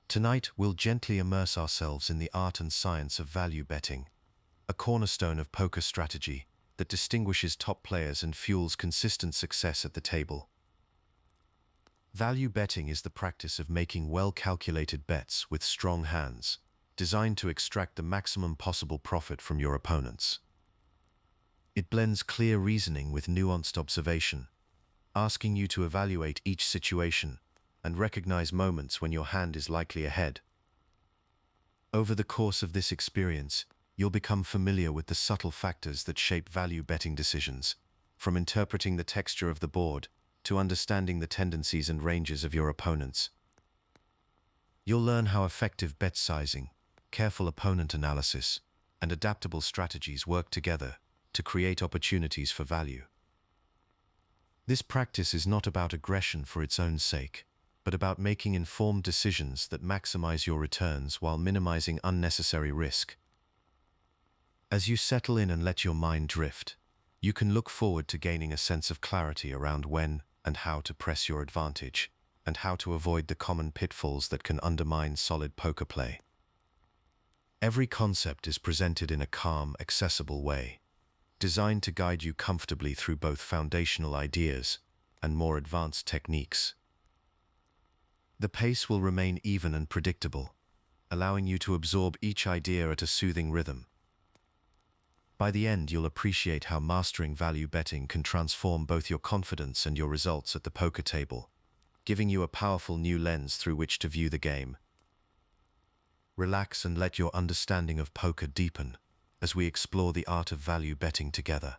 Tonight, we'll gently immerse ourselves in the art and science of value betting, a cornerstone of poker strategy that distinguishes top players and fuels consistent success at the table. Value betting is the practice of making well-calculated bets with strong hands, designed to extract the maximum possible profit from your opponents. It blends clear reasoning with nuanced observation, asking you to evaluate each situation and recognize moments when your hand is likely ahead. Over the course of this experience, you'll become familiar with the subtle factors that shape value betting decisions, from interpreting the texture of the board to understanding the tendencies and ranges of your opponents. You'll learn how effective bet sizing, careful opponent analysis, and adaptable strategies work together to create opportunities for value. This practice is not about aggression for its own sake, but about making informed decisions that maximize your returns while minimizing unnecessary risk. As you settle in and let your mind drift, you can look forward to gaining a sense of clarity around when and how to press your advantage, and how to avoid the common pitfalls that can undermine solid poker play. Every concept is presented in a calm, accessible way, designed to guide you comfortably through both foundational ideas and more advanced techniques. The pace will remain even and predictable, allowing you to absorb each idea at a soothing rhythm. By the end, you'll appreciate how mastering value betting can transform both your confidence and your results at the poker table, giving you a powerful new lens through which to view the game. Relax and let your understanding of poker deepen as we explore the art of value betting together.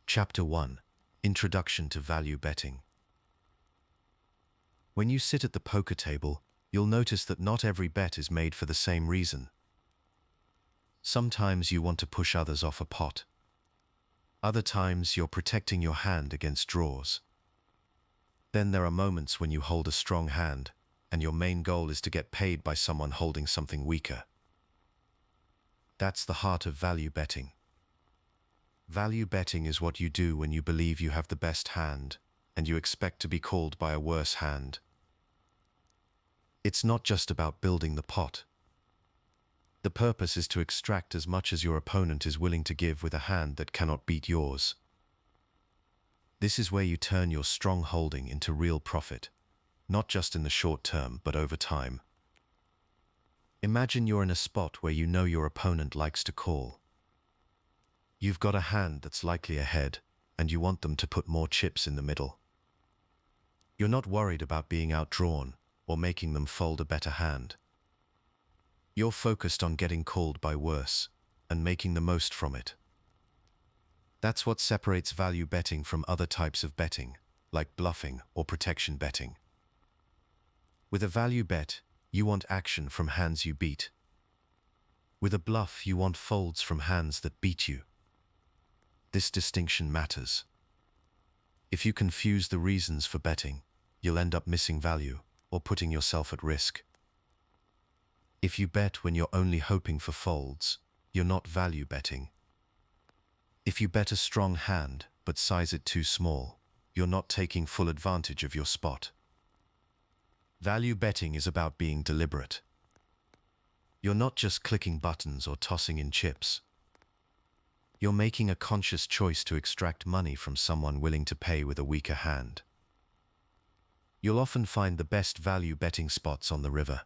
Chapter 1: Introduction to Value Betting. When you sit at the poker table, you'll notice that not every bet is made for the same reason. Sometimes you want to push others off a pot. Other times you're protecting your hand against draws. Then there are moments when you hold a strong hand, and your main goal is to get paid by someone holding something weaker. That's the heart of value betting. Value betting is what you do when you believe you have the best hand, and you expect to be called by a worse hand. It's not just about building the pot. The purpose is to extract as much as your opponent is willing to give with a hand that cannot beat yours. This is where you turn your strong holding into real profit, not just in the short term, but over time. Imagine you're in a spot where you know your opponent likes to call. You've got a hand that's likely ahead, and you want them to put more chips in the middle. You're not worried about being outdrawn or making them fold a better hand. You're focused on getting called by worse and making the most from it. That's what separates value betting from other types of betting, like bluffing or protection betting. With a value bet, you want action from hands you beat. With a bluff, you want folds from hands that beat you. This distinction matters. If you confuse the reasons for betting, you'll end up missing value or putting yourself at risk. If you bet when you're only hoping for folds, you're not value betting. If you bet a strong hand but size it too small, you're not taking full advantage of your spot. Value betting is about being deliberate. You're not just clicking buttons or tossing in chips. You're making a conscious choice to extract money from someone willing to pay with a weaker hand. You'll often find the best value betting spots on the river.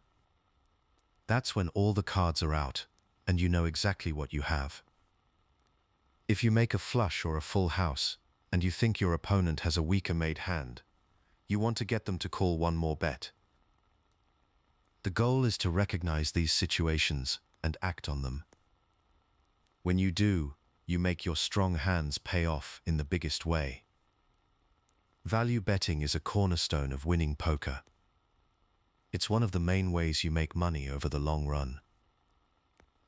That's when all the cards are out, and you know exactly what you have. If you make a flush or a full house, and you think your opponent has a weaker made hand, you want to get them to call one more bet. The goal is to recognize these situations and act on them. When you do, you make your strong hands pay off in the biggest way. Value betting is a cornerstone of winning poker. It's one of the main ways you make money over the long run.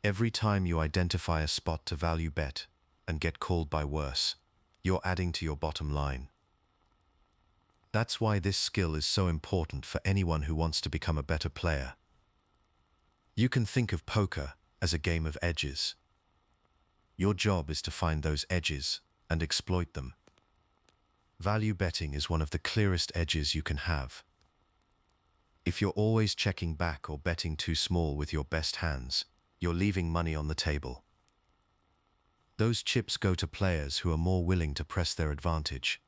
Every time you identify a spot to value bet and get called by worse, you're adding to your bottom line. That's why this skill is so important for anyone who wants to become a better player. You can think of poker as a game of edges. Your job is to find those edges and exploit them. Value betting is one of the clearest edges you can have. If you're always checking back or betting too small with your best hands, you're leaving money on the table. Those chips go to players who are more willing to press their advantage.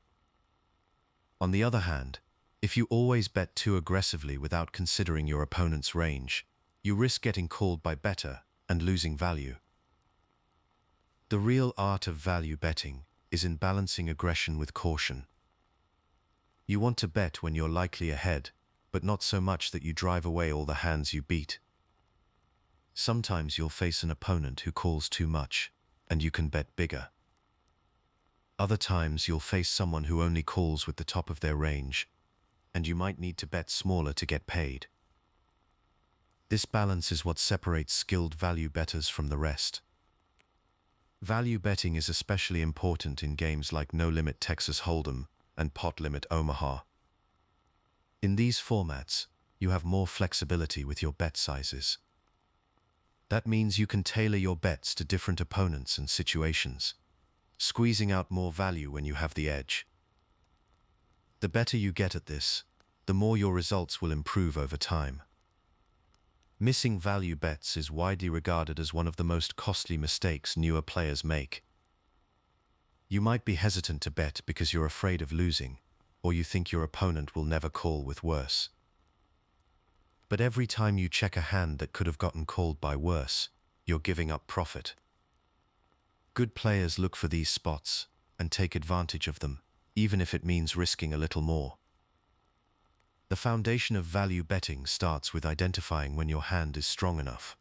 On the other hand, if you always bet too aggressively without considering your opponent's range, you risk getting called by better and losing value. The real art of value betting is in balancing aggression with caution. You want to bet when you're likely ahead, but not so much that you drive away all the hands you beat. Sometimes you'll face an opponent who calls too much, and you can bet bigger. Other times you'll face someone who only calls with the top of their range, and you might need to bet smaller to get paid. This balance is what separates skilled value bettors from the rest. Value betting is especially important in games like No Limit Texas Hold'em and Pot Limit Omaha. In these formats, you have more flexibility with your bet sizes. That means you can tailor your bets to different opponents and situations, squeezing out more value when you have the edge. The better you get at this, the more your results will improve over time. Missing value bets is widely regarded as one of the most costly mistakes newer players make. You might be hesitant to bet because you're afraid of losing, or you think your opponent will never call with worse. But every time you check a hand that could have gotten called by worse, you're giving up profit. Good players look for these spots and take advantage of them, even if it means risking a little more. The foundation of value betting starts with identifying when your hand is strong enough.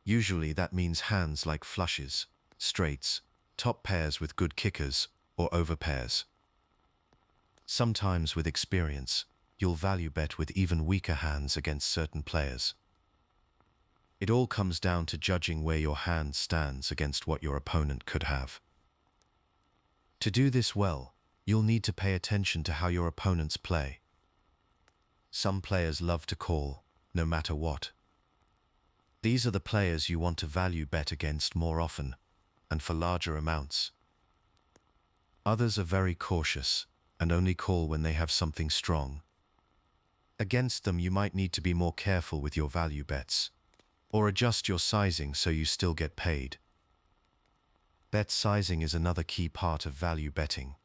Usually that means hands like flushes, straights, top pairs with good kickers, or overpairs. Sometimes with experience, you'll value bet with even weaker hands against certain players. It all comes down to judging where your hand stands against what your opponent could have. To do this well, you'll need to pay attention to how your opponents play. Some players love to call, no matter what. These are the players you want to value bet against more often, and for larger amounts. Others are very cautious, and only call when they have something strong. Against them you might need to be more careful with your value bets, or adjust your sizing so you still get paid. Bet sizing is another key part of value betting.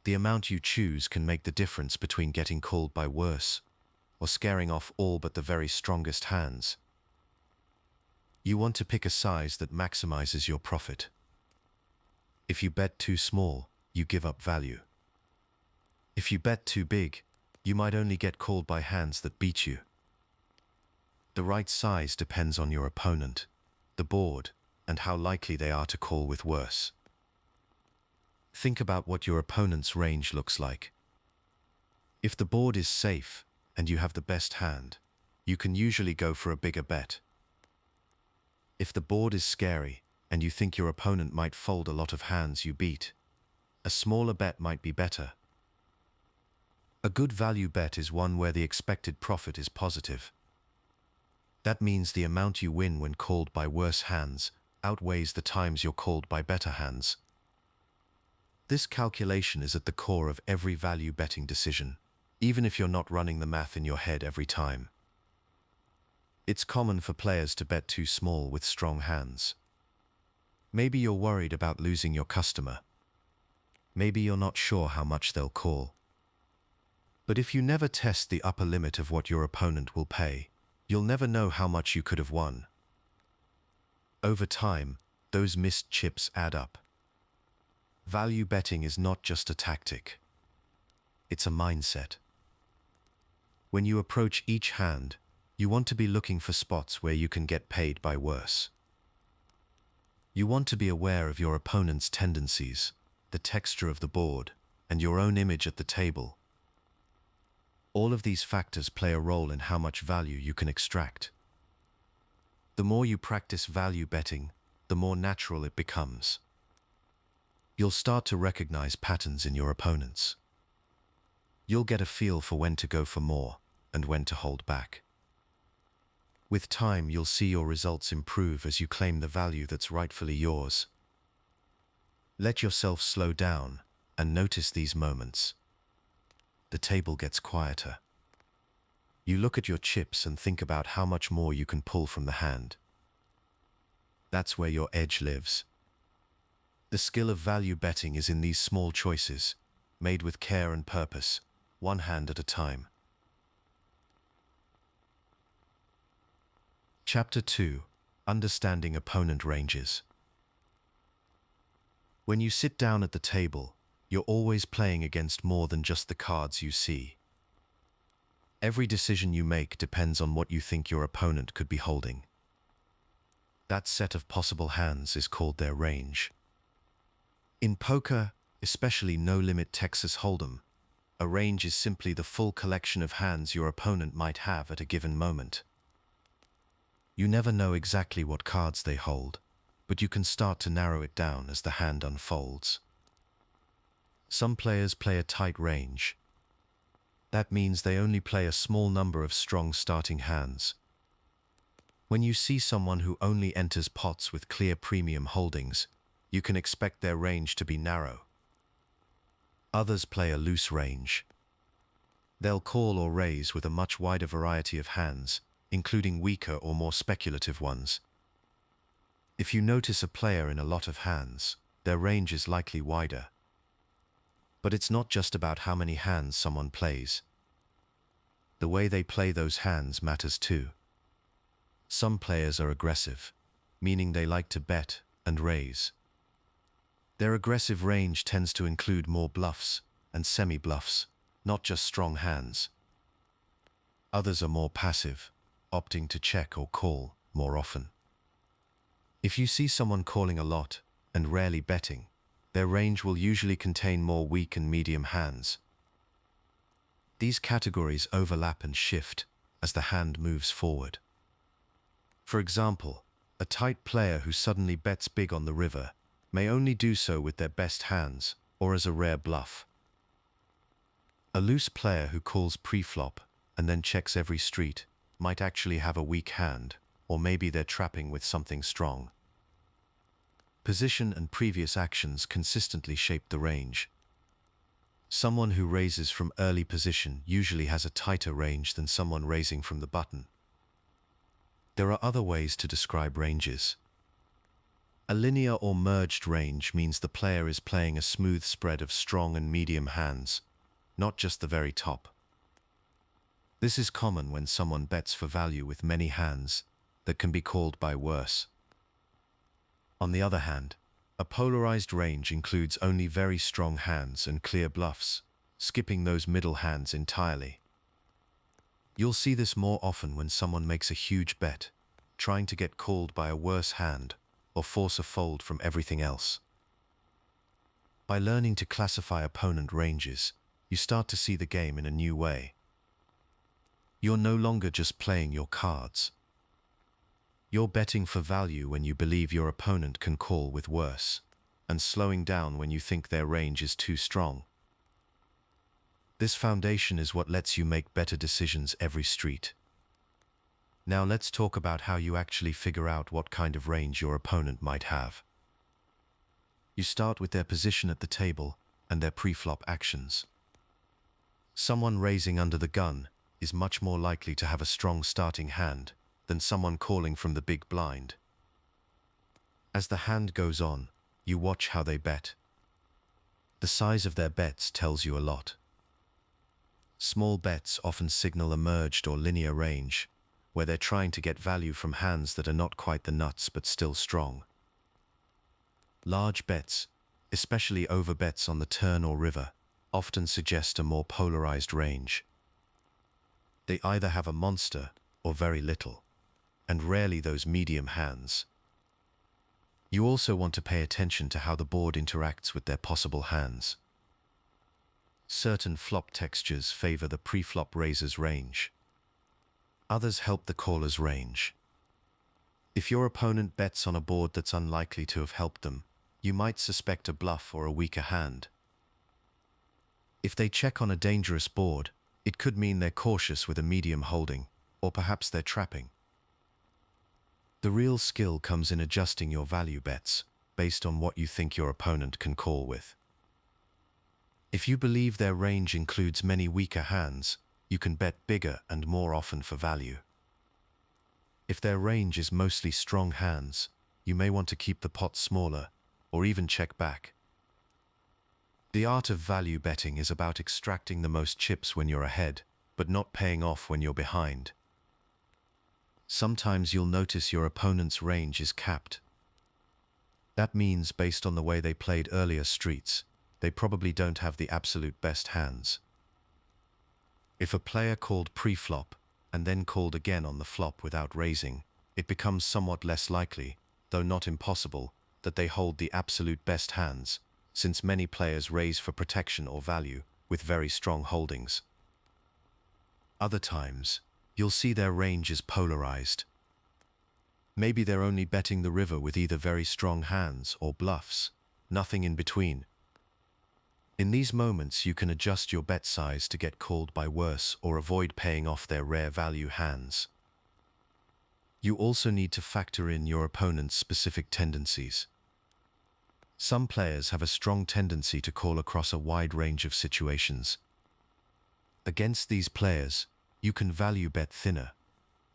The amount you choose can make the difference between getting called by worse or scaring off all but the very strongest hands. You want to pick a size that maximizes your profit. If you bet too small, you give up value. If you bet too big, you might only get called by hands that beat you. The right size depends on your opponent, the board, and how likely they are to call with worse. Think about what your opponent's range looks like. If the board is safe and you have the best hand, you can usually go for a bigger bet. If the board is scary and you think your opponent might fold a lot of hands you beat, a smaller bet might be better. A good value bet is one where the expected profit is positive. That means the amount you win when called by worse hands outweighs the times you're called by better hands. This calculation is at the core of every value betting decision, even if you're not running the math in your head every time. It's common for players to bet too small with strong hands. Maybe you're worried about losing your customer. Maybe you're not sure how much they'll call. But if you never test the upper limit of what your opponent will pay, you'll never know how much you could have won. Over time, those missed chips add up. Value betting is not just a tactic. It's a mindset. When you approach each hand, you want to be looking for spots where you can get paid by worse. You want to be aware of your opponent's tendencies, the texture of the board, and your own image at the table. All of these factors play a role in how much value you can extract. The more you practice value betting, the more natural it becomes. You'll start to recognize patterns in your opponents. You'll get a feel for when to go for more and when to hold back. With time, you'll see your results improve as you claim the value that's rightfully yours. Let yourself slow down and notice these moments. The table gets quieter. You look at your chips and think about how much more you can pull from the hand. That's where your edge lives. The skill of value betting is in these small choices, made with care and purpose, one hand at a time. Chapter 2: Understanding Opponent Ranges. When you sit down at the table, you're always playing against more than just the cards you see. Every decision you make depends on what you think your opponent could be holding. That set of possible hands is called their range. In poker, especially no-limit Texas Hold'em, a range is simply the full collection of hands your opponent might have at a given moment. You never know exactly what cards they hold, but you can start to narrow it down as the hand unfolds. Some players play a tight range. That means they only play a small number of strong starting hands. When you see someone who only enters pots with clear premium holdings, you can expect their range to be narrow. Others play a loose range. They'll call or raise with a much wider variety of hands, including weaker or more speculative ones. If you notice a player in a lot of hands, their range is likely wider. But it's not just about how many hands someone plays. The way they play those hands matters too. Some players are aggressive, meaning they like to bet and raise. Their aggressive range tends to include more bluffs and semi-bluffs, not just strong hands. Others are more passive, opting to check or call more often. If you see someone calling a lot and rarely betting, their range will usually contain more weak and medium hands. These categories overlap and shift as the hand moves forward. For example, a tight player who suddenly bets big on the river may only do so with their best hands or as a rare bluff. A loose player who calls pre-flop and then checks every street might actually have a weak hand, or maybe they're trapping with something strong. Position and previous actions consistently shape the range. Someone who raises from early position usually has a tighter range than someone raising from the button. There are other ways to describe ranges. A linear or merged range means the player is playing a smooth spread of strong and medium hands, not just the very top. This is common when someone bets for value with many hands that can be called by worse. On the other hand, a polarized range includes only very strong hands and clear bluffs, skipping those middle hands entirely. You'll see this more often when someone makes a huge bet, trying to get called by a worse hand or force a fold from everything else. By learning to classify opponent ranges, you start to see the game in a new way. You're no longer just playing your cards. You're betting for value when you believe your opponent can call with worse, and slowing down when you think their range is too strong. This foundation is what lets you make better decisions every street. Now let's talk about how you actually figure out what kind of range your opponent might have. You start with their position at the table and their pre-flop actions. Someone raising under the gun is much more likely to have a strong starting hand than someone calling from the big blind. As the hand goes on, you watch how they bet. The size of their bets tells you a lot. Small bets often signal a merged or linear range, where they're trying to get value from hands that are not quite the nuts but still strong. Large bets, especially overbets on the turn or river, often suggest a more polarized range. They either have a monster or very little, and rarely those medium hands. You also want to pay attention to how the board interacts with their possible hands. Certain flop textures favor the pre-flop raiser's range. Others help the caller's range. If your opponent bets on a board that's unlikely to have helped them, you might suspect a bluff or a weaker hand. If they check on a dangerous board, it could mean they're cautious with a medium holding, or perhaps they're trapping. The real skill comes in adjusting your value bets based on what you think your opponent can call with. If you believe their range includes many weaker hands, you can bet bigger and more often for value. If their range is mostly strong hands, you may want to keep the pot smaller or even check back. The art of value betting is about extracting the most chips when you're ahead, but not paying off when you're behind. Sometimes you'll notice your opponent's range is capped. That means, based on the way they played earlier streets, they probably don't have the absolute best hands. If a player called pre-flop and then called again on the flop without raising, it becomes somewhat less likely, though not impossible, that they hold the absolute best hands, since many players raise for protection or value with very strong holdings. Other times, you'll see their range is polarized. Maybe they're only betting the river with either very strong hands or bluffs, nothing in between. In these moments, you can adjust your bet size to get called by worse or avoid paying off their rare value hands. You also need to factor in your opponent's specific tendencies. Some players have a strong tendency to call across a wide range of situations. Against these players, you can value bet thinner,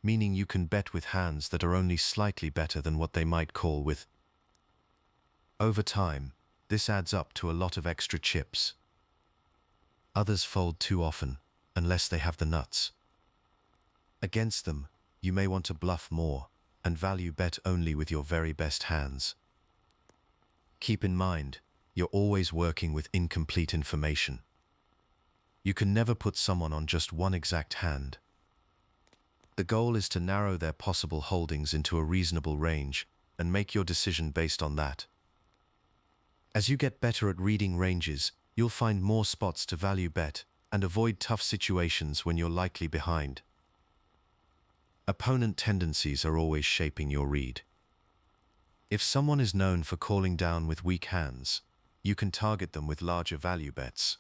meaning you can bet with hands that are only slightly better than what they might call with. Over time, this adds up to a lot of extra chips. Others fold too often, unless they have the nuts. Against them, you may want to bluff more and value bet only with your very best hands. Keep in mind, you're always working with incomplete information. You can never put someone on just one exact hand. The goal is to narrow their possible holdings into a reasonable range and make your decision based on that. As you get better at reading ranges, you'll find more spots to value bet and avoid tough situations when you're likely behind. Opponent tendencies are always shaping your read. If someone is known for calling down with weak hands, you can target them with larger value bets.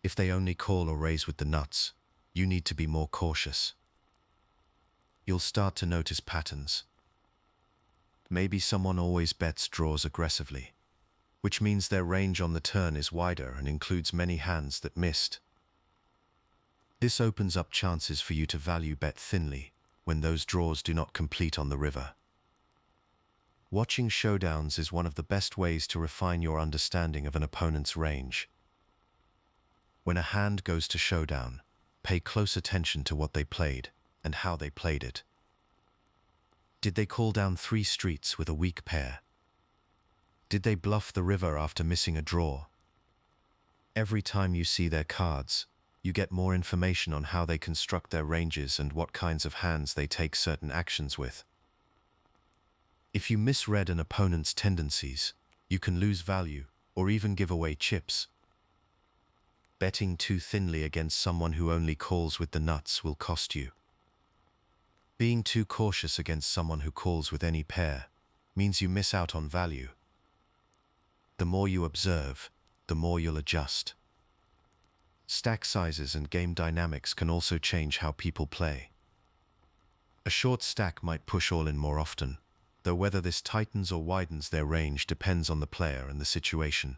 If they only call or raise with the nuts, you need to be more cautious. You'll start to notice patterns. Maybe someone always bets draws aggressively, which means their range on the turn is wider and includes many hands that missed. This opens up chances for you to value bet thinly when those draws do not complete on the river. Watching showdowns is one of the best ways to refine your understanding of an opponent's range. When a hand goes to showdown, pay close attention to what they played and how they played it. Did they call down 3 streets with a weak pair? Did they bluff the river after missing a draw? Every time you see their cards, you get more information on how they construct their ranges and what kinds of hands they take certain actions with. If you misread an opponent's tendencies, you can lose value or even give away chips. Betting too thinly against someone who only calls with the nuts will cost you. Being too cautious against someone who calls with any pair means you miss out on value. The more you observe, the more you'll adjust. Stack sizes and game dynamics can also change how people play. A short stack might push all in more often, though whether this tightens or widens their range depends on the player and the situation.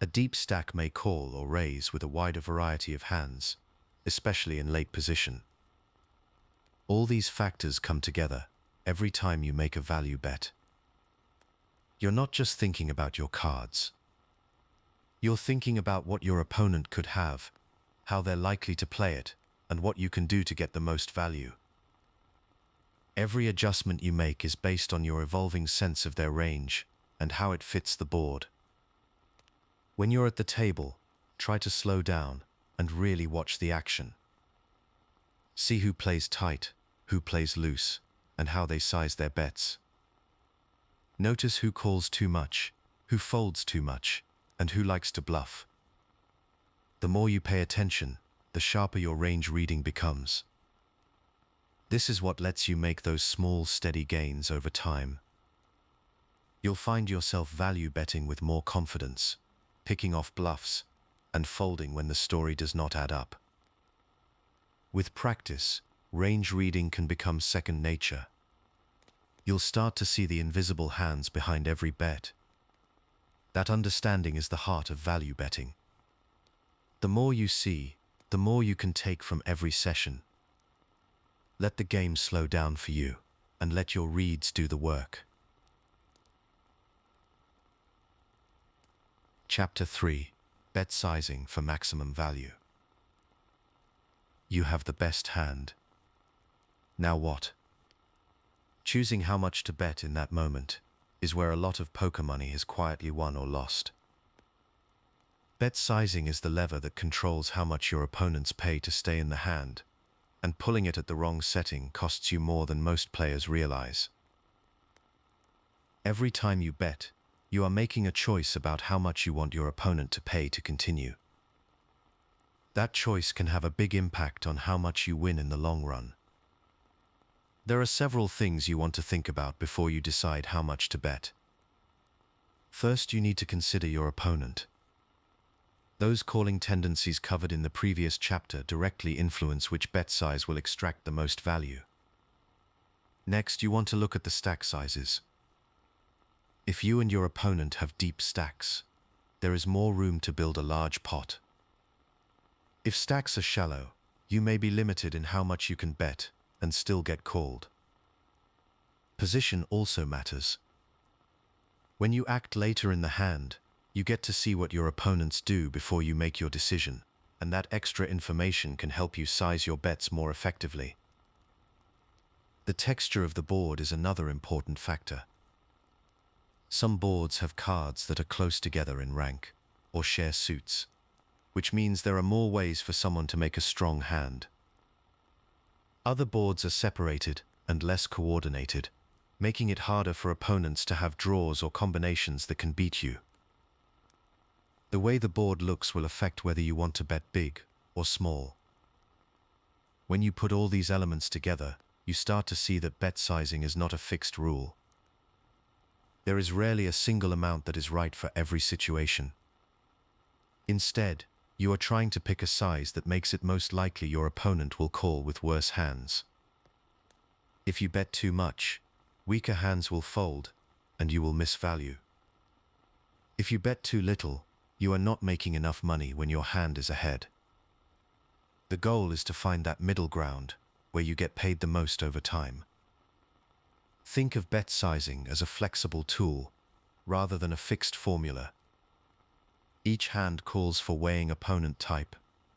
A deep stack may call or raise with a wider variety of hands, especially in late position. All these factors come together every time you make a value bet. You're not just thinking about your cards. You're thinking about what your opponent could have, how they're likely to play it, and what you can do to get the most value. Every adjustment you make is based on your evolving sense of their range and how it fits the board. When you're at the table, try to slow down and really watch the action. See who plays tight, who plays loose, and how they size their bets. Notice who calls too much, who folds too much, and who likes to bluff. The more you pay attention, the sharper your range reading becomes. This is what lets you make those small, steady gains over time. You'll find yourself value betting with more confidence, picking off bluffs, and folding when the story does not add up. With practice, range reading can become second nature. You'll start to see the invisible hands behind every bet. That understanding is the heart of value betting. The more you see, the more you can take from every session. Let the game slow down for you, and let your reads do the work. Chapter 3. Bet Sizing for Maximum Value. You have the best hand. Now what? Choosing how much to bet in that moment is where a lot of poker money is quietly won or lost. Bet sizing is the lever that controls how much your opponents pay to stay in the hand, and pulling it at the wrong setting costs you more than most players realize. Every time you bet, you are making a choice about how much you want your opponent to pay to continue. That choice can have a big impact on how much you win in the long run. There are several things you want to think about before you decide how much to bet. First, you need to consider your opponent. Those calling tendencies covered in the previous chapter directly influence which bet size will extract the most value. Next, you want to look at the stack sizes. If you and your opponent have deep stacks, there is more room to build a large pot. If stacks are shallow, you may be limited in how much you can bet and still get called. Position also matters. When you act later in the hand, you get to see what your opponents do before you make your decision, and that extra information can help you size your bets more effectively. The texture of the board is another important factor. Some boards have cards that are close together in rank, or share suits, which means there are more ways for someone to make a strong hand. Other boards are separated and less coordinated, making it harder for opponents to have draws or combinations that can beat you. The way the board looks will affect whether you want to bet big or small. When you put all these elements together, you start to see that bet sizing is not a fixed rule. There is rarely a single amount that is right for every situation. Instead, you are trying to pick a size that makes it most likely your opponent will call with worse hands. If you bet too much, weaker hands will fold, and you will miss value. If you bet too little, you are not making enough money when your hand is ahead. The goal is to find that middle ground, where you get paid the most over time. Think of bet sizing as a flexible tool, rather than a fixed formula. Each hand calls for weighing opponent type,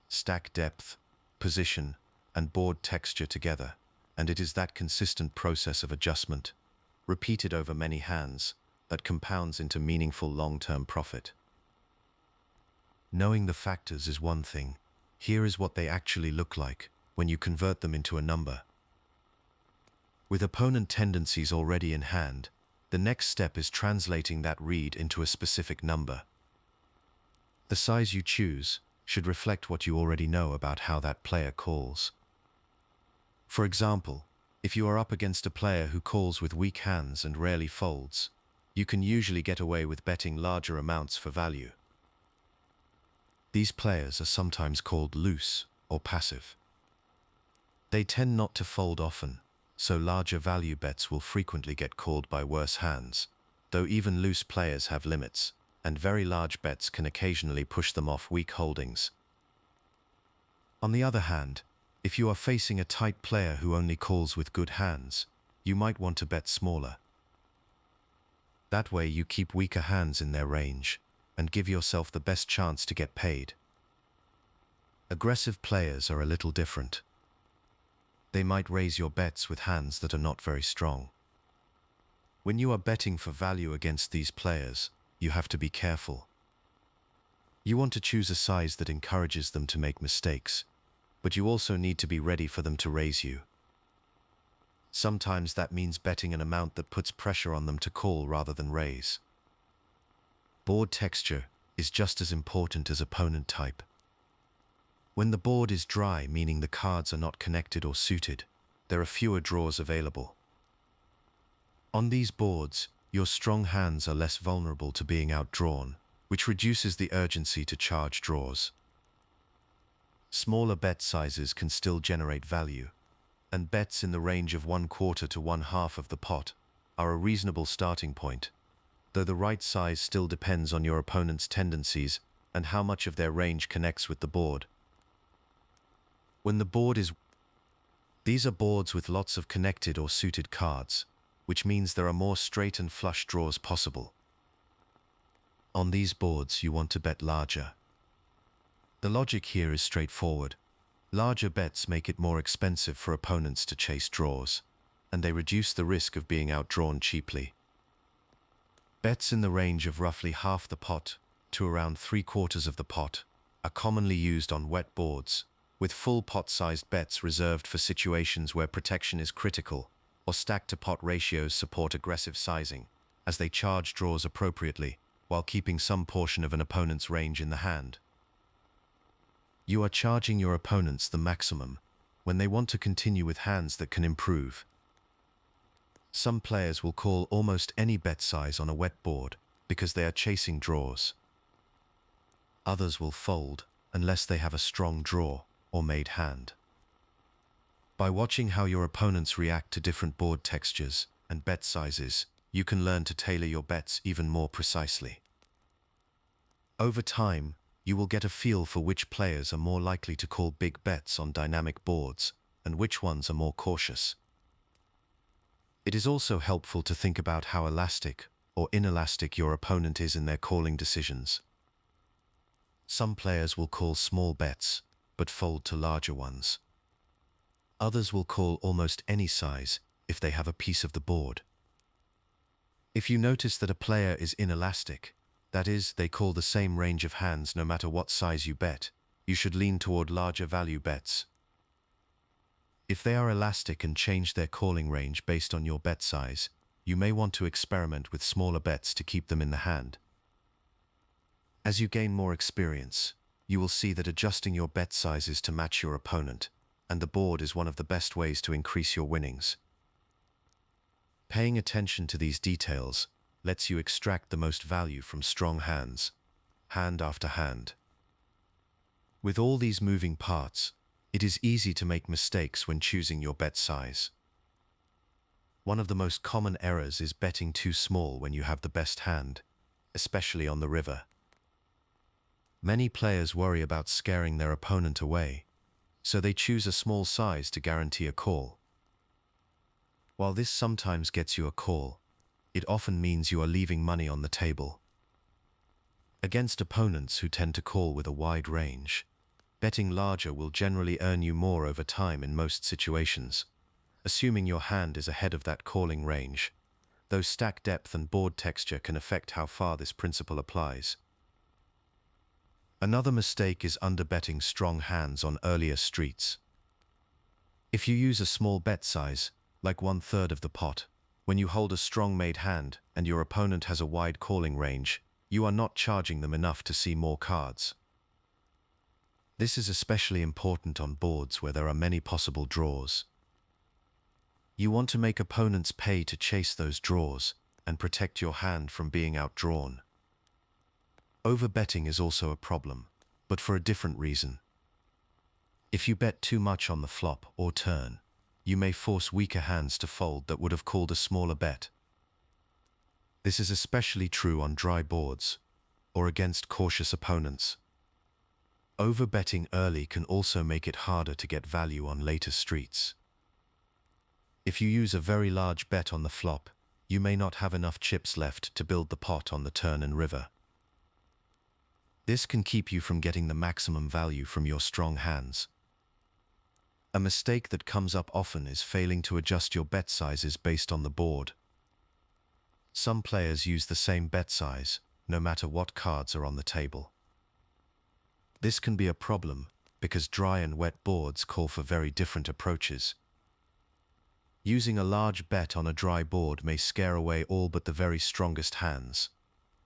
stack depth, position, and board texture together, and it is that consistent process of adjustment, repeated over many hands, that compounds into meaningful long-term profit. Knowing the factors is one thing. Here is what they actually look like when you convert them into a number. With opponent tendencies already in hand, the next step is translating that read into a specific number. The size you choose should reflect what you already know about how that player calls. For example, if you are up against a player who calls with weak hands and rarely folds, you can usually get away with betting larger amounts for value. These players are sometimes called loose or passive. They tend not to fold often, so larger value bets will frequently get called by worse hands, though even loose players have limits, and very large bets can occasionally push them off weak holdings. On the other hand, if you are facing a tight player who only calls with good hands, you might want to bet smaller. That way you keep weaker hands in their range, and give yourself the best chance to get paid. Aggressive players are a little different. They might raise your bets with hands that are not very strong. When you are betting for value against these players, you have to be careful. You want to choose a size that encourages them to make mistakes, but you also need to be ready for them to raise you. Sometimes that means betting an amount that puts pressure on them to call rather than raise. Board texture is just as important as opponent type. When the board is dry, meaning the cards are not connected or suited, there are fewer draws available. On these boards, your strong hands are less vulnerable to being outdrawn, which reduces the urgency to charge draws. Smaller bet sizes can still generate value, and bets in the range of 1/4 to 1/2 of the pot are a reasonable starting point, though the right size still depends on your opponent's tendencies and how much of their range connects with the board. When the board is... These are boards with lots of connected or suited cards, which means there are more straight and flush draws possible. On these boards, you want to bet larger. The logic here is straightforward. Larger bets make it more expensive for opponents to chase draws, and they reduce the risk of being outdrawn cheaply. Bets in the range of roughly half the pot to around 3/4 of the pot are commonly used on wet boards, with full pot-sized bets reserved for situations where protection is critical or stack-to-pot ratios support aggressive sizing, as they charge draws appropriately while keeping some portion of an opponent's range in the hand. You are charging your opponents the maximum when they want to continue with hands that can improve. Some players will call almost any bet size on a wet board because they are chasing draws. Others will fold unless they have a strong draw or made hand. By watching how your opponents react to different board textures and bet sizes, you can learn to tailor your bets even more precisely. Over time, you will get a feel for which players are more likely to call big bets on dynamic boards and which ones are more cautious. It is also helpful to think about how elastic or inelastic your opponent is in their calling decisions. Some players will call small bets, but fold to larger ones. Others will call almost any size if they have a piece of the board. If you notice that a player is inelastic, that is, they call the same range of hands no matter what size you bet, you should lean toward larger value bets. If they are elastic and change their calling range based on your bet size, you may want to experiment with smaller bets to keep them in the hand. As you gain more experience, you will see that adjusting your bet sizes to match your opponent and the board is one of the best ways to increase your winnings. Paying attention to these details lets you extract the most value from strong hands, hand after hand. With all these moving parts, it is easy to make mistakes when choosing your bet size. One of the most common errors is betting too small when you have the best hand, especially on the river. Many players worry about scaring their opponent away, so they choose a small size to guarantee a call. While this sometimes gets you a call, it often means you are leaving money on the table. Against opponents who tend to call with a wide range, betting larger will generally earn you more over time in most situations, assuming your hand is ahead of that calling range, though stack depth and board texture can affect how far this principle applies. Another mistake is underbetting strong hands on earlier streets. If you use a small bet size, like 1/3 of the pot, when you hold a strong made hand and your opponent has a wide calling range, you are not charging them enough to see more cards. This is especially important on boards where there are many possible draws. You want to make opponents pay to chase those draws and protect your hand from being outdrawn. Overbetting is also a problem, but for a different reason. If you bet too much on the flop or turn, you may force weaker hands to fold that would have called a smaller bet. This is especially true on dry boards or against cautious opponents. Overbetting early can also make it harder to get value on later streets. If you use a very large bet on the flop, you may not have enough chips left to build the pot on the turn and river. This can keep you from getting the maximum value from your strong hands. A mistake that comes up often is failing to adjust your bet sizes based on the board. Some players use the same bet size, no matter what cards are on the table. This can be a problem because dry and wet boards call for very different approaches. Using a large bet on a dry board may scare away all but the very strongest hands,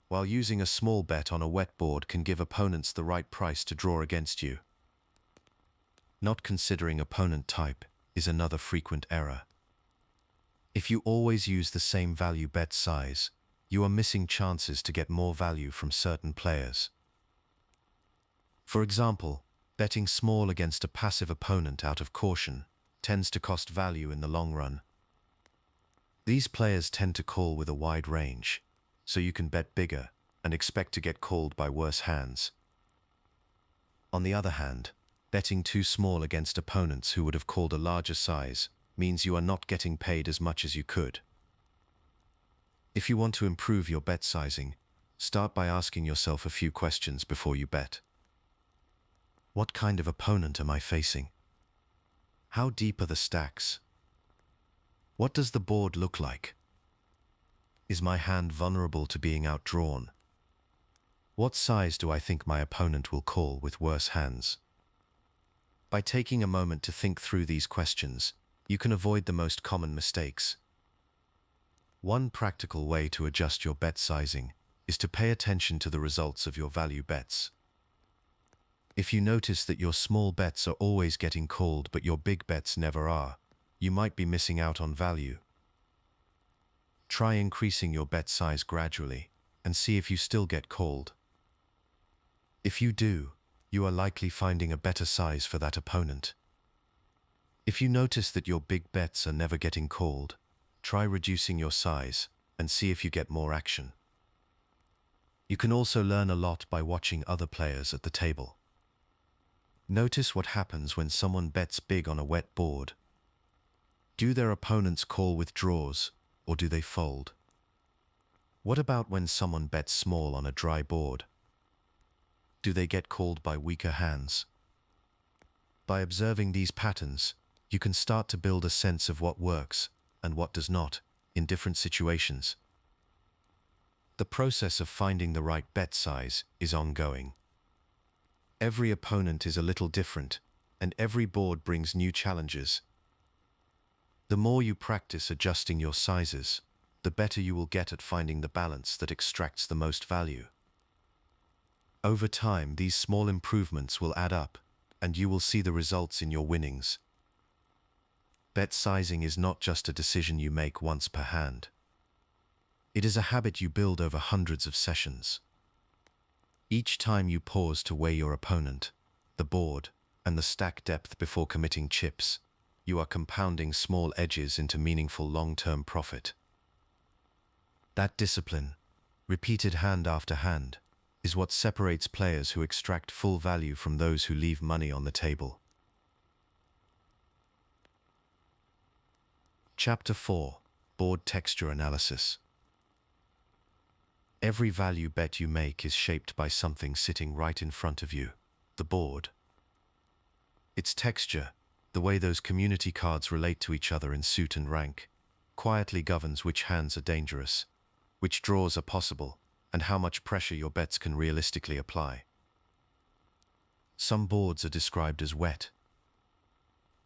while using a small bet on a wet board can give opponents the right price to draw against you. Not considering opponent type is another frequent error. If you always use the same value bet size, you are missing chances to get more value from certain players. For example, betting small against a passive opponent out of caution tends to cost value in the long run. These players tend to call with a wide range, so you can bet bigger and expect to get called by worse hands. On the other hand, Betting too small against opponents who would have called a larger size means you are not getting paid as much as you could. If you want to improve your bet sizing, start by asking yourself a few questions before you bet. What kind of opponent am I facing? How deep are the stacks? What does the board look like? Is my hand vulnerable to being outdrawn? What size do I think my opponent will call with worse hands? By taking a moment to think through these questions, you can avoid the most common mistakes. One practical way to adjust your bet sizing is to pay attention to the results of your value bets. If you notice that your small bets are always getting called but your big bets never are, you might be missing out on value. Try increasing your bet size gradually and see if you still get called. If you do, you are likely finding a better size for that opponent. If you notice that your big bets are never getting called, try reducing your size and see if you get more action. You can also learn a lot by watching other players at the table. Notice what happens when someone bets big on a wet board. Do their opponents call with draws, or do they fold? What about when someone bets small on a dry board? Do they get called by weaker hands? By observing these patterns, you can start to build a sense of what works and what does not in different situations. The process of finding the right bet size is ongoing. Every opponent is a little different, and every board brings new challenges. The more you practice adjusting your sizes, the better you will get at finding the balance that extracts the most value. Over time, these small improvements will add up, and you will see the results in your winnings. Bet sizing is not just a decision you make once per hand. It is a habit you build over hundreds of sessions. Each time you pause to weigh your opponent, the board, and the stack depth before committing chips, you are compounding small edges into meaningful long-term profit. That discipline, repeated hand after hand, is what separates players who extract full value from those who leave money on the table. Chapter 4: Board Texture Analysis. Every value bet you make is shaped by something sitting right in front of you, the board. Its texture, the way those community cards relate to each other in suit and rank, quietly governs which hands are dangerous, which draws are possible, and how much pressure your bets can realistically apply. Some boards are described as wet.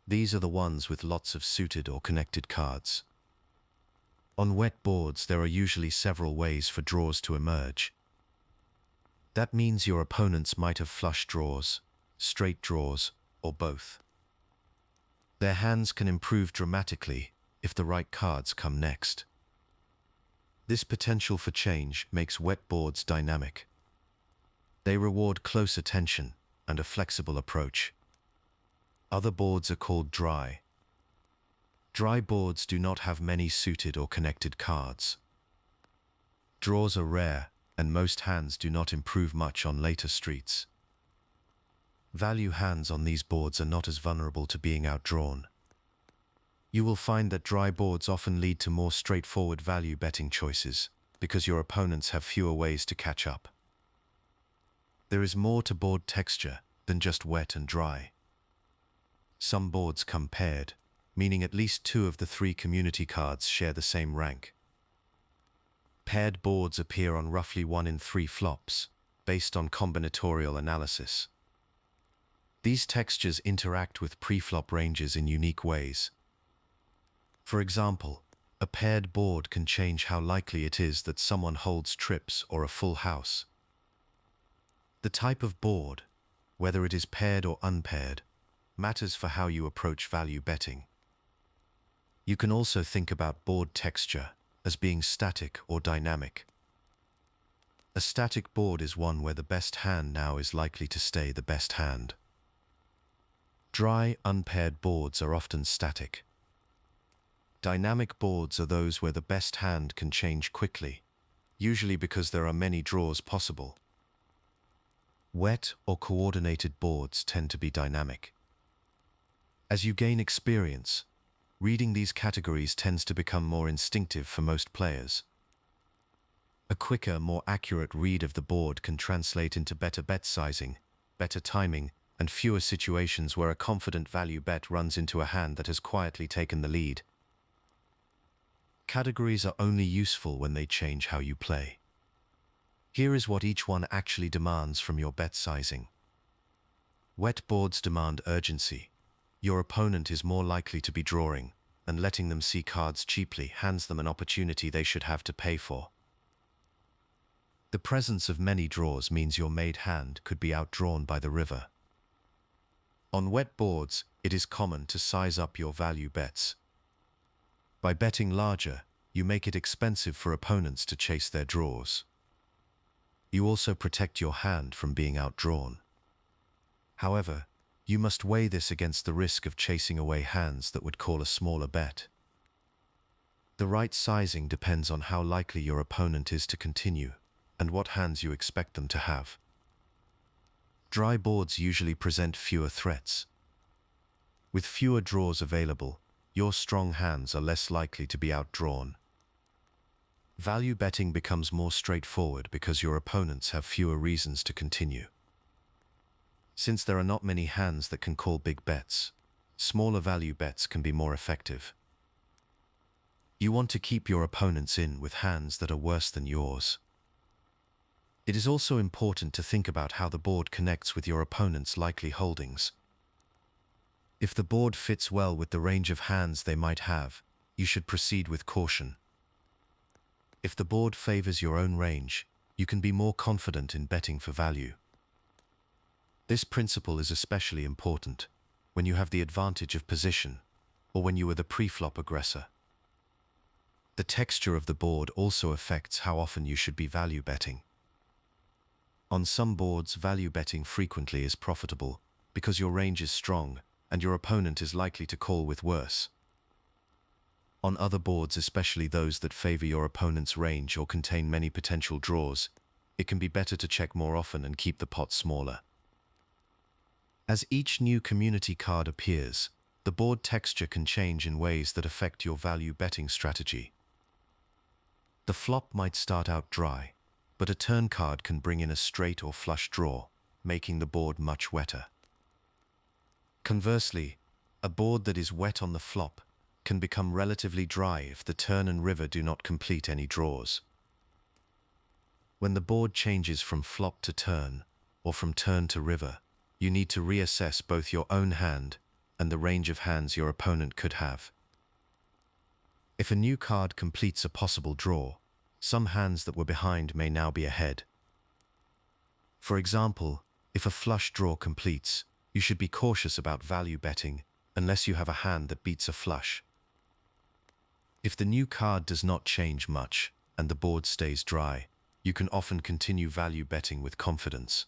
These are the ones with lots of suited or connected cards. On wet boards, there are usually several ways for draws to emerge. That means your opponents might have flush draws, straight draws, or both. Their hands can improve dramatically if the right cards come next. This potential for change makes wet boards dynamic. They reward close attention and a flexible approach. Other boards are called dry. Dry boards do not have many suited or connected cards. Draws are rare, and most hands do not improve much on later streets. Value hands on these boards are not as vulnerable to being outdrawn. You will find that dry boards often lead to more straightforward value betting choices, because your opponents have fewer ways to catch up. There is more to board texture than just wet and dry. Some boards come paired, meaning at least 2 of the 3 community cards share the same rank. Paired boards appear on roughly 1 in 3 flops, based on combinatorial analysis. These textures interact with pre-flop ranges in unique ways. For example, a paired board can change how likely it is that someone holds trips or a full house. The type of board, whether it is paired or unpaired, matters for how you approach value betting. You can also think about board texture as being static or dynamic. A static board is one where the best hand now is likely to stay the best hand. Dry, unpaired boards are often static. Dynamic boards are those where the best hand can change quickly, usually because there are many draws possible. Wet or coordinated boards tend to be dynamic. As you gain experience, reading these categories tends to become more instinctive for most players. A quicker, more accurate read of the board can translate into better bet sizing, better timing, and fewer situations where a confident value bet runs into a hand that has quietly taken the lead. Categories are only useful when they change how you play. Here is what each one actually demands from your bet sizing. Wet boards demand urgency. Your opponent is more likely to be drawing, and letting them see cards cheaply hands them an opportunity they should have to pay for. The presence of many draws means your made hand could be outdrawn by the river. On wet boards, it is common to size up your value bets. By betting larger, you make it expensive for opponents to chase their draws. You also protect your hand from being outdrawn. However, you must weigh this against the risk of chasing away hands that would call a smaller bet. The right sizing depends on how likely your opponent is to continue, and what hands you expect them to have. Dry boards usually present fewer threats. With fewer draws available, your strong hands are less likely to be outdrawn. Value betting becomes more straightforward because your opponents have fewer reasons to continue. Since there are not many hands that can call big bets, smaller value bets can be more effective. You want to keep your opponents in with hands that are worse than yours. It is also important to think about how the board connects with your opponent's likely holdings. If the board fits well with the range of hands they might have, you should proceed with caution. If the board favors your own range, you can be more confident in betting for value. This principle is especially important when you have the advantage of position or when you are the pre-flop aggressor. The texture of the board also affects how often you should be value betting. On some boards, value betting frequently is profitable because your range is strong and your opponent is likely to call with worse. On other boards, especially those that favor your opponent's range or contain many potential draws, it can be better to check more often and keep the pot smaller. As each new community card appears, the board texture can change in ways that affect your value betting strategy. The flop might start out dry, but a turn card can bring in a straight or flush draw, making the board much wetter. Conversely, a board that is wet on the flop can become relatively dry if the turn and river do not complete any draws. When the board changes from flop to turn, or from turn to river, you need to reassess both your own hand and the range of hands your opponent could have. If a new card completes a possible draw, some hands that were behind may now be ahead. For example, if a flush draw completes, you should be cautious about value betting unless you have a hand that beats a flush. If the new card does not change much and the board stays dry, you can often continue value betting with confidence.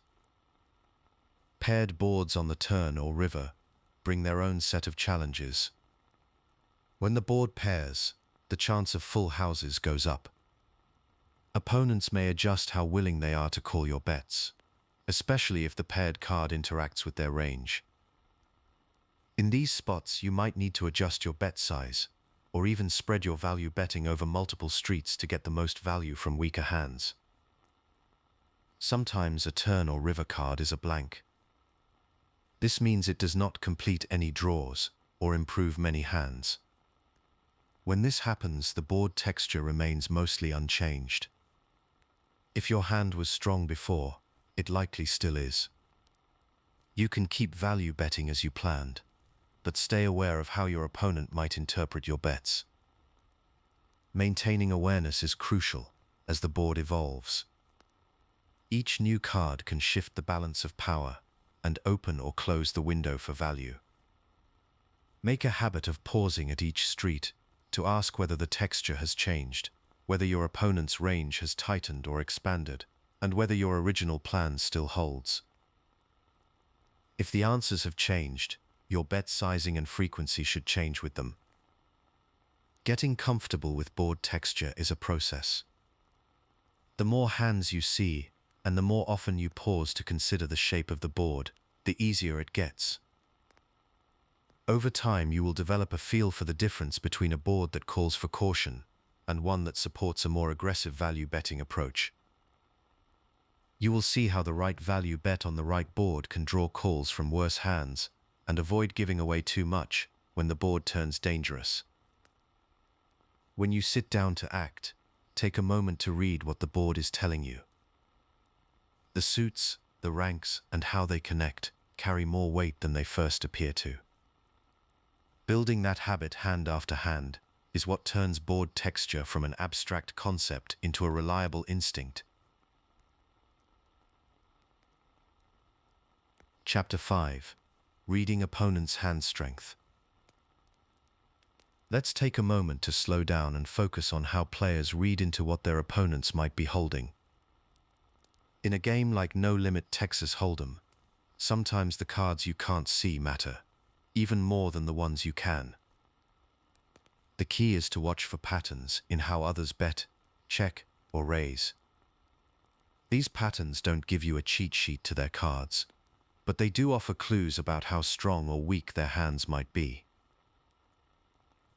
Paired boards on the turn or river bring their own set of challenges. When the board pairs, the chance of full houses goes up. Opponents may adjust how willing they are to call your bets, especially if the paired card interacts with their range. In these spots, you might need to adjust your bet size, or even spread your value betting over multiple streets to get the most value from weaker hands. Sometimes a turn or river card is a blank. This means it does not complete any draws or improve many hands. When this happens, the board texture remains mostly unchanged. If your hand was strong before, it likely still is. You can keep value betting as you planned, but stay aware of how your opponent might interpret your bets. Maintaining awareness is crucial as the board evolves. Each new card can shift the balance of power and open or close the window for value. Make a habit of pausing at each street to ask whether the texture has changed, whether your opponent's range has tightened or expanded, and whether your original plan still holds. If the answers have changed, your bet sizing and frequency should change with them. Getting comfortable with board texture is a process. The more hands you see and the more often you pause to consider the shape of the board, the easier it gets. Over time, you will develop a feel for the difference between a board that calls for caution and one that supports a more aggressive value betting approach. You will see how the right value bet on the right board can draw calls from worse hands and avoid giving away too much when the board turns dangerous. When you sit down to act, take a moment to read what the board is telling you. The suits, the ranks, and how they connect carry more weight than they first appear to. Building that habit hand after hand is what turns board texture from an abstract concept into a reliable instinct. Chapter 5. Reading Opponent's Hand Strength. Let's take a moment to slow down and focus on how players read into what their opponents might be holding. In a game like No Limit Texas Hold'em, sometimes the cards you can't see matter, even more than the ones you can. The key is to watch for patterns in how others bet, check, or raise. These patterns don't give you a cheat sheet to their cards, but they do offer clues about how strong or weak their hands might be.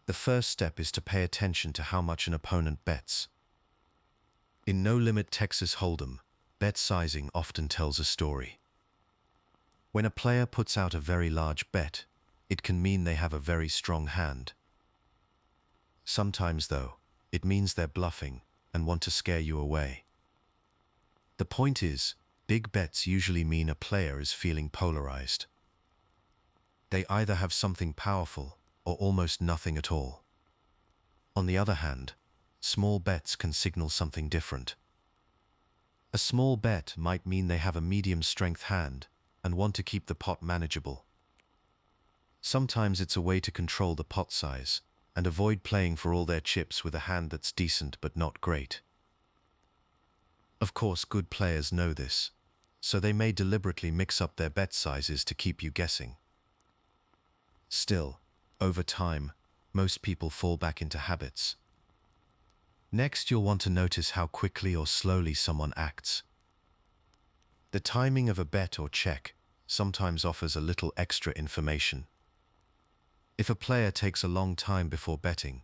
The first step is to pay attention to how much an opponent bets. In No Limit Texas Hold'em, bet sizing often tells a story. When a player puts out a very large bet, it can mean they have a very strong hand. Sometimes, though, it means they're bluffing and want to scare you away. The point is, big bets usually mean a player is feeling polarized. They either have something powerful or almost nothing at all. On the other hand, small bets can signal something different. A small bet might mean they have a medium-strength hand and want to keep the pot manageable. Sometimes it's a way to control the pot size and avoid playing for all their chips with a hand that's decent but not great. Of course, good players know this, so they may deliberately mix up their bet sizes to keep you guessing. Still, over time, most people fall back into habits. Next, you'll want to notice how quickly or slowly someone acts. The timing of a bet or check sometimes offers a little extra information. If a player takes a long time before betting,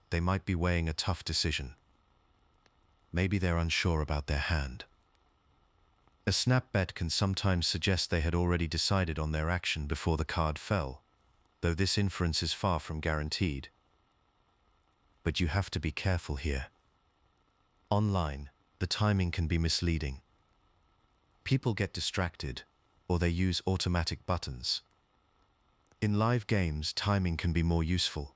they might be weighing a tough decision. Maybe they're unsure about their hand. A snap bet can sometimes suggest they had already decided on their action before the card fell, though this inference is far from guaranteed. But you have to be careful here. Online, the timing can be misleading. People get distracted, or they use automatic buttons. In live games, timing can be more useful,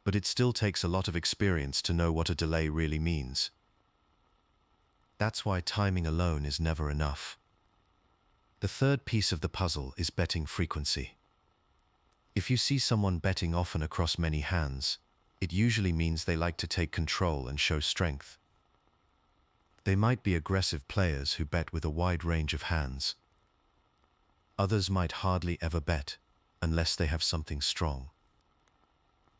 but it still takes a lot of experience to know what a delay really means. That's why timing alone is never enough. The third piece of the puzzle is betting frequency. If you see someone betting often across many hands, it usually means they like to take control and show strength. They might be aggressive players who bet with a wide range of hands. Others might hardly ever bet, unless they have something strong.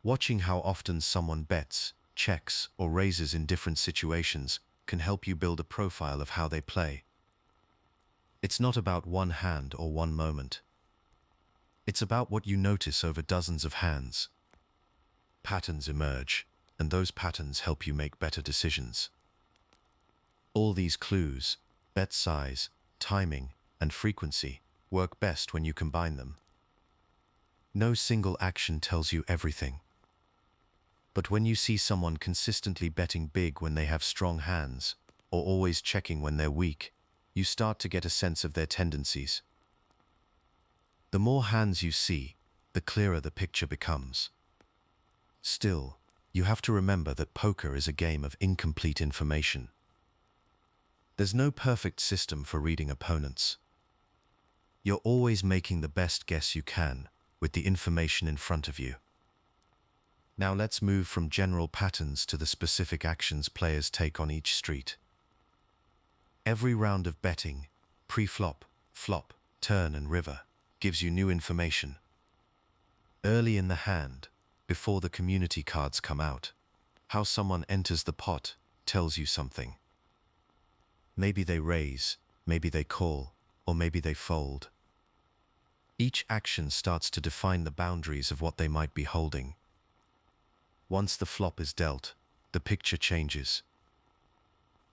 Watching how often someone bets, checks, or raises in different situations can help you build a profile of how they play. It's not about one hand or one moment. It's about what you notice over dozens of hands. Patterns emerge, and those patterns help you make better decisions. All these clues, bet size, timing, and frequency, work best when you combine them. No single action tells you everything. But when you see someone consistently betting big when they have strong hands, or always checking when they're weak, you start to get a sense of their tendencies. The more hands you see, the clearer the picture becomes. Still, you have to remember that poker is a game of incomplete information. There's no perfect system for reading opponents. You're always making the best guess you can with the information in front of you. Now let's move from general patterns to the specific actions players take on each street. Every round of betting, pre-flop, flop, turn, and river, gives you new information. Early in the hand, before the community cards come out, how someone enters the pot tells you something. Maybe they raise, maybe they call, or maybe they fold. Each action starts to define the boundaries of what they might be holding. Once the flop is dealt, the picture changes.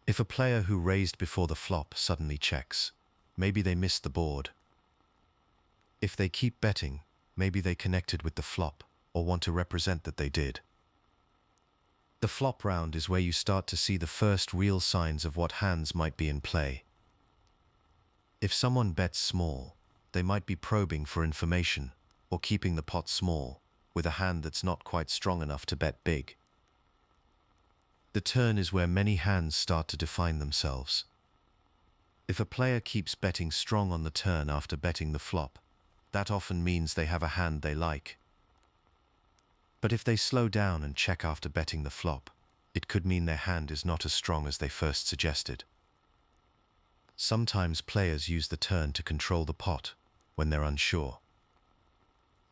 If a player who raised before the flop suddenly checks, maybe they missed the board. If they keep betting, maybe they connected with the flop or want to represent that they did. The flop round is where you start to see the first real signs of what hands might be in play. If someone bets small, they might be probing for information or keeping the pot small with a hand that's not quite strong enough to bet big. The turn is where many hands start to define themselves. If a player keeps betting strong on the turn after betting the flop, that often means they have a hand they like. But if they slow down and check after betting the flop, it could mean their hand is not as strong as they first suggested. Sometimes players use the turn to control the pot when they're unsure.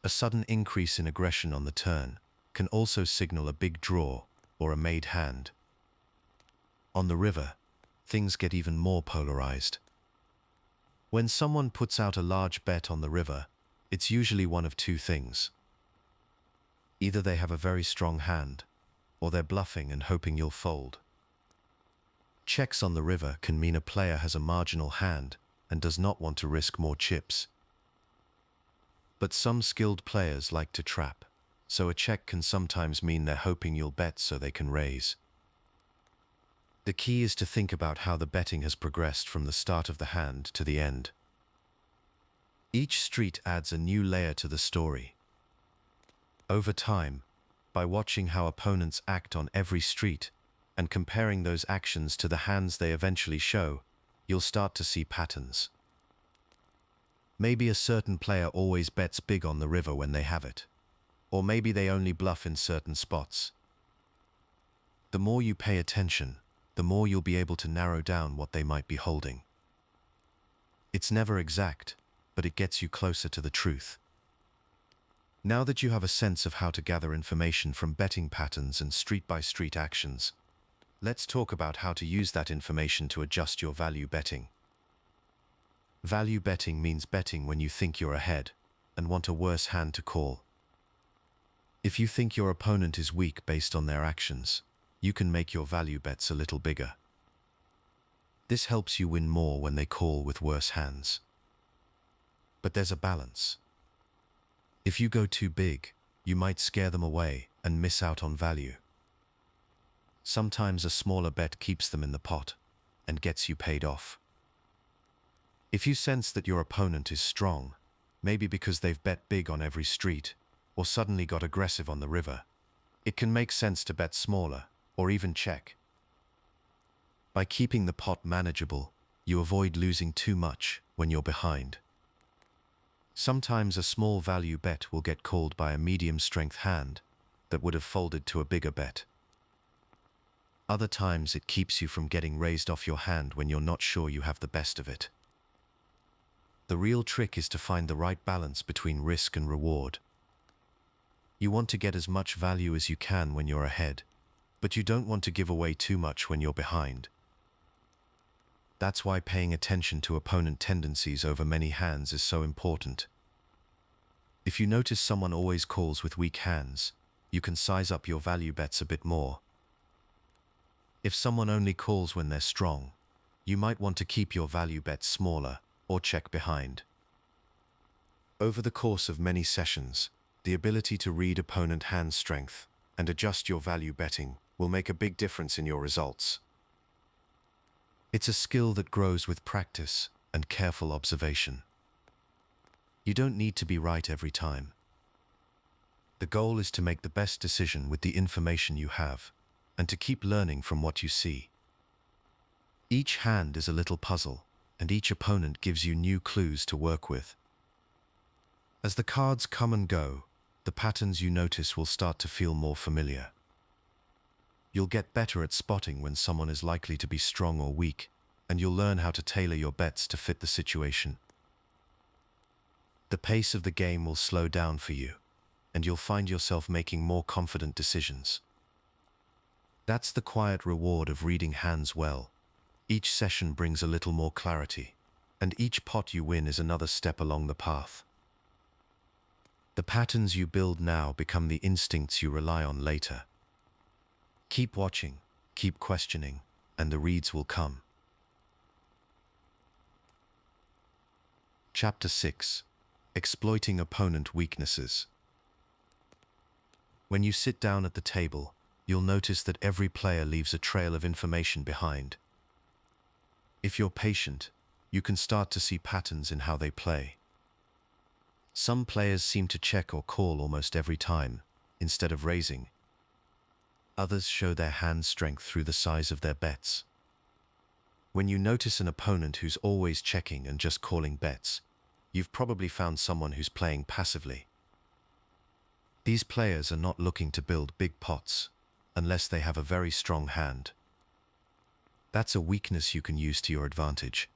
A sudden increase in aggression on the turn can also signal a big draw or a made hand. On the river, things get even more polarized. When someone puts out a large bet on the river, it's usually one of two things. Either they have a very strong hand, or they're bluffing and hoping you'll fold. Checks on the river can mean a player has a marginal hand and does not want to risk more chips. But some skilled players like to trap, so a check can sometimes mean they're hoping you'll bet so they can raise. The key is to think about how the betting has progressed from the start of the hand to the end. Each street adds a new layer to the story. Over time, by watching how opponents act on every street and comparing those actions to the hands they eventually show, you'll start to see patterns. Maybe a certain player always bets big on the river when they have it, or maybe they only bluff in certain spots. The more you pay attention, the more you'll be able to narrow down what they might be holding. It's never exact, but it gets you closer to the truth. Now that you have a sense of how to gather information from betting patterns and street-by-street actions, let's talk about how to use that information to adjust your value betting. Value betting means betting when you think you're ahead and want a worse hand to call. If you think your opponent is weak based on their actions, you can make your value bets a little bigger. This helps you win more when they call with worse hands. But there's a balance. If you go too big, you might scare them away and miss out on value. Sometimes a smaller bet keeps them in the pot and gets you paid off. If you sense that your opponent is strong, maybe because they've bet big on every street or suddenly got aggressive on the river, it can make sense to bet smaller or even check. By keeping the pot manageable, you avoid losing too much when you're behind. Sometimes a small value bet will get called by a medium-strength hand that would have folded to a bigger bet. Other times it keeps you from getting raised off your hand when you're not sure you have the best of it. The real trick is to find the right balance between risk and reward. You want to get as much value as you can when you're ahead, but you don't want to give away too much when you're behind. That's why paying attention to opponent tendencies over many hands is so important. If you notice someone always calls with weak hands, you can size up your value bets a bit more. If someone only calls when they're strong, you might want to keep your value bets smaller or check behind. Over the course of many sessions, the ability to read opponent hand strength and adjust your value betting will make a big difference in your results. It's a skill that grows with practice and careful observation. You don't need to be right every time. The goal is to make the best decision with the information you have and to keep learning from what you see. Each hand is a little puzzle, and each opponent gives you new clues to work with. As the cards come and go, the patterns you notice will start to feel more familiar. You'll get better at spotting when someone is likely to be strong or weak, and you'll learn how to tailor your bets to fit the situation. The pace of the game will slow down for you, and you'll find yourself making more confident decisions. That's the quiet reward of reading hands well, Each session brings a little more clarity, and each pot you win is another step along the path. The patterns you build now become the instincts you rely on later. Keep watching, keep questioning, and the reads will come. Chapter 6: Exploiting Opponent Weaknesses. When you sit down at the table, you'll notice that every player leaves a trail of information behind. If you're patient, you can start to see patterns in how they play. Some players seem to check or call almost every time, instead of raising. Others show their hand strength through the size of their bets. When you notice an opponent who's always checking and just calling bets, you've probably found someone who's playing passively. These players are not looking to build big pots, unless they have a very strong hand. That's a weakness you can use to your advantage.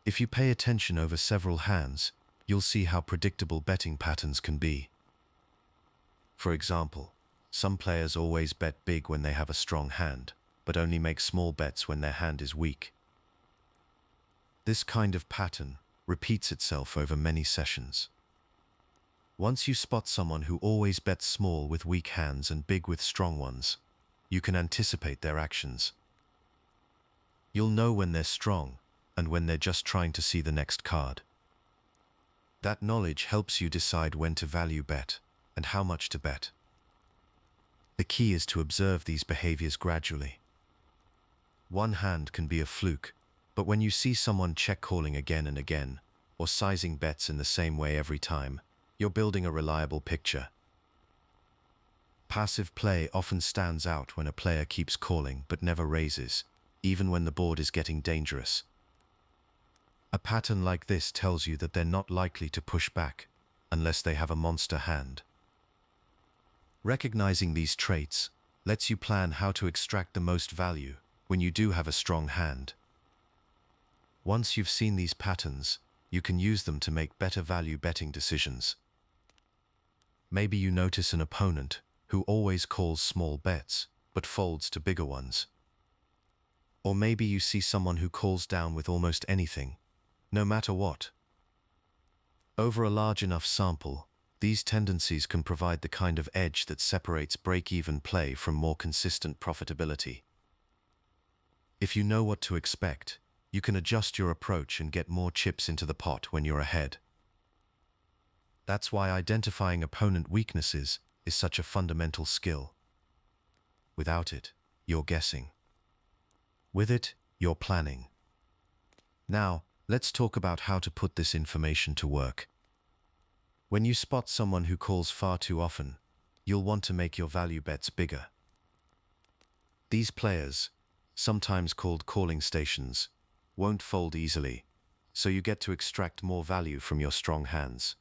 If you pay attention over several hands, you'll see how predictable betting patterns can be. For example, some players always bet big when they have a strong hand, but only make small bets when their hand is weak. This kind of pattern repeats itself over many sessions. Once you spot someone who always bets small with weak hands and big with strong ones, you can anticipate their actions. You'll know when they're strong and when they're just trying to see the next card. That knowledge helps you decide when to value bet and how much to bet. The key is to observe these behaviors gradually. One hand can be a fluke, but when you see someone check calling again and again, or sizing bets in the same way every time, you're building a reliable picture. Passive play often stands out when a player keeps calling but never raises, even when the board is getting dangerous. A pattern like this tells you that they're not likely to push back unless they have a monster hand. Recognizing these traits lets you plan how to extract the most value when you do have a strong hand. Once you've seen these patterns, you can use them to make better value betting decisions. Maybe you notice an opponent who always calls small bets but folds to bigger ones. Or maybe you see someone who calls down with almost anything, no matter what. Over a large enough sample, these tendencies can provide the kind of edge that separates break-even play from more consistent profitability. If you know what to expect, you can adjust your approach and get more chips into the pot when you're ahead. That's why identifying opponent weaknesses is such a fundamental skill. Without it, you're guessing. With it, you're planning. Now, let's talk about how to put this information to work. When you spot someone who calls far too often, you'll want to make your value bets bigger. These players, sometimes called calling stations, won't fold easily, so you get to extract more value from your strong hands.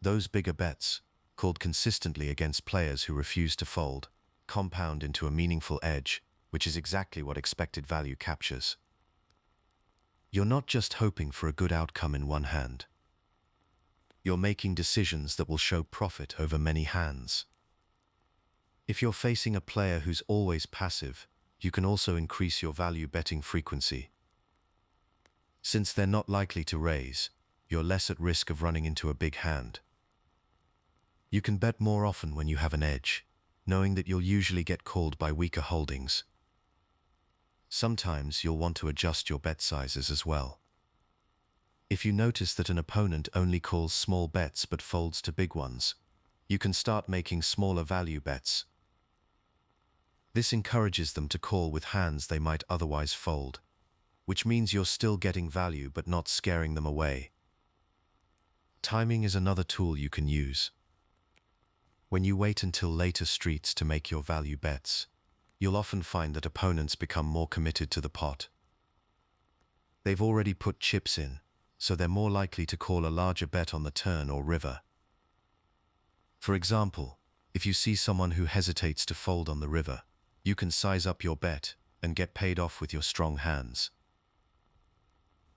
Those bigger bets, called consistently against players who refuse to fold, compound into a meaningful edge, which is exactly what expected value captures. You're not just hoping for a good outcome in one hand. You're making decisions that will show profit over many hands. If you're facing a player who's always passive, you can also increase your value betting frequency. Since they're not likely to raise, you're less at risk of running into a big hand. You can bet more often when you have an edge, knowing that you'll usually get called by weaker holdings. Sometimes you'll want to adjust your bet sizes as well. If you notice that an opponent only calls small bets but folds to big ones, you can start making smaller value bets. This encourages them to call with hands they might otherwise fold, which means you're still getting value but not scaring them away. Timing is another tool you can use. When you wait until later streets to make your value bets, you'll often find that opponents become more committed to the pot. They've already put chips in, so they're more likely to call a larger bet on the turn or river. For example, if you see someone who hesitates to fold on the river, you can size up your bet and get paid off with your strong hands.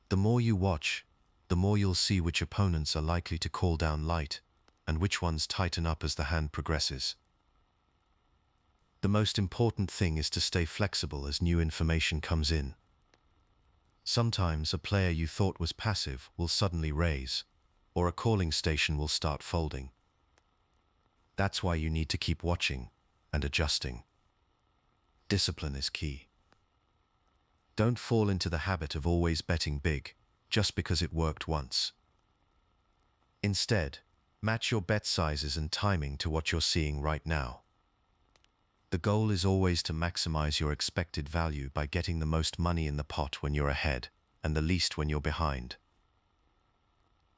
The more you watch, the more you'll see which opponents are likely to call down light and which ones tighten up as the hand progresses. The most important thing is to stay flexible as new information comes in. Sometimes a player you thought was passive will suddenly raise, or a calling station will start folding. That's why you need to keep watching and adjusting. Discipline is key. Don't fall into the habit of always betting big just because it worked once. Instead, match your bet sizes and timing to what you're seeing right now. The goal is always to maximize your expected value by getting the most money in the pot when you're ahead and the least when you're behind.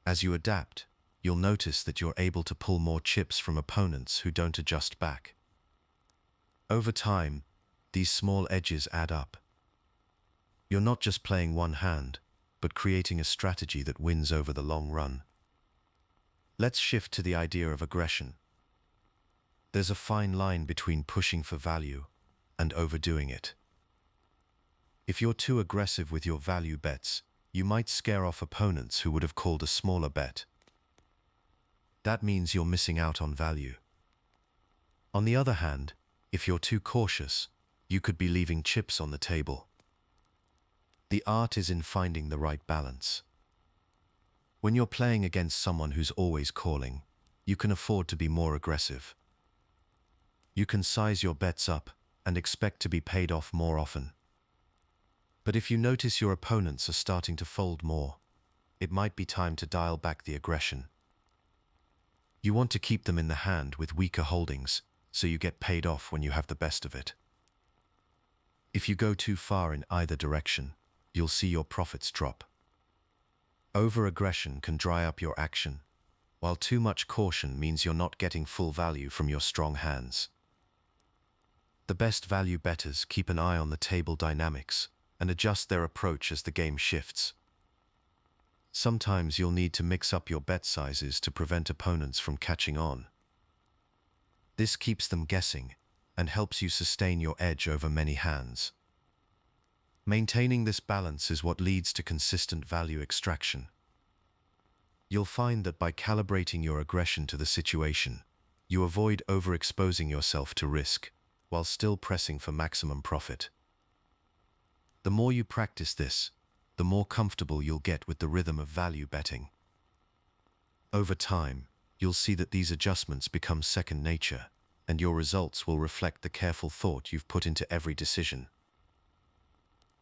As you adapt, you'll notice that you're able to pull more chips from opponents who don't adjust back. Over time, these small edges add up. You're not just playing one hand, but creating a strategy that wins over the long run. Let's shift to the idea of aggression. There's a fine line between pushing for value and overdoing it. If you're too aggressive with your value bets, you might scare off opponents who would have called a smaller bet. That means you're missing out on value. On the other hand, if you're too cautious, you could be leaving chips on the table. The art is in finding the right balance. When you're playing against someone who's always calling, you can afford to be more aggressive. You can size your bets up and expect to be paid off more often. But if you notice your opponents are starting to fold more, it might be time to dial back the aggression. You want to keep them in the hand with weaker holdings, so you get paid off when you have the best of it. If you go too far in either direction, you'll see your profits drop. Over-aggression can dry up your action, while too much caution means you're not getting full value from your strong hands. The best value bettors keep an eye on the table dynamics and adjust their approach as the game shifts. Sometimes you'll need to mix up your bet sizes to prevent opponents from catching on. This keeps them guessing and helps you sustain your edge over many hands. Maintaining this balance is what leads to consistent value extraction. You'll find that by calibrating your aggression to the situation, you avoid overexposing yourself to risk, while still pressing for maximum profit. The more you practice this, the more comfortable you'll get with the rhythm of value betting. Over time, you'll see that these adjustments become second nature, and your results will reflect the careful thought you've put into every decision.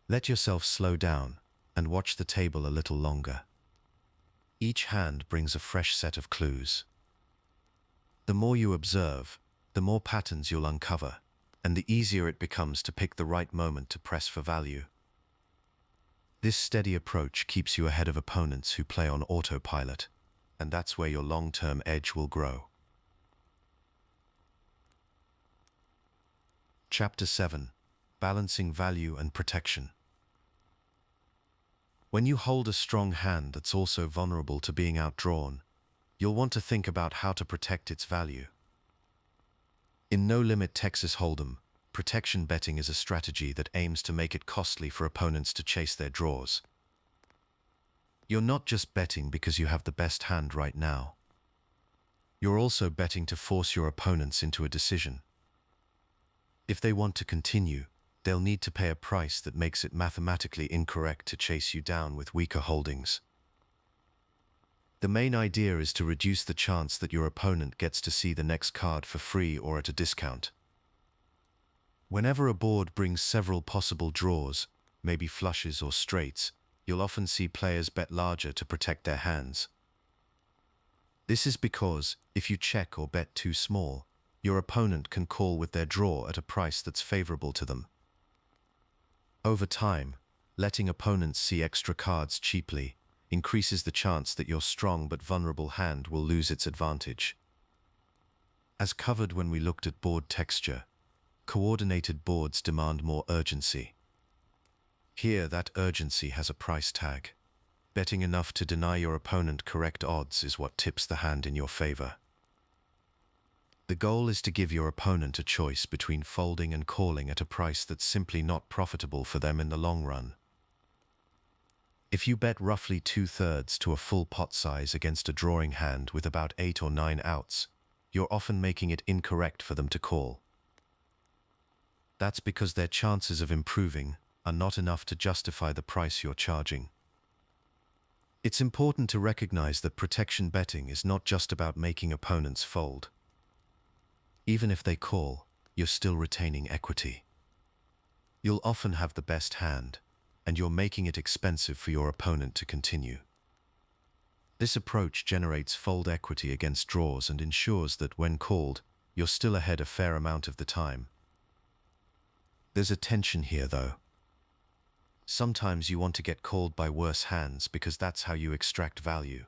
Let yourself slow down and watch the table a little longer. Each hand brings a fresh set of clues. The more you observe, the more patterns you'll uncover, and the easier it becomes to pick the right moment to press for value. This steady approach keeps you ahead of opponents who play on autopilot, and that's where your long-term edge will grow. Chapter 7: Balancing Value and Protection. When you hold a strong hand that's also vulnerable to being outdrawn, you'll want to think about how to protect its value. In No Limit Texas Hold'em, protection betting is a strategy that aims to make it costly for opponents to chase their draws. You're not just betting because you have the best hand right now. You're also betting to force your opponents into a decision. If they want to continue, they'll need to pay a price that makes it mathematically incorrect to chase you down with weaker holdings. The main idea is to reduce the chance that your opponent gets to see the next card for free or at a discount. Whenever a board brings several possible draws, maybe flushes or straights, you'll often see players bet larger to protect their hands. This is because, if you check or bet too small, your opponent can call with their draw at a price that's favorable to them. Over time, letting opponents see extra cards cheaply increases the chance that your strong but vulnerable hand will lose its advantage. As covered when we looked at board texture, coordinated boards demand more urgency. Here, that urgency has a price tag. Betting enough to deny your opponent correct odds is what tips the hand in your favor. The goal is to give your opponent a choice between folding and calling at a price that's simply not profitable for them in the long run. If you bet roughly 2/3 to a full pot size against a drawing hand with about 8 or 9 outs, you're often making it incorrect for them to call. That's because their chances of improving are not enough to justify the price you're charging. It's important to recognize that protection betting is not just about making opponents fold. Even if they call, you're still retaining equity. You'll often have the best hand, and you're making it expensive for your opponent to continue. This approach generates fold equity against draws and ensures that when called, you're still ahead a fair amount of the time. There's a tension here, though. Sometimes you want to get called by worse hands because that's how you extract value.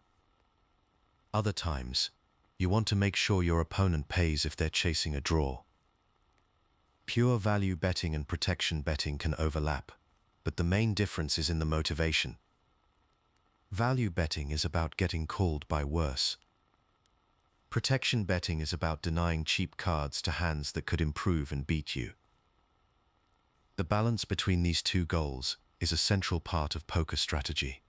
Other times, you want to make sure your opponent pays if they're chasing a draw. Pure value betting and protection betting can overlap, but the main difference is in the motivation. Value betting is about getting called by worse. Protection betting is about denying cheap cards to hands that could improve and beat you. The balance between these two goals is a central part of poker strategy.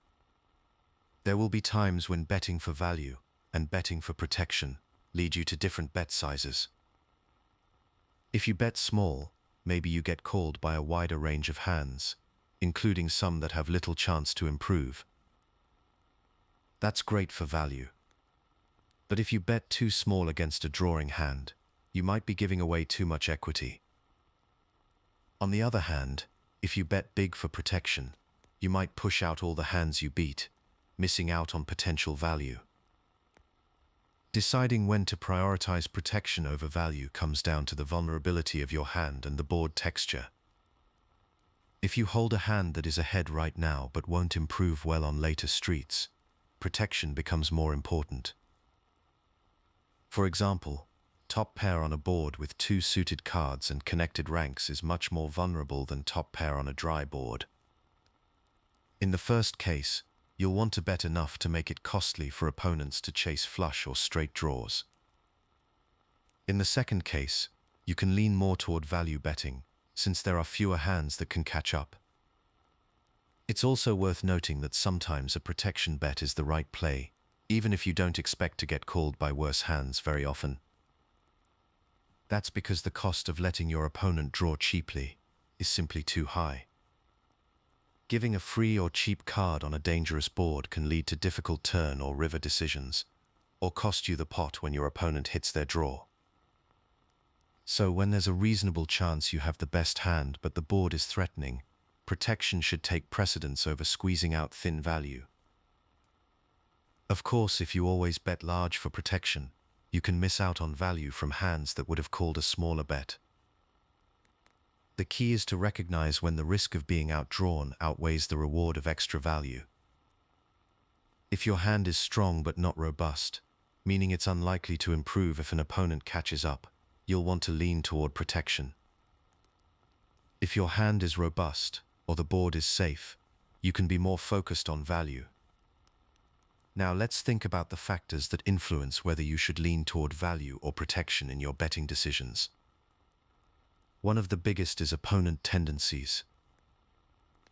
There will be times when betting for value and betting for protection lead you to different bet sizes. If you bet small, maybe you get called by a wider range of hands, including some that have little chance to improve. That's great for value. But if you bet too small against a drawing hand, you might be giving away too much equity. On the other hand, if you bet big for protection, you might push out all the hands you beat, missing out on potential value. Deciding when to prioritize protection over value comes down to the vulnerability of your hand and the board texture. If you hold a hand that is ahead right now but won't improve well on later streets, protection becomes more important. For example, top pair on a board with two suited cards and connected ranks is much more vulnerable than top pair on a dry board. In the first case, you'll want to bet enough to make it costly for opponents to chase flush or straight draws. In the second case, you can lean more toward value betting, since there are fewer hands that can catch up. It's also worth noting that sometimes a protection bet is the right play, even if you don't expect to get called by worse hands very often. That's because the cost of letting your opponent draw cheaply is simply too high. Giving a free or cheap card on a dangerous board can lead to difficult turn or river decisions, or cost you the pot when your opponent hits their draw. So when there's a reasonable chance you have the best hand but the board is threatening, protection should take precedence over squeezing out thin value. Of course, if you always bet large for protection, you can miss out on value from hands that would have called a smaller bet. The key is to recognize when the risk of being outdrawn outweighs the reward of extra value. If your hand is strong but not robust, meaning it's unlikely to improve if an opponent catches up, you'll want to lean toward protection. If your hand is robust, or the board is safe, you can be more focused on value. Now let's think about the factors that influence whether you should lean toward value or protection in your betting decisions. One of the biggest is opponent tendencies.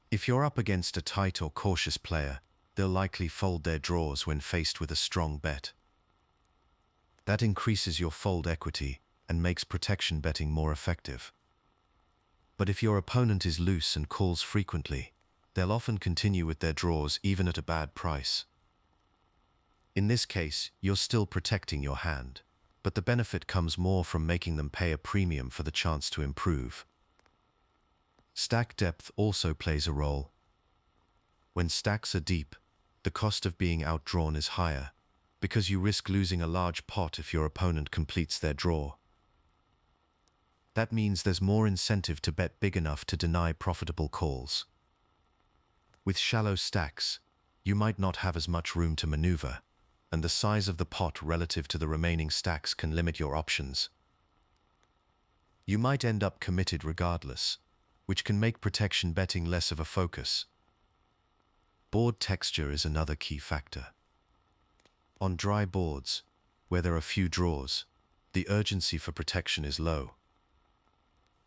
If you're up against a tight or cautious player, they'll likely fold their draws when faced with a strong bet. That increases your fold equity and makes protection betting more effective. But if your opponent is loose and calls frequently, they'll often continue with their draws even at a bad price. In this case, you're still protecting your hand, but the benefit comes more from making them pay a premium for the chance to improve. Stack depth also plays a role. When stacks are deep, the cost of being outdrawn is higher, because you risk losing a large pot if your opponent completes their draw. That means there's more incentive to bet big enough to deny profitable calls. With shallow stacks, you might not have as much room to maneuver, and the size of the pot relative to the remaining stacks can limit your options. You might end up committed regardless, which can make protection betting less of a focus. Board texture is another key factor. On dry boards, where there are few draws, the urgency for protection is low.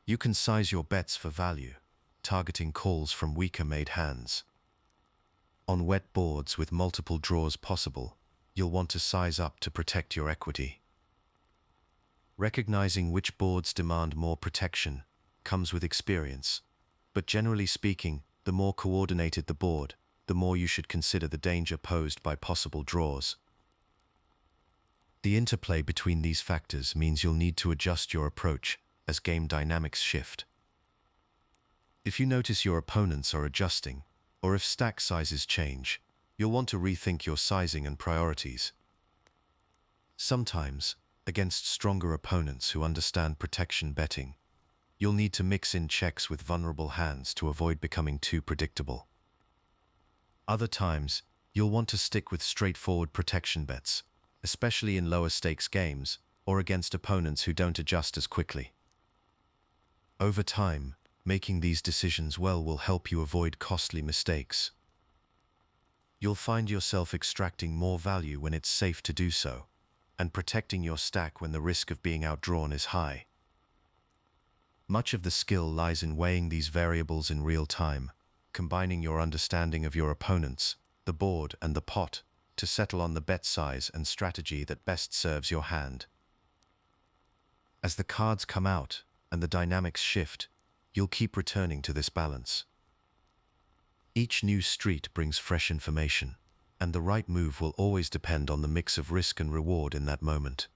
You can size your bets for value, targeting calls from weaker-made hands. On wet boards with multiple draws possible, you'll want to size up to protect your equity. Recognizing which boards demand more protection comes with experience, but generally speaking, the more coordinated the board, the more you should consider the danger posed by possible draws. The interplay between these factors means you'll need to adjust your approach as game dynamics shift. If you notice your opponents are adjusting, or if stack sizes change, you'll want to rethink your sizing and priorities. Sometimes, against stronger opponents who understand protection betting, you'll need to mix in checks with vulnerable hands to avoid becoming too predictable. Other times, you'll want to stick with straightforward protection bets, especially in lower stakes games or against opponents who don't adjust as quickly. Over time, making these decisions well will help you avoid costly mistakes. You'll find yourself extracting more value when it's safe to do so, and protecting your stack when the risk of being outdrawn is high. Much of the skill lies in weighing these variables in real time, combining your understanding of your opponents, the board, and the pot to settle on the bet size and strategy that best serves your hand. As the cards come out and the dynamics shift, you'll keep returning to this balance. Each new street brings fresh information, and the right move will always depend on the mix of risk and reward in that moment.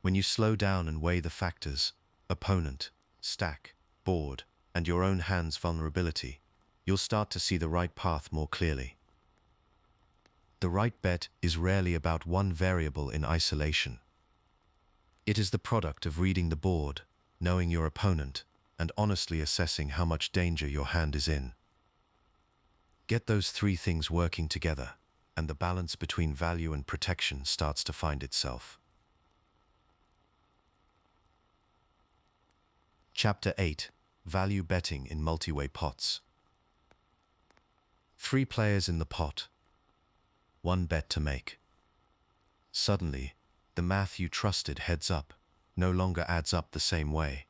When you slow down and weigh the factors, opponent, stack, board, and your own hand's vulnerability, you'll start to see the right path more clearly. The right bet is rarely about one variable in isolation. It is the product of reading the board, knowing your opponent, and honestly assessing how much danger your hand is in. Get those three things working together, and the balance between value and protection starts to find itself. Chapter 8: Value Betting in Multi-Way Pots. 3 players in the pot. 1 bet to make. Suddenly, the math you trusted heads up no longer adds up the same way.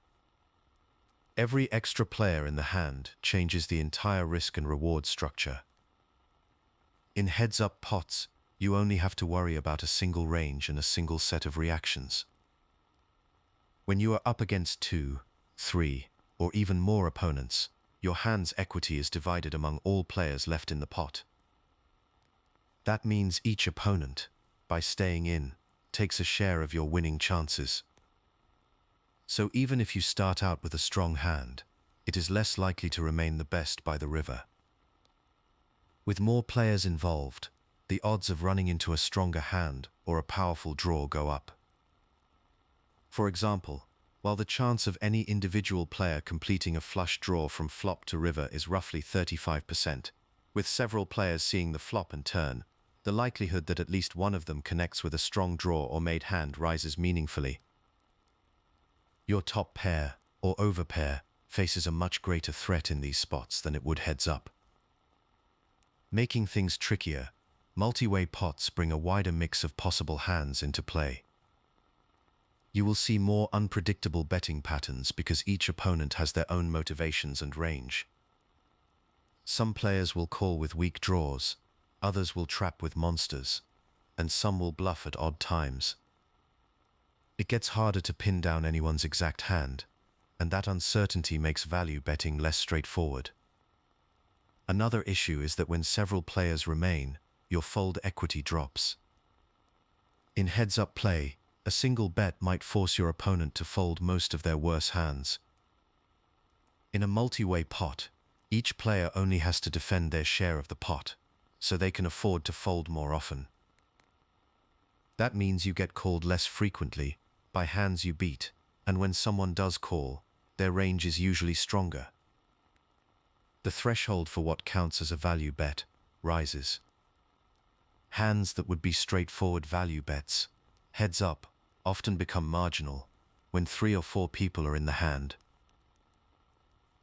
Every extra player in the hand changes the entire risk and reward structure. In heads-up pots, you only have to worry about a single range and a single set of reactions. When you are up against 2, 3, or even more opponents, your hand's equity is divided among all players left in the pot. That means each opponent, by staying in, takes a share of your winning chances. So even if you start out with a strong hand, it is less likely to remain the best by the river. With more players involved, the odds of running into a stronger hand or a powerful draw go up. For example, while the chance of any individual player completing a flush draw from flop to river is roughly 35%, with several players seeing the flop and turn, the likelihood that at least one of them connects with a strong draw or made hand rises meaningfully. Your top pair, or overpair, faces a much greater threat in these spots than it would heads up. Making things trickier, multi-way pots bring a wider mix of possible hands into play. You will see more unpredictable betting patterns because each opponent has their own motivations and range. Some players will call with weak draws, others will trap with monsters, and some will bluff at odd times. It gets harder to pin down anyone's exact hand, and that uncertainty makes value betting less straightforward. Another issue is that when several players remain, your fold equity drops. In heads-up play, a single bet might force your opponent to fold most of their worse hands. In a multi-way pot, each player only has to defend their share of the pot, so they can afford to fold more often. That means you get called less frequently by hands you beat, and when someone does call, their range is usually stronger. The threshold for what counts as a value bet rises. Hands that would be straightforward value bets, heads up, often become marginal when 3 or 4 people are in the hand.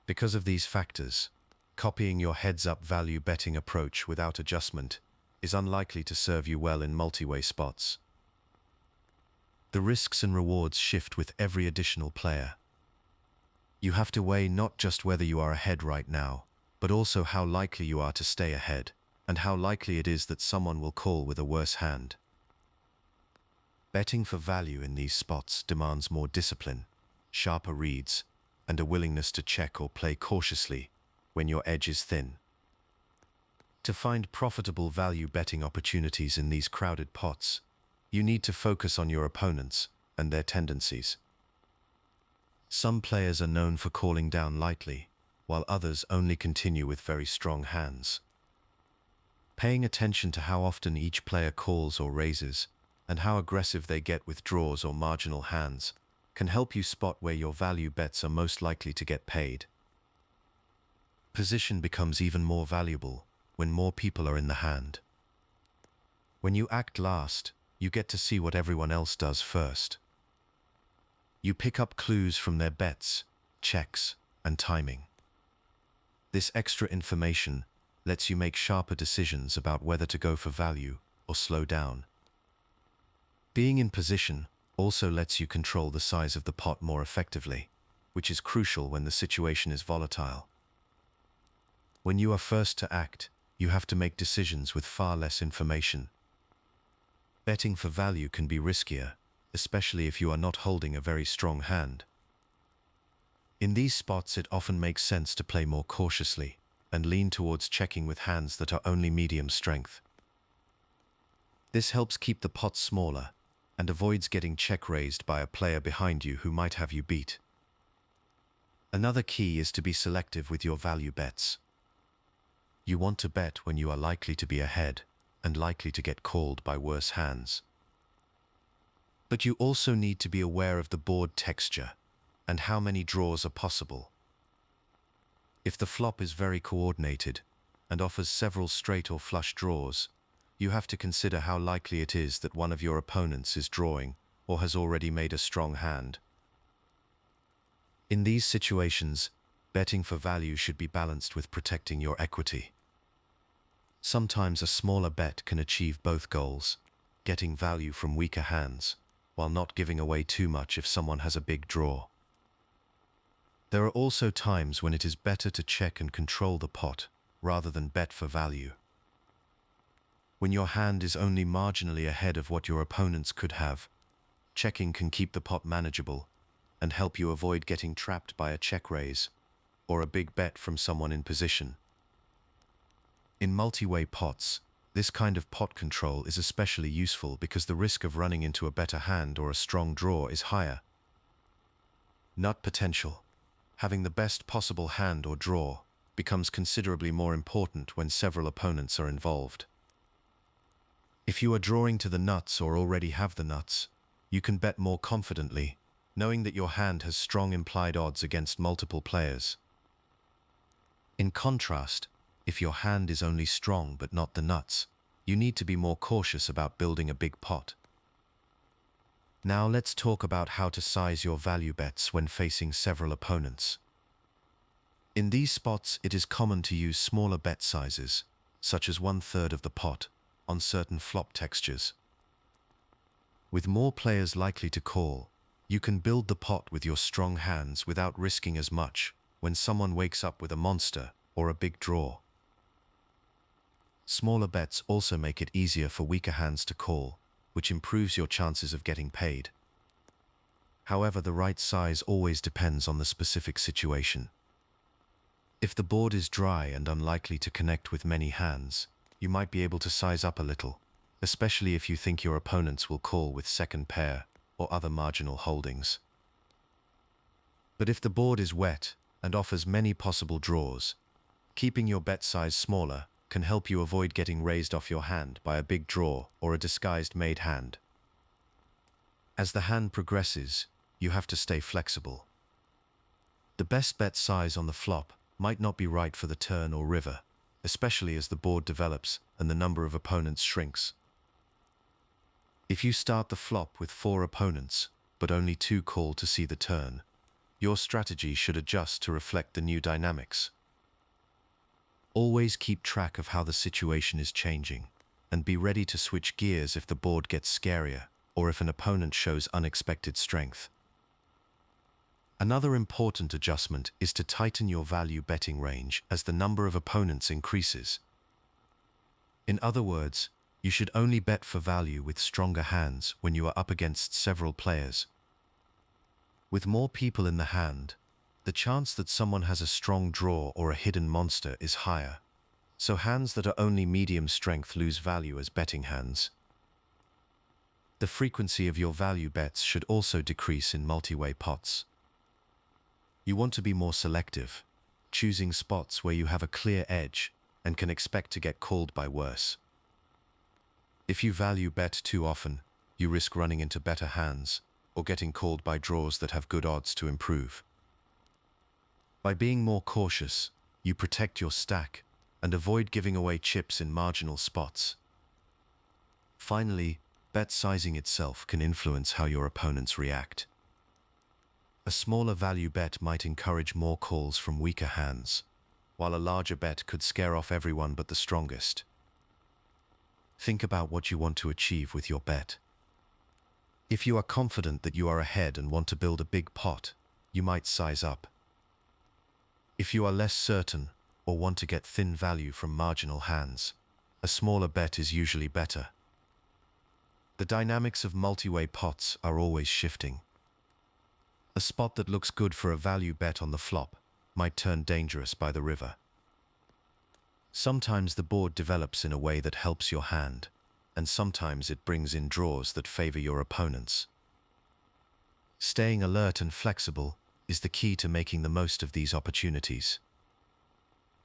Because of these factors, copying your heads-up value betting approach without adjustment is unlikely to serve you well in multi-way spots. The risks and rewards shift with every additional player. You have to weigh not just whether you are ahead right now, but also how likely you are to stay ahead, and how likely it is that someone will call with a worse hand. Betting for value in these spots demands more discipline, sharper reads, and a willingness to check or play cautiously when your edge is thin. To find profitable value betting opportunities in these crowded pots, you need to focus on your opponents and their tendencies. Some players are known for calling down lightly, while others only continue with very strong hands. Paying attention to how often each player calls or raises, and how aggressive they get with draws or marginal hands, can help you spot where your value bets are most likely to get paid. Position becomes even more valuable when more people are in the hand. When you act last, you get to see what everyone else does first. You pick up clues from their bets, checks, and timing. This extra information lets you make sharper decisions about whether to go for value or slow down. Being in position also lets you control the size of the pot more effectively, which is crucial when the situation is volatile. When you are first to act, you have to make decisions with far less information. Betting for value can be riskier, especially if you are not holding a very strong hand. In these spots, it often makes sense to play more cautiously and lean towards checking with hands that are only medium strength. This helps keep the pot smaller and avoids getting check-raised by a player behind you who might have you beat. Another key is to be selective with your value bets. You want to bet when you are likely to be ahead and likely to get called by worse hands. But you also need to be aware of the board texture and how many draws are possible. If the flop is very coordinated and offers several straight or flush draws, you have to consider how likely it is that one of your opponents is drawing or has already made a strong hand. In these situations, betting for value should be balanced with protecting your equity. Sometimes a smaller bet can achieve both goals, getting value from weaker hands, while not giving away too much if someone has a big draw. There are also times when it is better to check and control the pot rather than bet for value. When your hand is only marginally ahead of what your opponents could have, checking can keep the pot manageable and help you avoid getting trapped by a check raise or a big bet from someone in position. In multi-way pots, this kind of pot control is especially useful because the risk of running into a better hand or a strong draw is higher. Nut potential. Having the best possible hand or draw becomes considerably more important when several opponents are involved. If you are drawing to the nuts or already have the nuts, you can bet more confidently, knowing that your hand has strong implied odds against multiple players. In contrast, if your hand is only strong but not the nuts, you need to be more cautious about building a big pot. Now let's talk about how to size your value bets when facing several opponents. In these spots, it is common to use smaller bet sizes, such as 1/3 of the pot, on certain flop textures. With more players likely to call, you can build the pot with your strong hands without risking as much when someone wakes up with a monster or a big draw. Smaller bets also make it easier for weaker hands to call, which improves your chances of getting paid. However, the right size always depends on the specific situation. If the board is dry and unlikely to connect with many hands, you might be able to size up a little, especially if you think your opponents will call with second pair or other marginal holdings. But if the board is wet and offers many possible draws, keeping your bet size smaller can help you avoid getting raised off your hand by a big draw or a disguised made hand. As the hand progresses, you have to stay flexible. The best bet size on the flop might not be right for the turn or river, especially as the board develops and the number of opponents shrinks. If you start the flop with 4 opponents, but only 2 call to see the turn, your strategy should adjust to reflect the new dynamics. Always keep track of how the situation is changing, and be ready to switch gears if the board gets scarier or if an opponent shows unexpected strength. Another important adjustment is to tighten your value betting range as the number of opponents increases. In other words, you should only bet for value with stronger hands when you are up against several players. With more people in the hand, the chance that someone has a strong draw or a hidden monster is higher, so hands that are only medium strength lose value as betting hands. The frequency of your value bets should also decrease in multi-way pots. You want to be more selective, choosing spots where you have a clear edge and can expect to get called by worse. If you value bet too often, you risk running into better hands or getting called by draws that have good odds to improve. By being more cautious, you protect your stack and avoid giving away chips in marginal spots. Finally, bet sizing itself can influence how your opponents react. A smaller value bet might encourage more calls from weaker hands, while a larger bet could scare off everyone but the strongest. Think about what you want to achieve with your bet. If you are confident that you are ahead and want to build a big pot, you might size up. If you are less certain or want to get thin value from marginal hands, a smaller bet is usually better. The dynamics of multi-way pots are always shifting. A spot that looks good for a value bet on the flop might turn dangerous by the river. Sometimes the board develops in a way that helps your hand, and sometimes it brings in draws that favor your opponents. Staying alert and flexible is the key to making the most of these opportunities.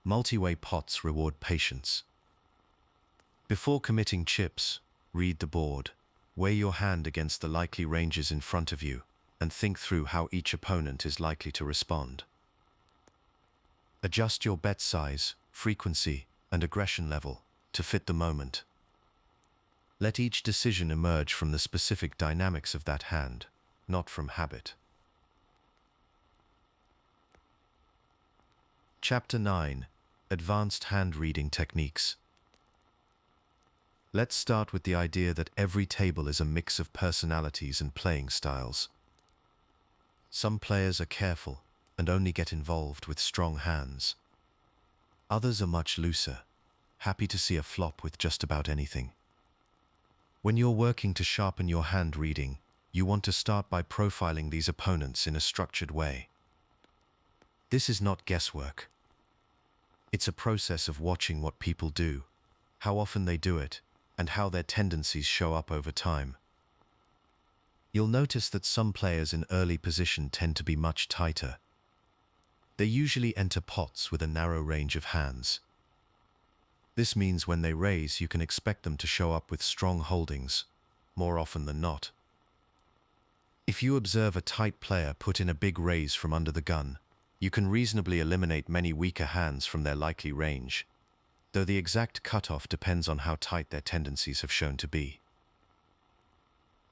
Multi-way pots reward patience. Before committing chips, read the board, weigh your hand against the likely ranges in front of you, and think through how each opponent is likely to respond. Adjust your bet size, frequency, and aggression level to fit the moment. Let each decision emerge from the specific dynamics of that hand, not from habit. Chapter 9: Advanced Hand Reading Techniques. Let's start with the idea that every table is a mix of personalities and playing styles. Some players are careful and only get involved with strong hands. Others are much looser, happy to see a flop with just about anything. When you're working to sharpen your hand reading, you want to start by profiling these opponents in a structured way. This is not guesswork. It's a process of watching what people do, how often they do it, and how their tendencies show up over time. You'll notice that some players in early position tend to be much tighter. They usually enter pots with a narrow range of hands. This means when they raise, you can expect them to show up with strong holdings, more often than not. If you observe a tight player put in a big raise from under the gun, you can reasonably eliminate many weaker hands from their likely range, though the exact cutoff depends on how tight their tendencies have shown to be.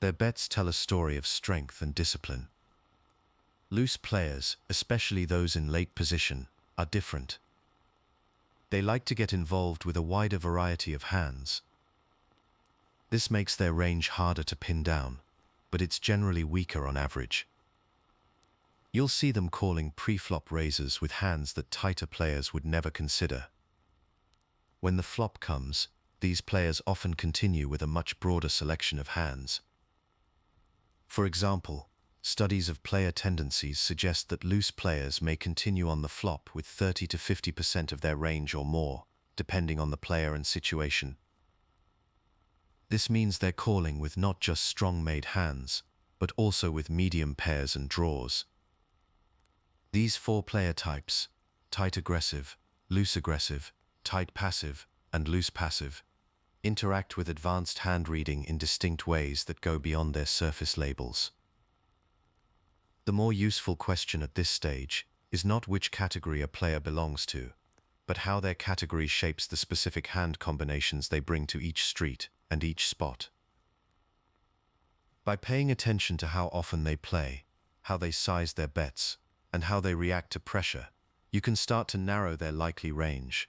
Their bets tell a story of strength and discipline. Loose players, especially those in late position, are different. They like to get involved with a wider variety of hands. This makes their range harder to pin down, but it's generally weaker on average. You'll see them calling pre-flop raises with hands that tighter players would never consider. When the flop comes, these players often continue with a much broader selection of hands. For example, studies of player tendencies suggest that loose players may continue on the flop with 30 to 50% of their range or more, depending on the player and situation. This means they're calling with not just strong-made hands, but also with medium pairs and draws. These four player types, tight aggressive, loose aggressive, tight passive, and loose passive, interact with advanced hand reading in distinct ways that go beyond their surface labels. The more useful question at this stage is not which category a player belongs to, but how their category shapes the specific hand combinations they bring to each street and each spot. By paying attention to how often they play, how they size their bets, and how they react to pressure, you can start to narrow their likely range.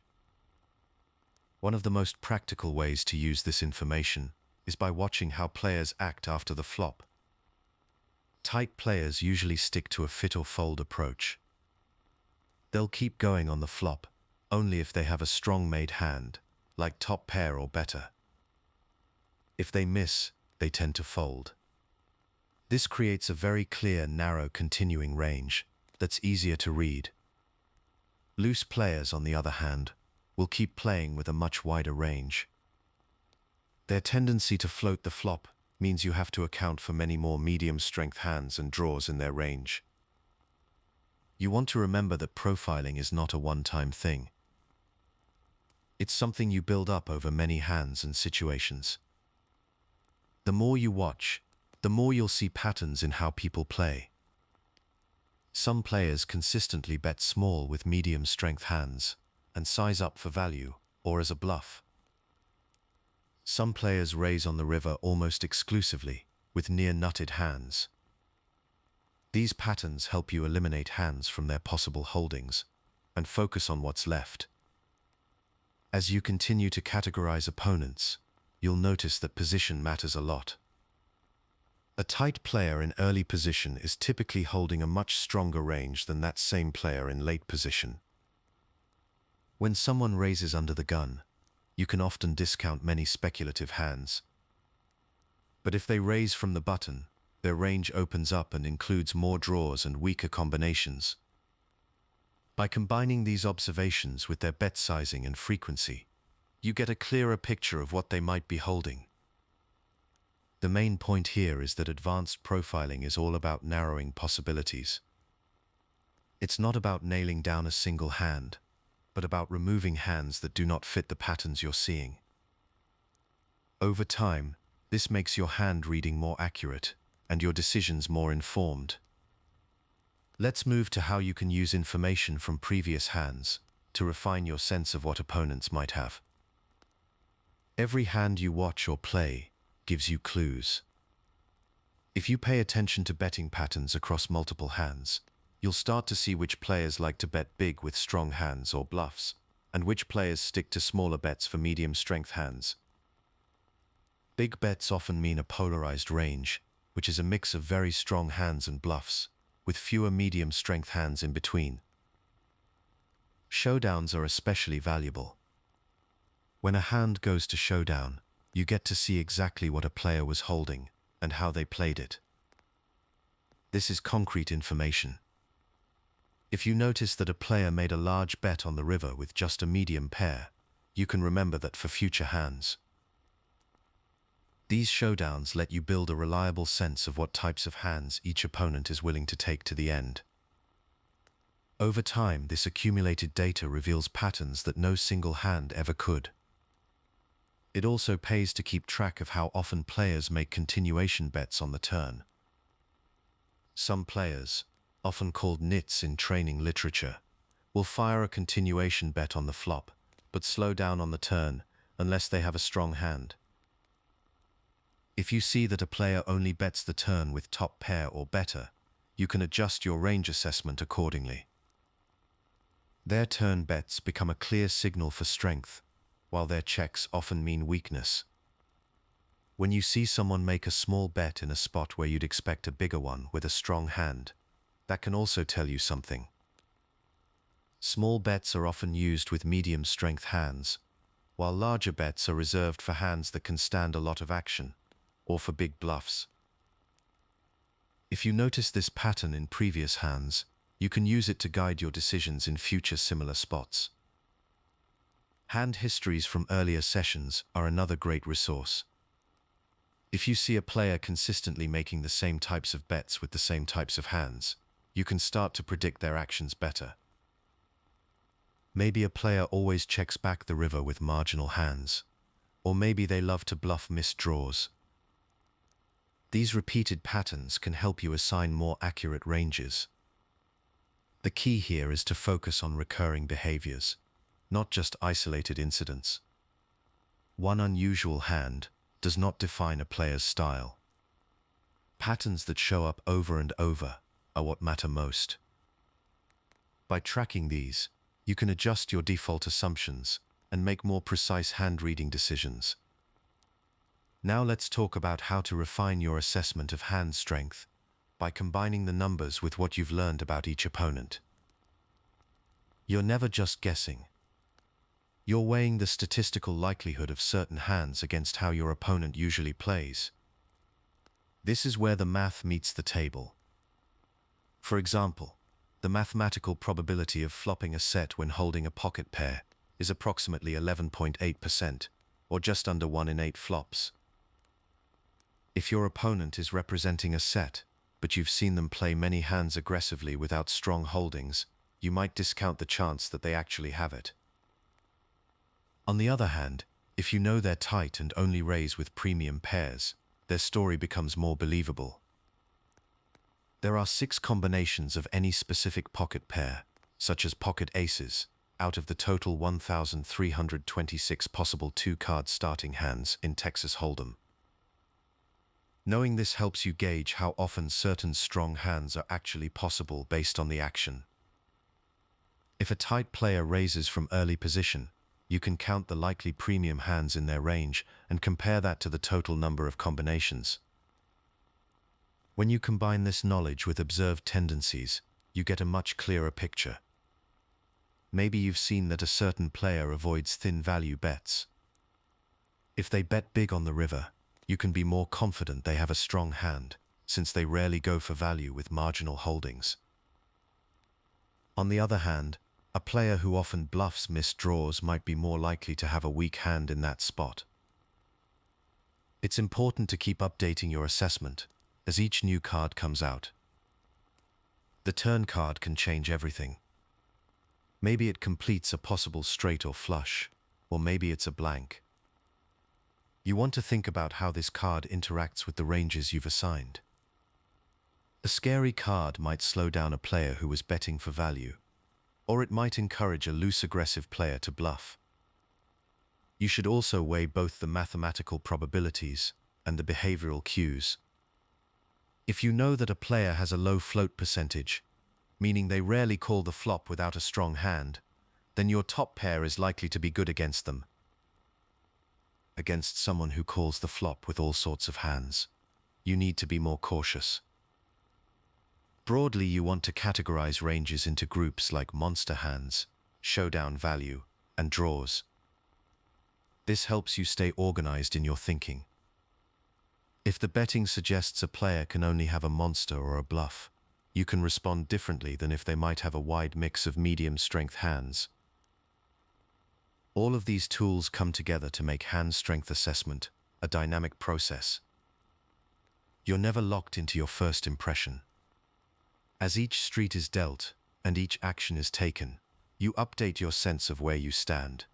One of the most practical ways to use this information is by watching how players act after the flop. Tight players usually stick to a fit or fold approach. They'll keep going on the flop only if they have a strong-made hand, like top pair or better. If they miss, they tend to fold. This creates a very clear, narrow, continuing range, that's easier to read. Loose players, on the other hand, will keep playing with a much wider range. Their tendency to float the flop means you have to account for many more medium-strength hands and draws in their range. You want to remember that profiling is not a one-time thing. It's something you build up over many hands and situations. The more you watch, the more you'll see patterns in how people play. Some players consistently bet small with medium-strength hands and size up for value or as a bluff. Some players raise on the river almost exclusively with near-nutted hands. These patterns help you eliminate hands from their possible holdings and focus on what's left. As you continue to categorize opponents, you'll notice that position matters a lot. A tight player in early position is typically holding a much stronger range than that same player in late position. When someone raises under the gun, you can often discount many speculative hands. But if they raise from the button, their range opens up and includes more draws and weaker combinations. By combining these observations with their bet sizing and frequency, you get a clearer picture of what they might be holding. The main point here is that advanced profiling is all about narrowing possibilities. It's not about nailing down a single hand, but about removing hands that do not fit the patterns you're seeing. Over time, this makes your hand reading more accurate and your decisions more informed. Let's move to how you can use information from previous hands to refine your sense of what opponents might have. Every hand you watch or play gives you clues. If you pay attention to betting patterns across multiple hands, you'll start to see which players like to bet big with strong hands or bluffs, and which players stick to smaller bets for medium-strength hands. Big bets often mean a polarized range, which is a mix of very strong hands and bluffs, with fewer medium-strength hands in between. Showdowns are especially valuable. When a hand goes to showdown, you get to see exactly what a player was holding and how they played it. This is concrete information. If you notice that a player made a large bet on the river with just a medium pair, you can remember that for future hands. These showdowns let you build a reliable sense of what types of hands each opponent is willing to take to the end. Over time, this accumulated data reveals patterns that no single hand ever could. It also pays to keep track of how often players make continuation bets on the turn. Some players, often called nits in training literature, will fire a continuation bet on the flop, but slow down on the turn unless they have a strong hand. If you see that a player only bets the turn with top pair or better, you can adjust your range assessment accordingly. Their turn bets become a clear signal for strength, while their checks often mean weakness. When you see someone make a small bet in a spot where you'd expect a bigger one with a strong hand, that can also tell you something. Small bets are often used with medium-strength hands, while larger bets are reserved for hands that can stand a lot of action, or for big bluffs. If you notice this pattern in previous hands, you can use it to guide your decisions in future similar spots. Hand histories from earlier sessions are another great resource. If you see a player consistently making the same types of bets with the same types of hands, you can start to predict their actions better. Maybe a player always checks back the river with marginal hands, or maybe they love to bluff missed draws. These repeated patterns can help you assign more accurate ranges. The key here is to focus on recurring behaviors, not just isolated incidents. One unusual hand does not define a player's style. Patterns that show up over and over are what matter most. By tracking these, you can adjust your default assumptions and make more precise hand-reading decisions. Now let's talk about how to refine your assessment of hand strength by combining the numbers with what you've learned about each opponent. You're never just guessing. You're weighing the statistical likelihood of certain hands against how your opponent usually plays. This is where the math meets the table. For example, The mathematical probability of flopping a set when holding a pocket pair is approximately 11.8%, or just under 1 in 8 flops. If your opponent is representing a set, but you've seen them play many hands aggressively without strong holdings, you might discount the chance that they actually have it. On the other hand, if you know they're tight and only raise with premium pairs, their story becomes more believable. There are 6 combinations of any specific pocket pair, such as pocket aces, out of the total 1,326 possible 2-card starting hands in Texas Hold'em. Knowing this helps you gauge how often certain strong hands are actually possible based on the action. If a tight player raises from early position, you can count the likely premium hands in their range and compare that to the total number of combinations. When you combine this knowledge with observed tendencies, you get a much clearer picture. Maybe you've seen that a certain player avoids thin value bets. If they bet big on the river, you can be more confident they have a strong hand, since they rarely go for value with marginal holdings. On the other hand, a player who often bluffs missed draws might be more likely to have a weak hand in that spot. It's important to keep updating your assessment as each new card comes out. The turn card can change everything. Maybe it completes a possible straight or flush, or maybe it's a blank. You want to think about how this card interacts with the ranges you've assigned. A scary card might slow down a player who was betting for value, or it might encourage a loose aggressive player to bluff. You should also weigh both the mathematical probabilities and the behavioral cues. If you know that a player has a low float percentage, meaning they rarely call the flop without a strong hand, then your top pair is likely to be good against them. Against someone who calls the flop with all sorts of hands, you need to be more cautious. Broadly, you want to categorize ranges into groups like monster hands, showdown value, and draws. This helps you stay organized in your thinking. If the betting suggests a player can only have a monster or a bluff, you can respond differently than if they might have a wide mix of medium-strength hands. All of these tools come together to make hand strength assessment a dynamic process. You're never locked into your first impression. As each street is dealt and each action is taken, you update your sense of where you stand.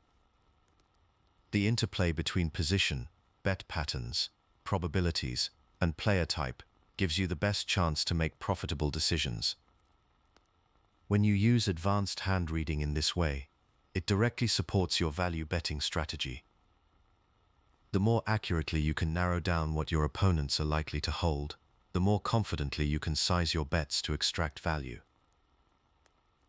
The interplay between position, bet patterns, probabilities, and player type gives you the best chance to make profitable decisions. When you use advanced hand reading in this way, it directly supports your value betting strategy. The more accurately you can narrow down what your opponents are likely to hold, the more confidently you can size your bets to extract value.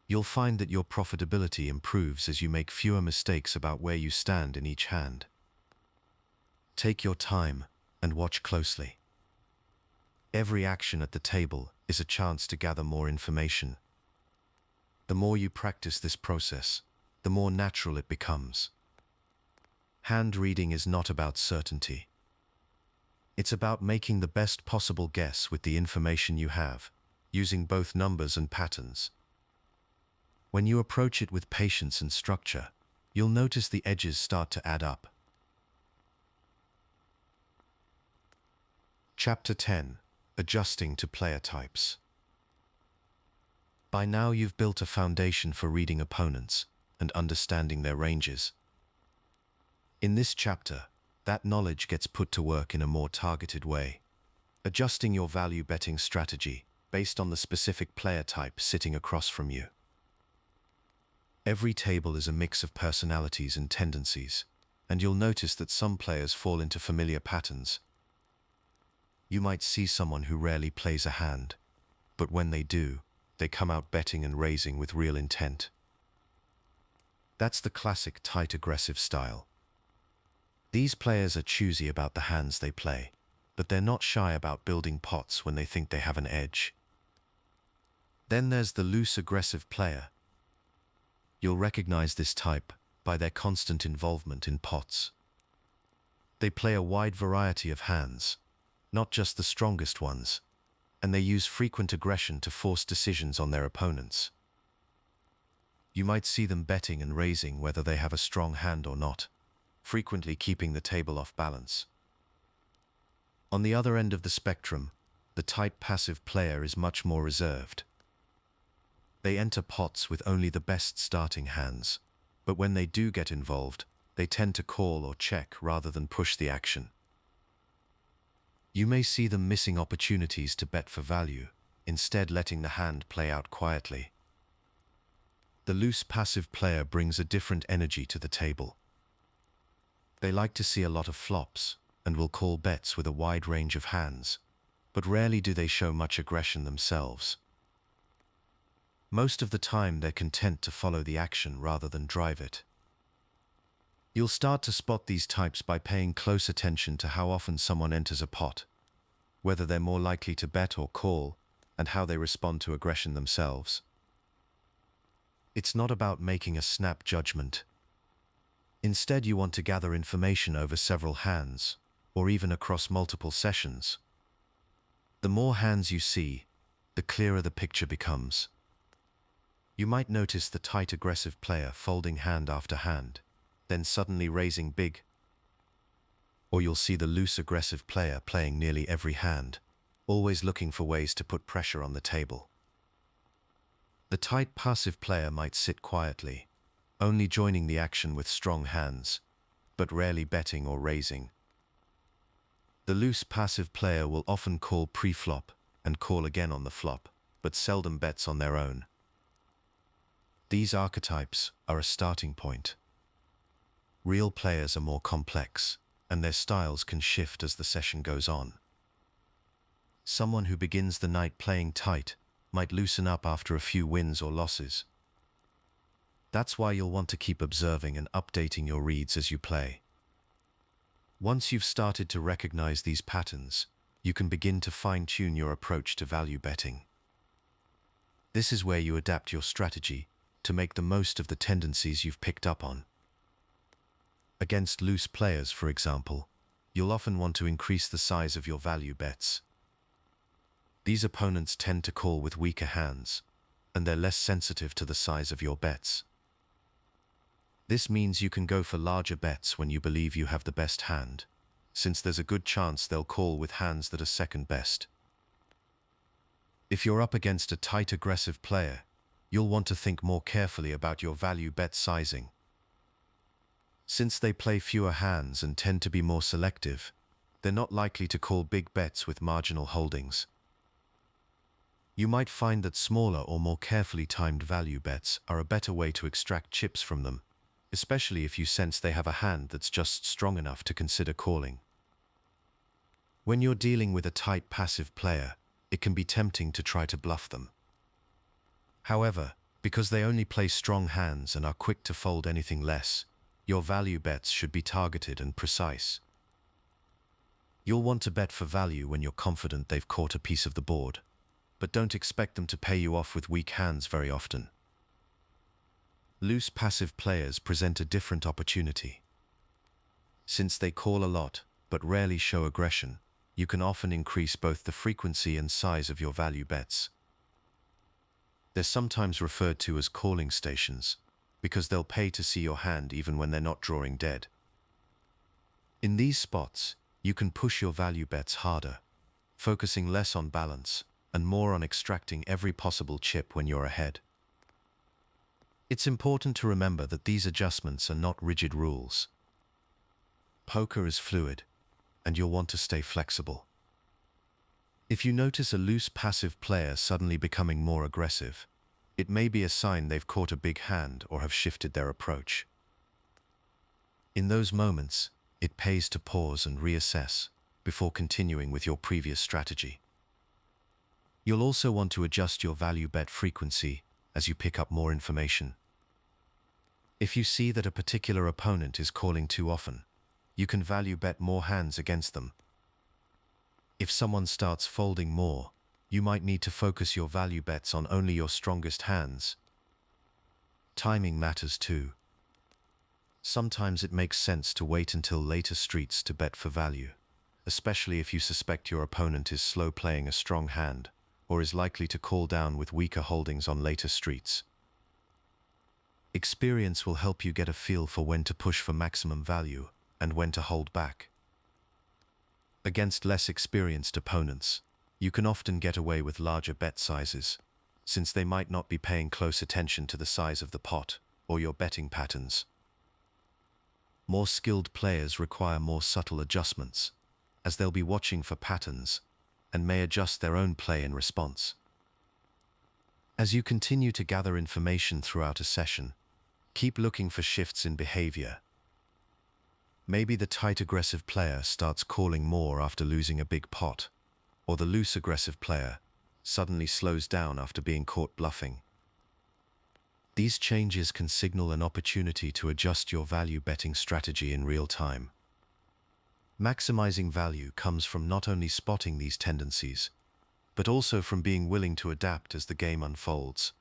You'll find that your profitability improves as you make fewer mistakes about where you stand in each hand. Take your time and watch closely. Every action at the table is a chance to gather more information. The more you practice this process, the more natural it becomes. Hand reading is not about certainty. It's about making the best possible guess with the information you have, using both numbers and patterns. When you approach it with patience and structure, you'll notice the edges start to add up. Chapter 10: Adjusting to Player Types. By now you've built a foundation for reading opponents and understanding their ranges. In this chapter, that knowledge gets put to work in a more targeted way, adjusting your value betting strategy based on the specific player type sitting across from you. Every table is a mix of personalities and tendencies, and you'll notice that some players fall into familiar patterns. You might see someone who rarely plays a hand, but when they do, they come out betting and raising with real intent. That's the classic tight aggressive style. These players are choosy about the hands they play, but they're not shy about building pots when they think they have an edge. Then there's the loose aggressive player. You'll recognize this type by their constant involvement in pots. They play a wide variety of hands, not just the strongest ones, and they use frequent aggression to force decisions on their opponents. You might see them betting and raising whether they have a strong hand or not, frequently keeping the table off balance. On the other end of the spectrum, the tight passive player is much more reserved. They enter pots with only the best starting hands, but when they do get involved, they tend to call or check rather than push the action. You may see them missing opportunities to bet for value, instead letting the hand play out quietly. The loose passive player brings a different energy to the table. They like to see a lot of flops and will call bets with a wide range of hands, but rarely do they show much aggression themselves. Most of the time they're content to follow the action rather than drive it. You'll start to spot these types by paying close attention to how often someone enters a pot, whether they're more likely to bet or call, and how they respond to aggression themselves. It's not about making a snap judgment. Instead, you want to gather information over several hands, or even across multiple sessions. The more hands you see, the clearer the picture becomes. You might notice the tight aggressive player folding hand after hand, then suddenly raising big. Or you'll see the loose aggressive player playing nearly every hand, always looking for ways to put pressure on the table. The tight passive player might sit quietly, only joining the action with strong hands, but rarely betting or raising. The loose passive player will often call pre-flop and call again on the flop, but seldom bets on their own. These archetypes are a starting point. Real players are more complex, and their styles can shift as the session goes on. Someone who begins the night playing tight might loosen up after a few wins or losses. That's why you'll want to keep observing and updating your reads as you play. Once you've started to recognize these patterns, you can begin to fine-tune your approach to value betting. This is where you adapt your strategy to make the most of the tendencies you've picked up on. Against loose players, for example, you'll often want to increase the size of your value bets. These opponents tend to call with weaker hands, and they're less sensitive to the size of your bets. This means you can go for larger bets when you believe you have the best hand, since there's a good chance they'll call with hands that are second best. If you're up against a tight aggressive player, you'll want to think more carefully about your value bet sizing. Since they play fewer hands and tend to be more selective, they're not likely to call big bets with marginal holdings. You might find that smaller or more carefully timed value bets are a better way to extract chips from them, especially if you sense they have a hand that's just strong enough to consider calling. When you're dealing with a tight passive player, it can be tempting to try to bluff them. However, because they only play strong hands and are quick to fold anything less, your value bets should be targeted and precise. You'll want to bet for value when you're confident they've caught a piece of the board, but don't expect them to pay you off with weak hands very often. Loose passive players present a different opportunity. Since they call a lot, but rarely show aggression, you can often increase both the frequency and size of your value bets. They're sometimes referred to as calling stations, because they'll pay to see your hand even when they're not drawing dead. In these spots, you can push your value bets harder, focusing less on balance and more on extracting every possible chip when you're ahead. It's important to remember that these adjustments are not rigid rules. Poker is fluid, and you'll want to stay flexible. If you notice a loose passive player suddenly becoming more aggressive, it may be a sign they've caught a big hand or have shifted their approach. In those moments, it pays to pause and reassess before continuing with your previous strategy. You'll also want to adjust your value bet frequency as you pick up more information. If you see that a particular opponent is calling too often, you can value bet more hands against them. If someone starts folding more, you might need to focus your value bets on only your strongest hands. Timing matters too. Sometimes it makes sense to wait until later streets to bet for value, especially if you suspect your opponent is slow playing a strong hand or is likely to call down with weaker holdings on later streets. Experience will help you get a feel for when to push for maximum value and when to hold back. Against less experienced opponents, you can often get away with larger bet sizes, since they might not be paying close attention to the size of the pot or your betting patterns. More skilled players require more subtle adjustments, as they'll be watching for patterns and may adjust their own play in response. As you continue to gather information throughout a session, keep looking for shifts in behavior. Maybe the tight aggressive player starts calling more after losing a big pot, or the loose aggressive player suddenly slows down after being caught bluffing. These changes can signal an opportunity to adjust your value betting strategy in real time. Maximizing value comes from not only spotting these tendencies, but also from being willing to adapt as the game unfolds.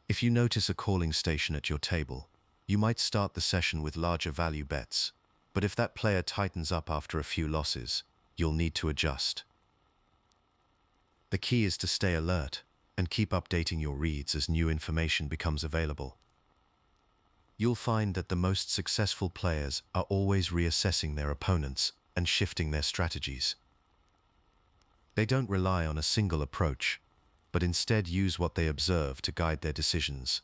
If you notice a calling station at your table, you might start the session with larger value bets, but if that player tightens up after a few losses, you'll need to adjust. The key is to stay alert and keep updating your reads as new information becomes available. You'll find that the most successful players are always reassessing their opponents and shifting their strategies. They don't rely on a single approach, but instead use what they observe to guide their decisions.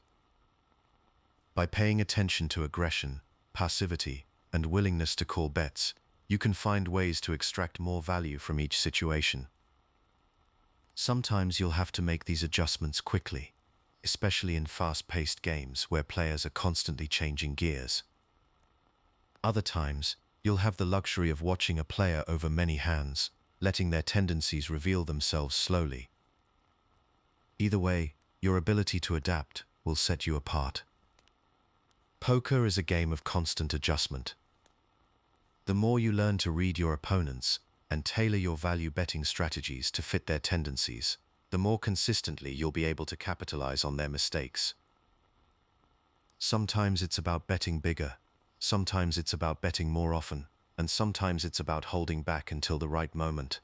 By paying attention to aggression, passivity, and willingness to call bets, you can find ways to extract more value from each situation. Sometimes you'll have to make these adjustments quickly, especially in fast-paced games where players are constantly changing gears. Other times, you'll have the luxury of watching a player over many hands, letting their tendencies reveal themselves slowly. Either way, your ability to adapt will set you apart. Poker is a game of constant adjustment. The more you learn to read your opponents and tailor your value betting strategies to fit their tendencies, the more consistently you'll be able to capitalize on their mistakes. Sometimes it's about betting bigger, sometimes it's about betting more often, and sometimes it's about holding back until the right moment.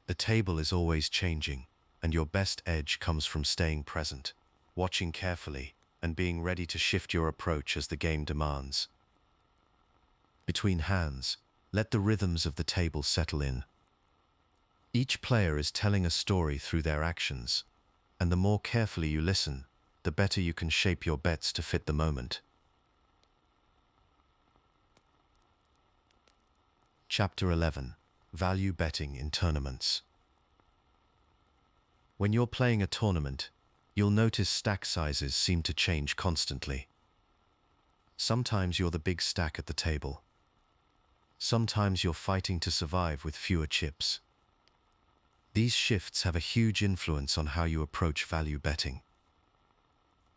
The table is always changing, and your best edge comes from staying present, watching carefully, and being ready to shift your approach as the game demands. Between hands, let the rhythms of the table settle in. Each player is telling a story through their actions, and the more carefully you listen, the better you can shape your bets to fit the moment. Chapter 11. Value Betting in Tournaments. When you're playing a tournament, you'll notice stack sizes seem to change constantly. Sometimes you're the big stack at the table. Sometimes you're fighting to survive with fewer chips. These shifts have a huge influence on how you approach value betting.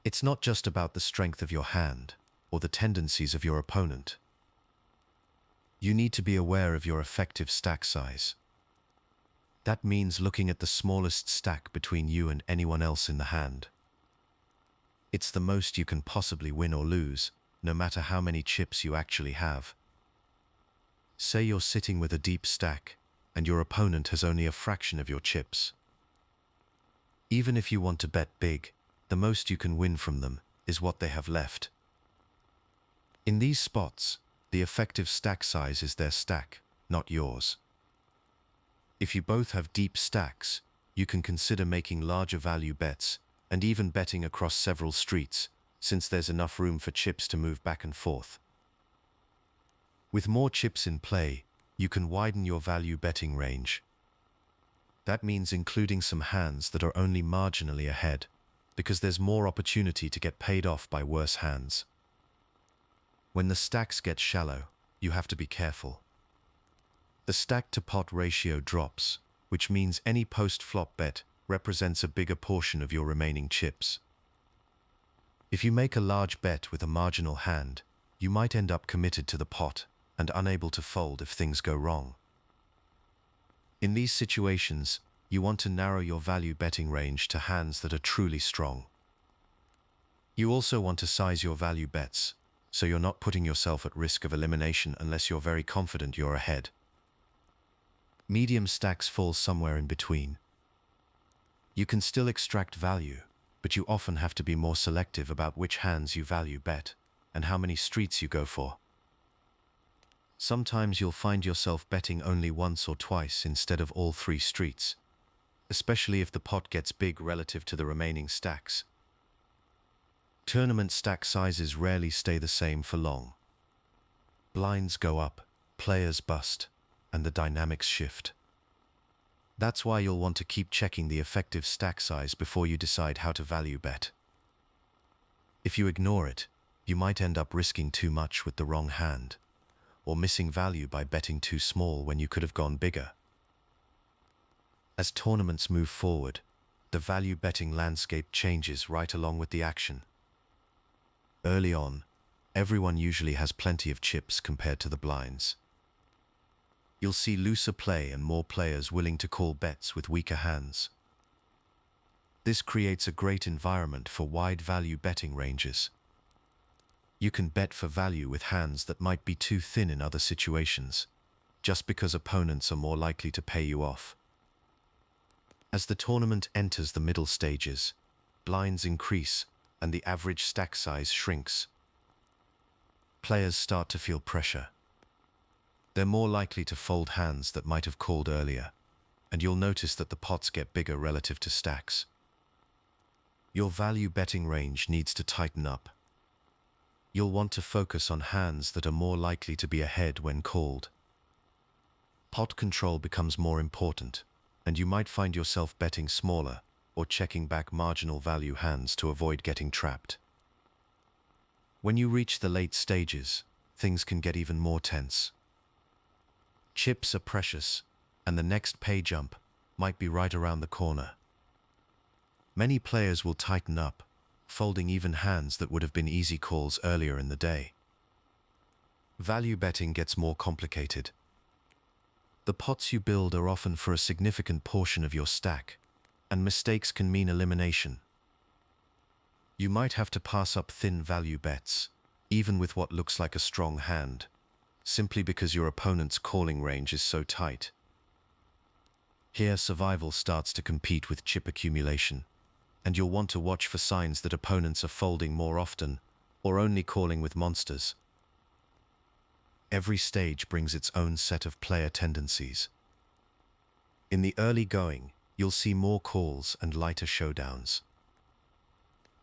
It's not just about the strength of your hand or the tendencies of your opponent. You need to be aware of your effective stack size. That means looking at the smallest stack between you and anyone else in the hand. It's the most you can possibly win or lose, no matter how many chips you actually have. Say you're sitting with a deep stack, and your opponent has only a fraction of your chips. Even if you want to bet big, the most you can win from them is what they have left. In these spots, the effective stack size is their stack, not yours. If you both have deep stacks, you can consider making larger value bets and even betting across several streets, since there's enough room for chips to move back and forth. With more chips in play, you can widen your value betting range. That means including some hands that are only marginally ahead, because there's more opportunity to get paid off by worse hands. When the stacks get shallow, you have to be careful. The stack-to-pot ratio drops, which means any post-flop bet represents a bigger portion of your remaining chips. If you make a large bet with a marginal hand, you might end up committed to the pot and unable to fold if things go wrong. In these situations, you want to narrow your value betting range to hands that are truly strong. You also want to size your value bets, so you're not putting yourself at risk of elimination unless you're very confident you're ahead. Medium stacks fall somewhere in between. You can still extract value, but you often have to be more selective about which hands you value bet and how many streets you go for. Sometimes you'll find yourself betting only once or twice instead of all 3 streets, especially if the pot gets big relative to the remaining stacks. Tournament stack sizes rarely stay the same for long. Blinds go up, players bust, and the dynamics shift. That's why you'll want to keep checking the effective stack size before you decide how to value bet. If you ignore it, you might end up risking too much with the wrong hand, or missing value by betting too small when you could have gone bigger. As tournaments move forward, the value betting landscape changes right along with the action. Early on, everyone usually has plenty of chips compared to the blinds. You'll see looser play and more players willing to call bets with weaker hands. This creates a great environment for wide value betting ranges. You can bet for value with hands that might be too thin in other situations, just because opponents are more likely to pay you off. As the tournament enters the middle stages, blinds increase and the average stack size shrinks. Players start to feel pressure. They're more likely to fold hands that might have called earlier, and you'll notice that the pots get bigger relative to stacks. Your value betting range needs to tighten up. You'll want to focus on hands that are more likely to be ahead when called. Pot control becomes more important, and you might find yourself betting smaller or checking back marginal value hands to avoid getting trapped. When you reach the late stages, things can get even more tense. Chips are precious, and the next pay jump might be right around the corner. Many players will tighten up, folding even hands that would have been easy calls earlier in the day. Value betting gets more complicated. The pots you build are often for a significant portion of your stack, and mistakes can mean elimination. You might have to pass up thin value bets, even with what looks like a strong hand, simply because your opponent's calling range is so tight. Here, survival starts to compete with chip accumulation, and you'll want to watch for signs that opponents are folding more often or only calling with monsters. Every stage brings its own set of player tendencies. In the early going, you'll see more calls and lighter showdowns.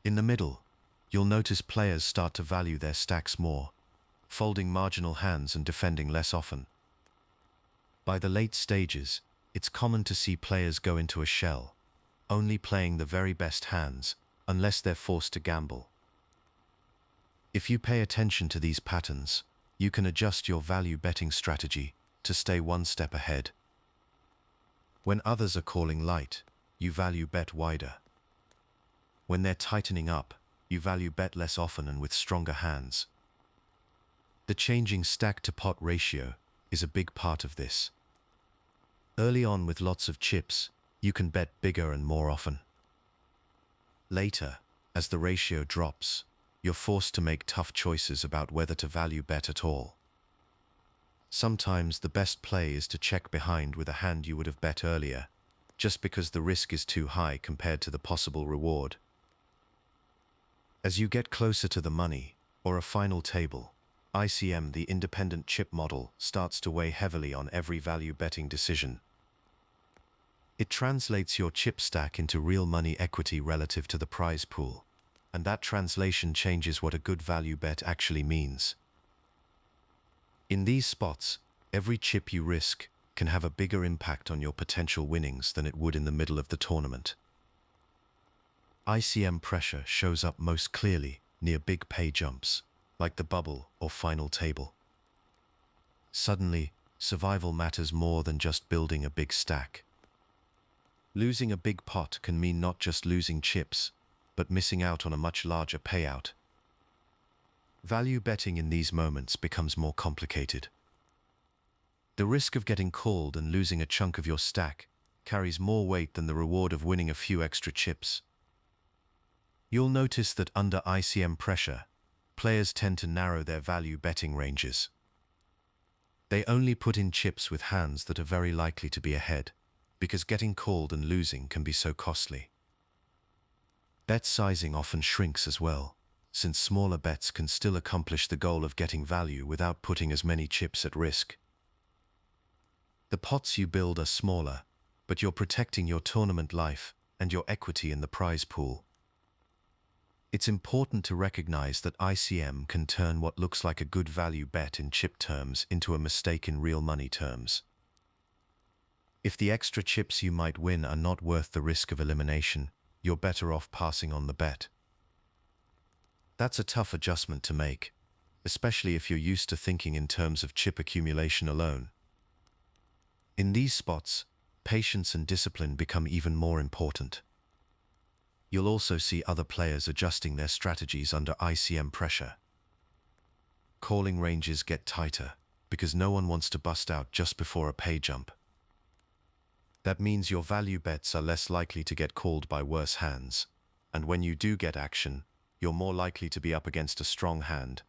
In the middle, you'll notice players start to value their stacks more, folding marginal hands and defending less often. By the late stages, it's common to see players go into a shell, only playing the very best hands, unless they're forced to gamble. If you pay attention to these patterns, you can adjust your value betting strategy to stay one step ahead. When others are calling light, you value bet wider. When they're tightening up, you value bet less often and with stronger hands. The changing stack-to-pot ratio is a big part of this. Early on with lots of chips, you can bet bigger and more often. Later, as the ratio drops, you're forced to make tough choices about whether to value bet at all. Sometimes the best play is to check behind with a hand you would have bet earlier, just because the risk is too high compared to the possible reward. As you get closer to the money, or a final table, ICM, the independent chip model, starts to weigh heavily on every value betting decision. It translates your chip stack into real money equity relative to the prize pool, and that translation changes what a good value bet actually means. In these spots, every chip you risk can have a bigger impact on your potential winnings than it would in the middle of the tournament. ICM pressure shows up most clearly near big pay jumps, like the bubble or final table. Suddenly, survival matters more than just building a big stack. Losing a big pot can mean not just losing chips, but missing out on a much larger payout. Value betting in these moments becomes more complicated. The risk of getting called and losing a chunk of your stack carries more weight than the reward of winning a few extra chips. You'll notice that under ICM pressure, players tend to narrow their value betting ranges. They only put in chips with hands that are very likely to be ahead, because getting called and losing can be so costly. Bet sizing often shrinks as well, since smaller bets can still accomplish the goal of getting value without putting as many chips at risk. The pots you build are smaller, but you're protecting your tournament life and your equity in the prize pool. It's important to recognize that ICM can turn what looks like a good value bet in chip terms into a mistake in real money terms. If the extra chips you might win are not worth the risk of elimination, you're better off passing on the bet. That's a tough adjustment to make, especially if you're used to thinking in terms of chip accumulation alone. In these spots, patience and discipline become even more important. You'll also see other players adjusting their strategies under ICM pressure. Calling ranges get tighter because no one wants to bust out just before a pay jump. That means your value bets are less likely to get called by worse hands, and when you do get action, you're more likely to be up against a strong hand.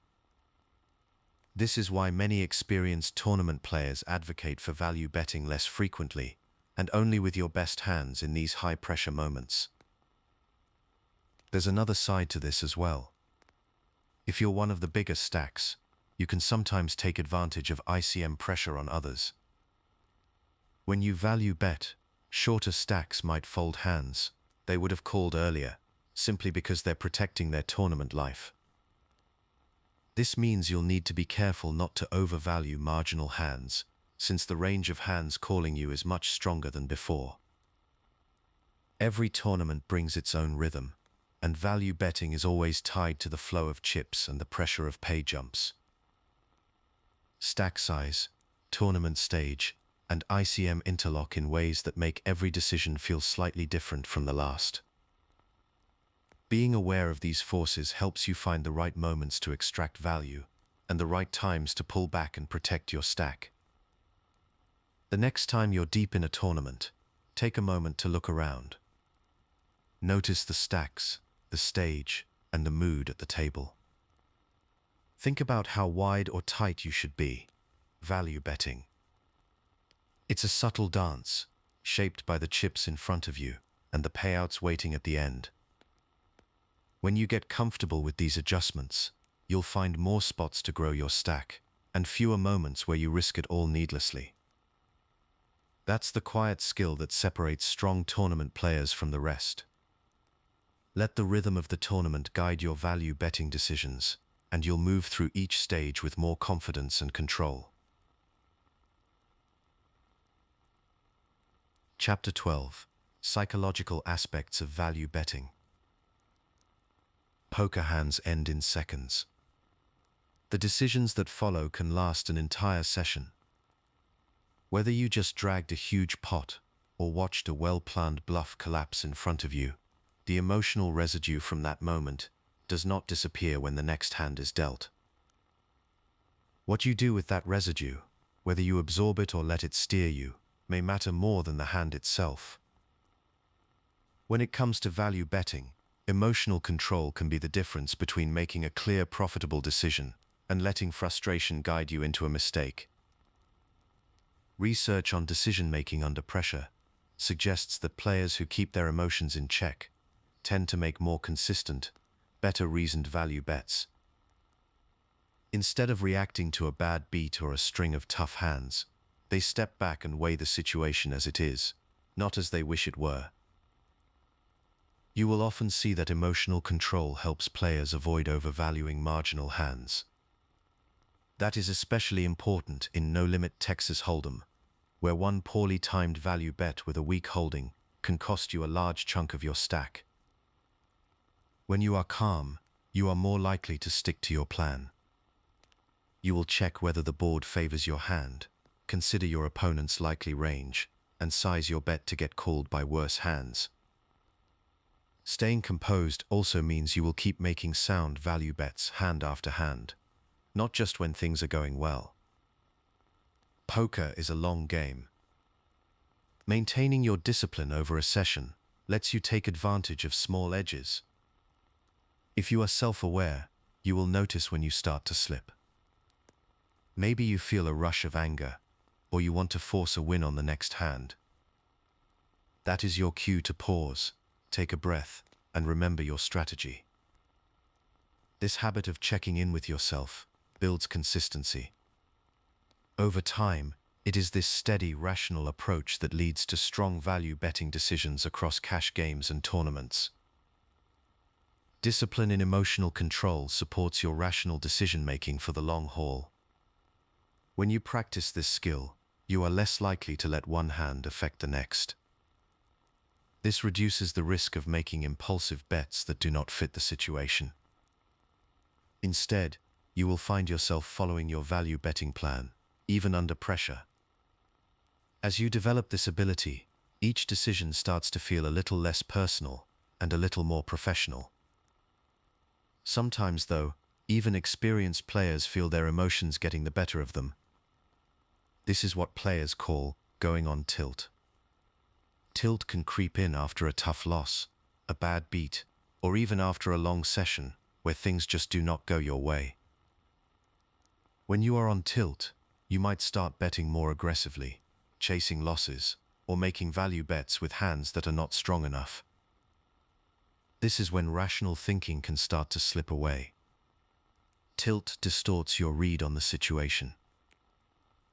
This is why many experienced tournament players advocate for value betting less frequently and only with your best hands in these high-pressure moments. There's another side to this as well. If you're one of the bigger stacks, you can sometimes take advantage of ICM pressure on others. When you value bet, shorter stacks might fold hands they would have called earlier, simply because they're protecting their tournament life. This means you'll need to be careful not to overvalue marginal hands, since the range of hands calling you is much stronger than before. Every tournament brings its own rhythm, and value betting is always tied to the flow of chips and the pressure of pay jumps. Stack size, tournament stage, and ICM interlock in ways that make every decision feel slightly different from the last. Being aware of these forces helps you find the right moments to extract value, and the right times to pull back and protect your stack. The next time you're deep in a tournament, take a moment to look around. Notice the stacks, the stage, and the mood at the table. Think about how wide or tight you should be. Value betting. It's a subtle dance, shaped by the chips in front of you and the payouts waiting at the end. When you get comfortable with these adjustments, you'll find more spots to grow your stack and fewer moments where you risk it all needlessly. That's the quiet skill that separates strong tournament players from the rest. Let the rhythm of the tournament guide your value betting decisions, and you'll move through each stage with more confidence and control. Chapter 12. Psychological aspects of value betting. Poker hands end in seconds. The decisions that follow can last an entire session. Whether you just dragged a huge pot or watched a well-planned bluff collapse in front of you, the emotional residue from that moment does not disappear when the next hand is dealt. What you do with that residue, whether you absorb it or let it steer you, may matter more than the hand itself. When it comes to value betting, emotional control can be the difference between making a clear, profitable decision and letting frustration guide you into a mistake. Research on decision-making under pressure suggests that players who keep their emotions in check tend to make more consistent, better reasoned value bets. Instead of reacting to a bad beat or a string of tough hands, they step back and weigh the situation as it is, not as they wish it were. You will often see that emotional control helps players avoid overvaluing marginal hands. That is especially important in no-limit Texas Hold'em, where one poorly timed value bet with a weak holding can cost you a large chunk of your stack. When you are calm, you are more likely to stick to your plan. You will check whether the board favors your hand, consider your opponent's likely range, and size your bet to get called by worse hands. Staying composed also means you will keep making sound value bets hand after hand, not just when things are going well. Poker is a long game. Maintaining your discipline over a session lets you take advantage of small edges. If you are self-aware, you will notice when you start to slip. Maybe you feel a rush of anger, or you want to force a win on the next hand. That is your cue to pause, take a breath, and remember your strategy. This habit of checking in with yourself builds consistency. Over time, it is this steady, rational approach that leads to strong value betting decisions across cash games and tournaments. Discipline in emotional control supports your rational decision-making for the long haul. When you practice this skill, you are less likely to let one hand affect the next. This reduces the risk of making impulsive bets that do not fit the situation. Instead, you will find yourself following your value betting plan, even under pressure. As you develop this ability, each decision starts to feel a little less personal and a little more professional. Sometimes, though, even experienced players feel their emotions getting the better of them. This is what players call going on tilt. Tilt can creep in after a tough loss, a bad beat, or even after a long session where things just do not go your way. When you are on tilt, you might start betting more aggressively, chasing losses, or making value bets with hands that are not strong enough. This is when rational thinking can start to slip away. Tilt distorts your read on the situation.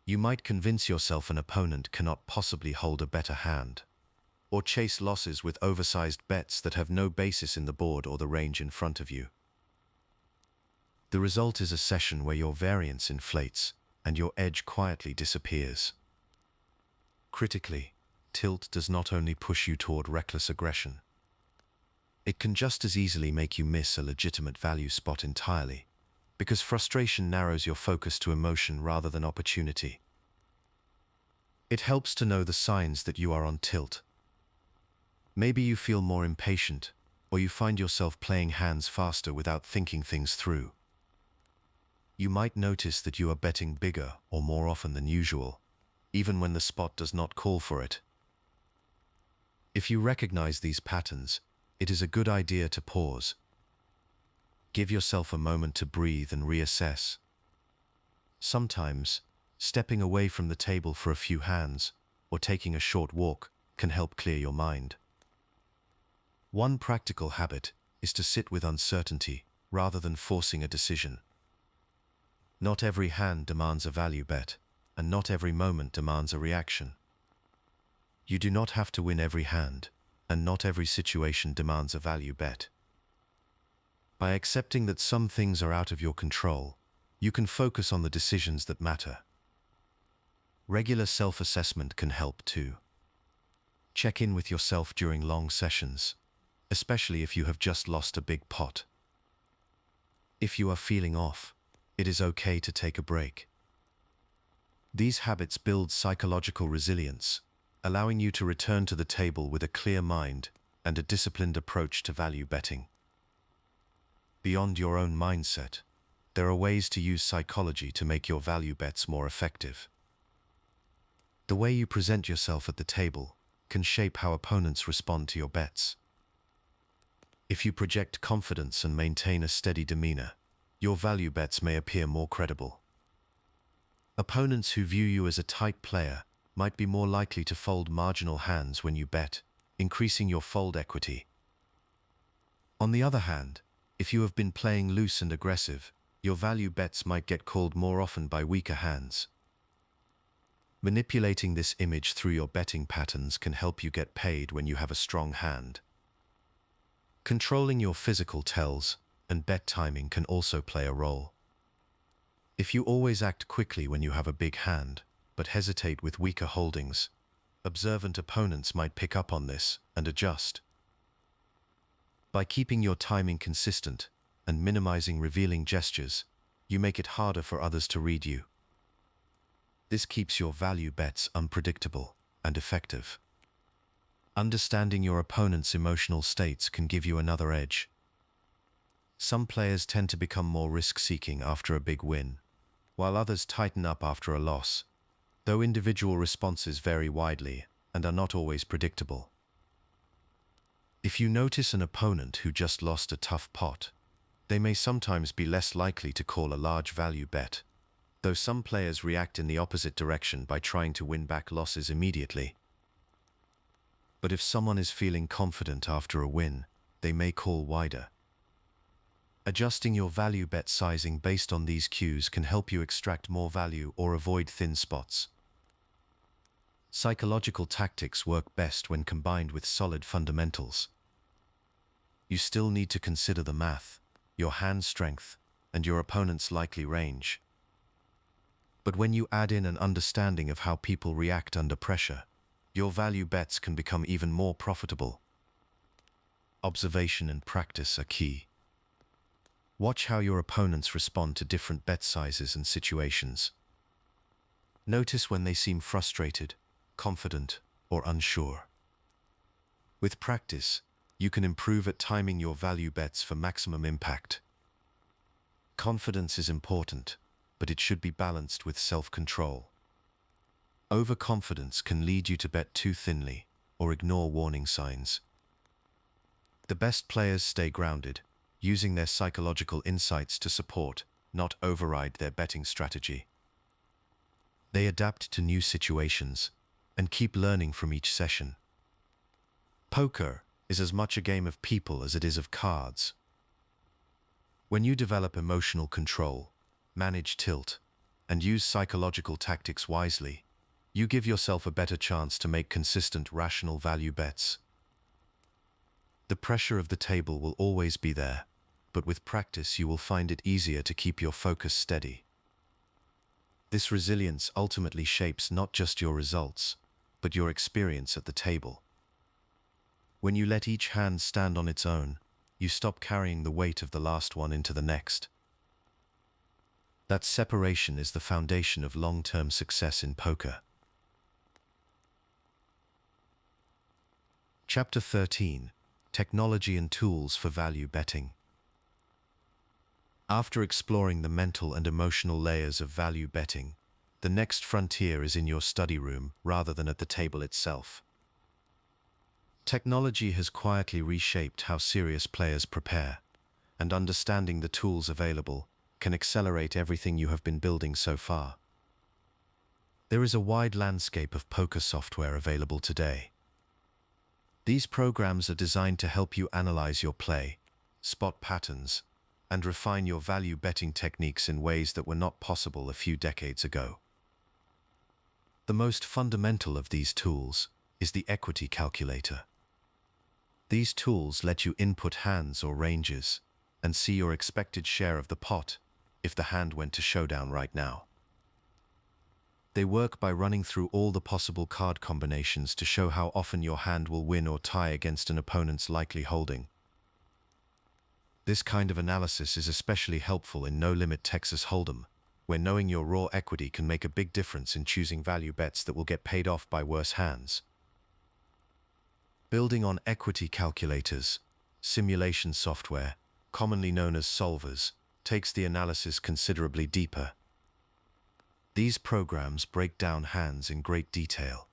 You might convince yourself an opponent cannot possibly hold a better hand, or chase losses with oversized bets that have no basis in the board or the range in front of you. The result is a session where your variance inflates and your edge quietly disappears. Critically, tilt does not only push you toward reckless aggression. It can just as easily make you miss a legitimate value spot entirely, because frustration narrows your focus to emotion rather than opportunity. It helps to know the signs that you are on tilt. Maybe you feel more impatient, or you find yourself playing hands faster without thinking things through. You might notice that you are betting bigger or more often than usual, even when the spot does not call for it. If you recognize these patterns, it is a good idea to pause. Give yourself a moment to breathe and reassess. Sometimes, stepping away from the table for a few hands or taking a short walk can help clear your mind. One practical habit is to sit with uncertainty rather than forcing a decision. Not every hand demands a value bet, and not every moment demands a reaction. You do not have to win every hand, and not every situation demands a value bet. By accepting that some things are out of your control, you can focus on the decisions that matter. Regular self-assessment can help too. Check in with yourself during long sessions, especially if you have just lost a big pot. If you are feeling off, it is okay to take a break. These habits build psychological resilience, allowing you to return to the table with a clear mind and a disciplined approach to value betting. Beyond your own mindset, there are ways to use psychology to make your value bets more effective. The way you present yourself at the table can shape how opponents respond to your bets. If you project confidence and maintain a steady demeanor, your value bets may appear more credible. Opponents who view you as a tight player might be more likely to fold marginal hands when you bet, increasing your fold equity. On the other hand, if you have been playing loose and aggressive, your value bets might get called more often by weaker hands. Manipulating this image through your betting patterns can help you get paid when you have a strong hand. Controlling your physical tells and bet timing can also play a role. If you always act quickly when you have a big hand, but hesitate with weaker holdings, observant opponents might pick up on this and adjust. By keeping your timing consistent and minimizing revealing gestures, you make it harder for others to read you. This keeps your value bets unpredictable and effective. Understanding your opponent's emotional states can give you another edge. Some players tend to become more risk-seeking after a big win, while others tighten up after a loss, though individual responses vary widely and are not always predictable. If you notice an opponent who just lost a tough pot, they may sometimes be less likely to call a large value bet, though some players react in the opposite direction by trying to win back losses immediately. But if someone is feeling confident after a win, they may call wider. Adjusting your value bet sizing based on these cues can help you extract more value or avoid thin spots. Psychological tactics work best when combined with solid fundamentals. You still need to consider the math, your hand strength, and your opponent's likely range. But when you add in an understanding of how people react under pressure, your value bets can become even more profitable. Observation and practice are key. Watch how your opponents respond to different bet sizes and situations. Notice when they seem frustrated, confident, or unsure. With practice, you can improve at timing your value bets for maximum impact. Confidence is important, but it should be balanced with self-control. Overconfidence can lead you to bet too thinly or ignore warning signs. The best players stay grounded, using their psychological insights to support, not override their betting strategy. They adapt to new situations and keep learning from each session. Poker is as much a game of people as it is of cards. When you develop emotional control, manage tilt, and use psychological tactics wisely, you give yourself a better chance to make consistent, rational value bets. The pressure of the table will always be there, but with practice you will find it easier to keep your focus steady. This resilience ultimately shapes not just your results, but your experience at the table. When you let each hand stand on its own, you stop carrying the weight of the last one into the next. That separation is the foundation of long-term success in poker. Chapter 13: Technology and Tools for Value Betting. After exploring the mental and emotional layers of value betting, the next frontier is in your study room rather than at the table itself. Technology has quietly reshaped how serious players prepare, and understanding the tools available can accelerate everything you have been building so far. There is a wide landscape of poker software available today. These programs are designed to help you analyze your play, spot patterns, and refine your value betting techniques in ways that were not possible a few decades ago. The most fundamental of these tools is the equity calculator. These tools let you input hands or ranges and see your expected share of the pot if the hand went to showdown right now. They work by running through all the possible card combinations to show how often your hand will win or tie against an opponent's likely holding. This kind of analysis is especially helpful in no-limit Texas Hold'em, where knowing your raw equity can make a big difference in choosing value bets that will get paid off by worse hands. Building on equity calculators, simulation software, commonly known as solvers, takes the analysis considerably deeper. These programs break down hands in great detail.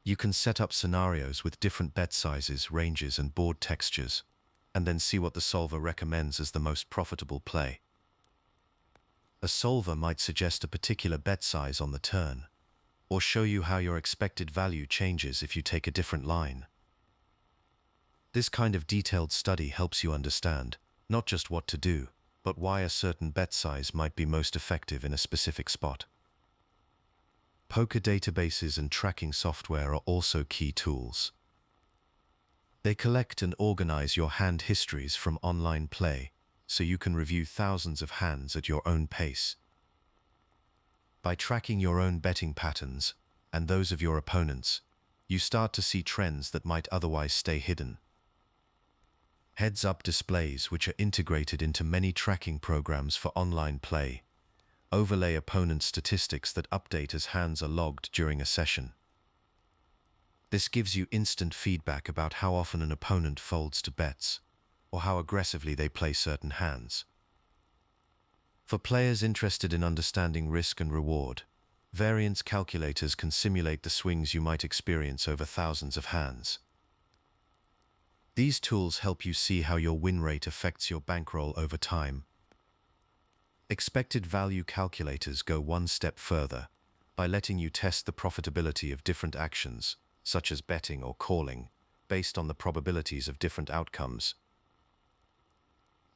You can set up scenarios with different bet sizes, ranges, and board textures, and then see what the solver recommends as the most profitable play. A solver might suggest a particular bet size on the turn, or show you how your expected value changes if you take a different line. This kind of detailed study helps you understand not just what to do, but why a certain bet size might be most effective in a specific spot. Poker databases and tracking software are also key tools. They collect and organize your hand histories from online play, so you can review thousands of hands at your own pace. By tracking your own betting patterns and those of your opponents, you start to see trends that might otherwise stay hidden. Heads-up displays, which are integrated into many tracking programs for online play, overlay opponent statistics that update as hands are logged during a session. This gives you instant feedback about how often an opponent folds to bets, or how aggressively they play certain hands. For players interested in understanding risk and reward, variance calculators can simulate the swings you might experience over thousands of hands. These tools help you see how your win rate affects your bankroll over time. Expected value calculators go one step further by letting you test the profitability of different actions, such as betting or calling, based on the probabilities of different outcomes.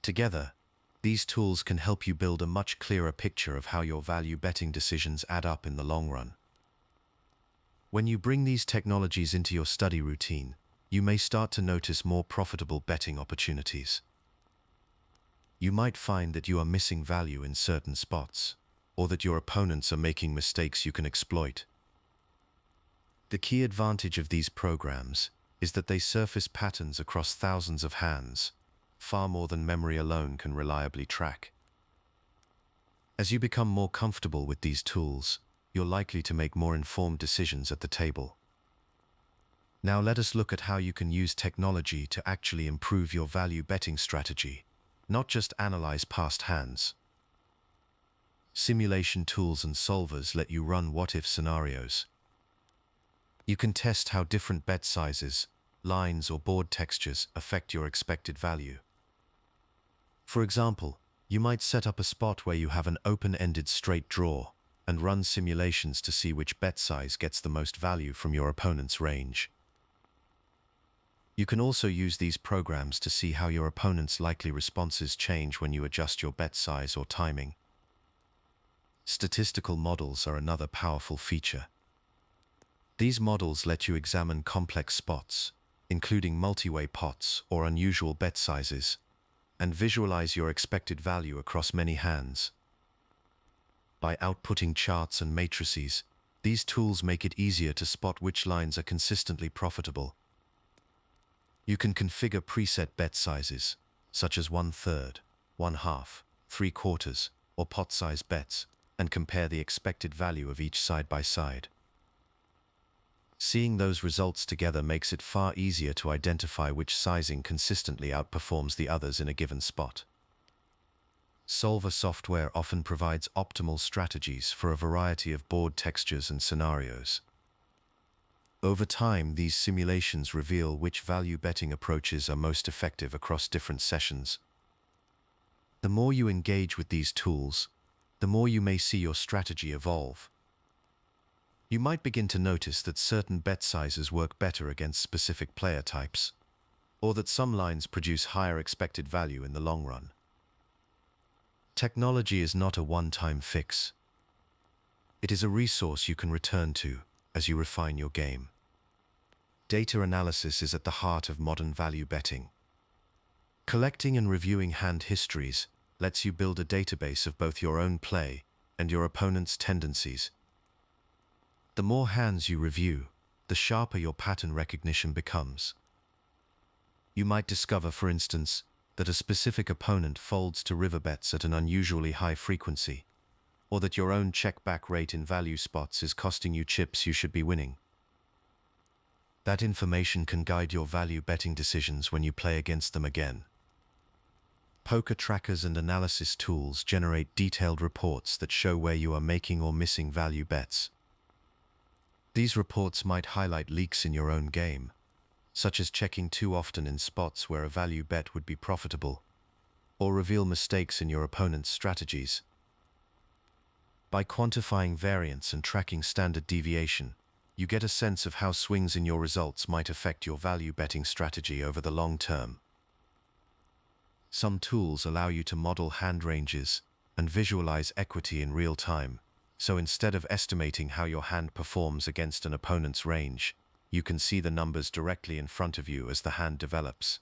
Together, these tools can help you build a much clearer picture of how your value betting decisions add up in the long run. When you bring these technologies into your study routine, you may start to notice more profitable betting opportunities. You might find that you are missing value in certain spots, or that your opponents are making mistakes you can exploit. The key advantage of these programs is that they surface patterns across thousands of hands, far more than memory alone can reliably track. As you become more comfortable with these tools, you're likely to make more informed decisions at the table. Now let us look at how you can use technology to actually improve your value betting strategy, not just analyze past hands. Simulation tools and solvers let you run what-if scenarios. You can test how different bet sizes, lines, or board textures affect your expected value. For example, you might set up a spot where you have an open-ended straight draw and run simulations to see which bet size gets the most value from your opponent's range. You can also use these programs to see how your opponent's likely responses change when you adjust your bet size or timing. Statistical models are another powerful feature. These models let you examine complex spots, including multi-way pots or unusual bet sizes, and visualize your expected value across many hands. By outputting charts and matrices, these tools make it easier to spot which lines are consistently profitable. You can configure preset bet sizes, such as 1/3, 1/2, 3/4, or pot size bets, and compare the expected value of each side by side. Seeing those results together makes it far easier to identify which sizing consistently outperforms the others in a given spot. Solver software often provides optimal strategies for a variety of board textures and scenarios. Over time, these simulations reveal which value betting approaches are most effective across different sessions. The more you engage with these tools, the more you may see your strategy evolve. You might begin to notice that certain bet sizes work better against specific player types, or that some lines produce higher expected value in the long run. Technology is not a one-time fix. It is a resource you can return to as you refine your game. Data analysis is at the heart of modern value betting. Collecting and reviewing hand histories lets you build a database of both your own play and your opponent's tendencies. The more hands you review, the sharper your pattern recognition becomes. You might discover, for instance, that a specific opponent folds to river bets at an unusually high frequency, or that your own check-back rate in value spots is costing you chips you should be winning. That information can guide your value betting decisions when you play against them again. Poker trackers and analysis tools generate detailed reports that show where you are making or missing value bets. These reports might highlight leaks in your own game, such as checking too often in spots where a value bet would be profitable, or reveal mistakes in your opponent's strategies. By quantifying variance and tracking standard deviation, you get a sense of how swings in your results might affect your value betting strategy over the long term. Some tools allow you to model hand ranges and visualize equity in real time, so instead of estimating how your hand performs against an opponent's range, you can see the numbers directly in front of you as the hand develops.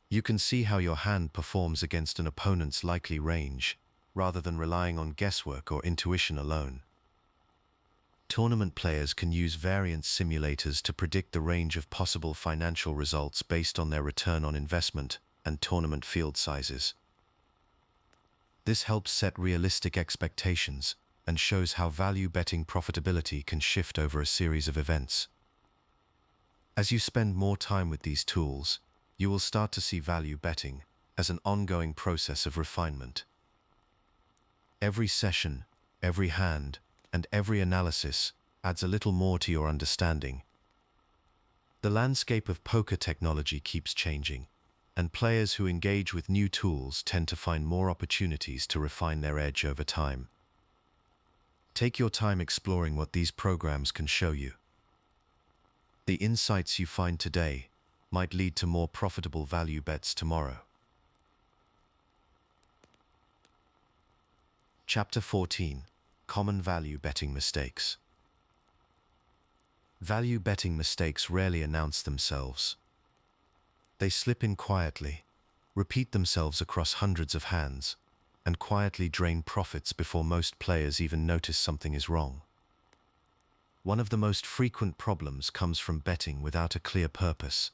You can see how your hand performs against an opponent's likely range, rather than relying on guesswork or intuition alone. Tournament players can use variance simulators to predict the range of possible financial results based on their return on investment and tournament field sizes. This helps set realistic expectations and shows how value betting profitability can shift over a series of events. As you spend more time with these tools, you will start to see value betting as an ongoing process of refinement. Every session, every hand, and every analysis adds a little more to your understanding. The landscape of poker technology keeps changing, and players who engage with new tools tend to find more opportunities to refine their edge over time. Take your time exploring what these programs can show you. The insights you find today might lead to more profitable value bets tomorrow. Chapter 14: Common Value Betting Mistakes. Value betting mistakes rarely announce themselves. They slip in quietly, repeat themselves across hundreds of hands, and quietly drain profits before most players even notice something is wrong. One of the most frequent problems comes from betting without a clear purpose.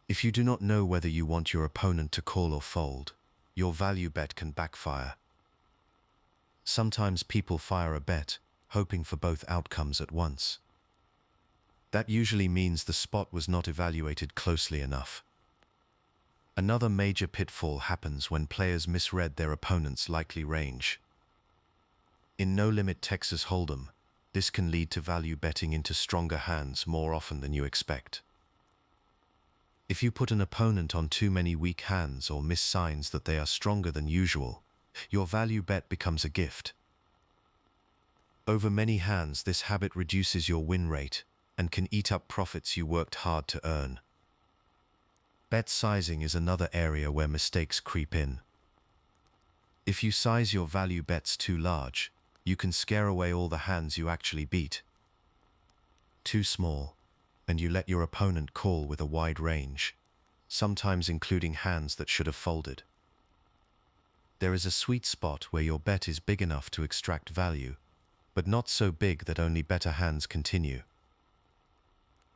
If you do not know whether you want your opponent to call or fold, your value bet can backfire. Sometimes people fire a bet, hoping for both outcomes at once. That usually means the spot was not evaluated closely enough. Another major pitfall happens when players misread their opponent's likely range. In no-limit Texas Hold'em, this can lead to value betting into stronger hands more often than you expect. If you put an opponent on too many weak hands or miss signs that they are stronger than usual, your value bet becomes a gift. Over many hands, this habit reduces your win rate and can eat up profits you worked hard to earn. Bet sizing is another area where mistakes creep in. If you size your value bets too large, you can scare away all the hands you actually beat. Too small, and you let your opponent call with a wide range, sometimes including hands that should have folded. There is a sweet spot where your bet is big enough to extract value, but not so big that only better hands continue.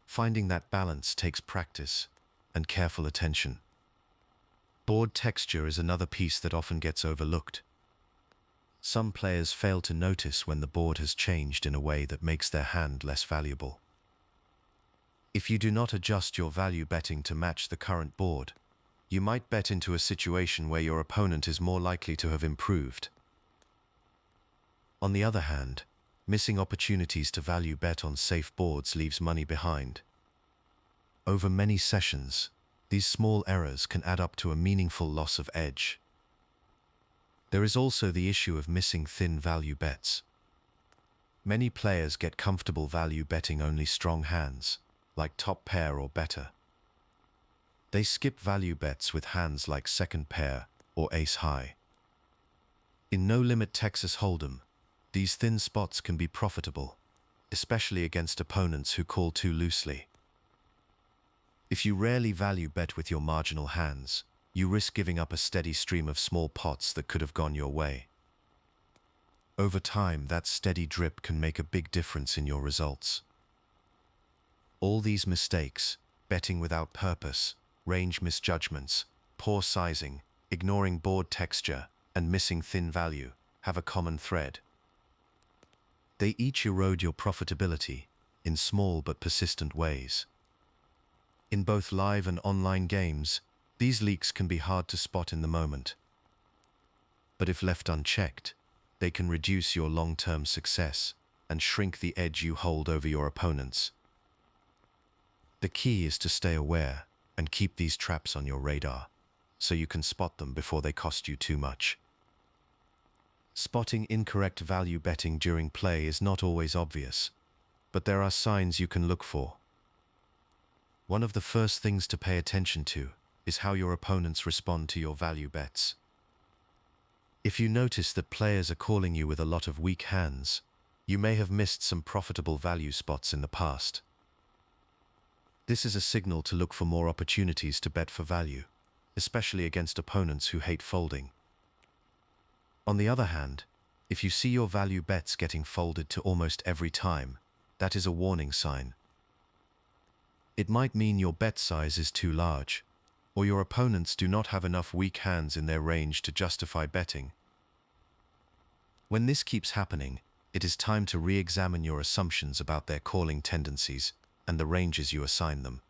Finding that balance takes practice and careful attention. Board texture is another piece that often gets overlooked. Some players fail to notice when the board has changed in a way that makes their hand less valuable. If you do not adjust your value betting to match the current board, you might bet into a situation where your opponent is more likely to have improved. On the other hand, missing opportunities to value bet on safe boards leaves money behind. Over many sessions, these small errors can add up to a meaningful loss of edge. There is also the issue of missing thin value bets. Many players get comfortable value betting only strong hands, like top pair or better. They skip value bets with hands like second pair or ace high. In no-limit Texas Hold'em, these thin spots can be profitable, especially against opponents who call too loosely. If you rarely value bet with your marginal hands, you risk giving up a steady stream of small pots that could have gone your way. Over time, that steady drip can make a big difference in your results. All these mistakes, betting without purpose, range misjudgments, poor sizing, ignoring board texture, and missing thin value, have a common thread. They each erode your profitability in small but persistent ways. In both live and online games, these leaks can be hard to spot in the moment. But if left unchecked, they can reduce your long-term success and shrink the edge you hold over your opponents. The key is to stay aware and keep these traps on your radar, so you can spot them before they cost you too much. Spotting incorrect value betting during play is not always obvious, but there are signs you can look for. One of the first things to pay attention to is how your opponents respond to your value bets. If you notice that players are calling you with a lot of weak hands, you may have missed some profitable value spots in the past. This is a signal to look for more opportunities to bet for value, especially against opponents who hate folding. On the other hand, if you see your value bets getting folded to almost every time, that is a warning sign. It might mean your bet size is too large, or your opponents do not have enough weak hands in their range to justify betting. When this keeps happening, it is time to re-examine your assumptions about their calling tendencies and the ranges you assign them.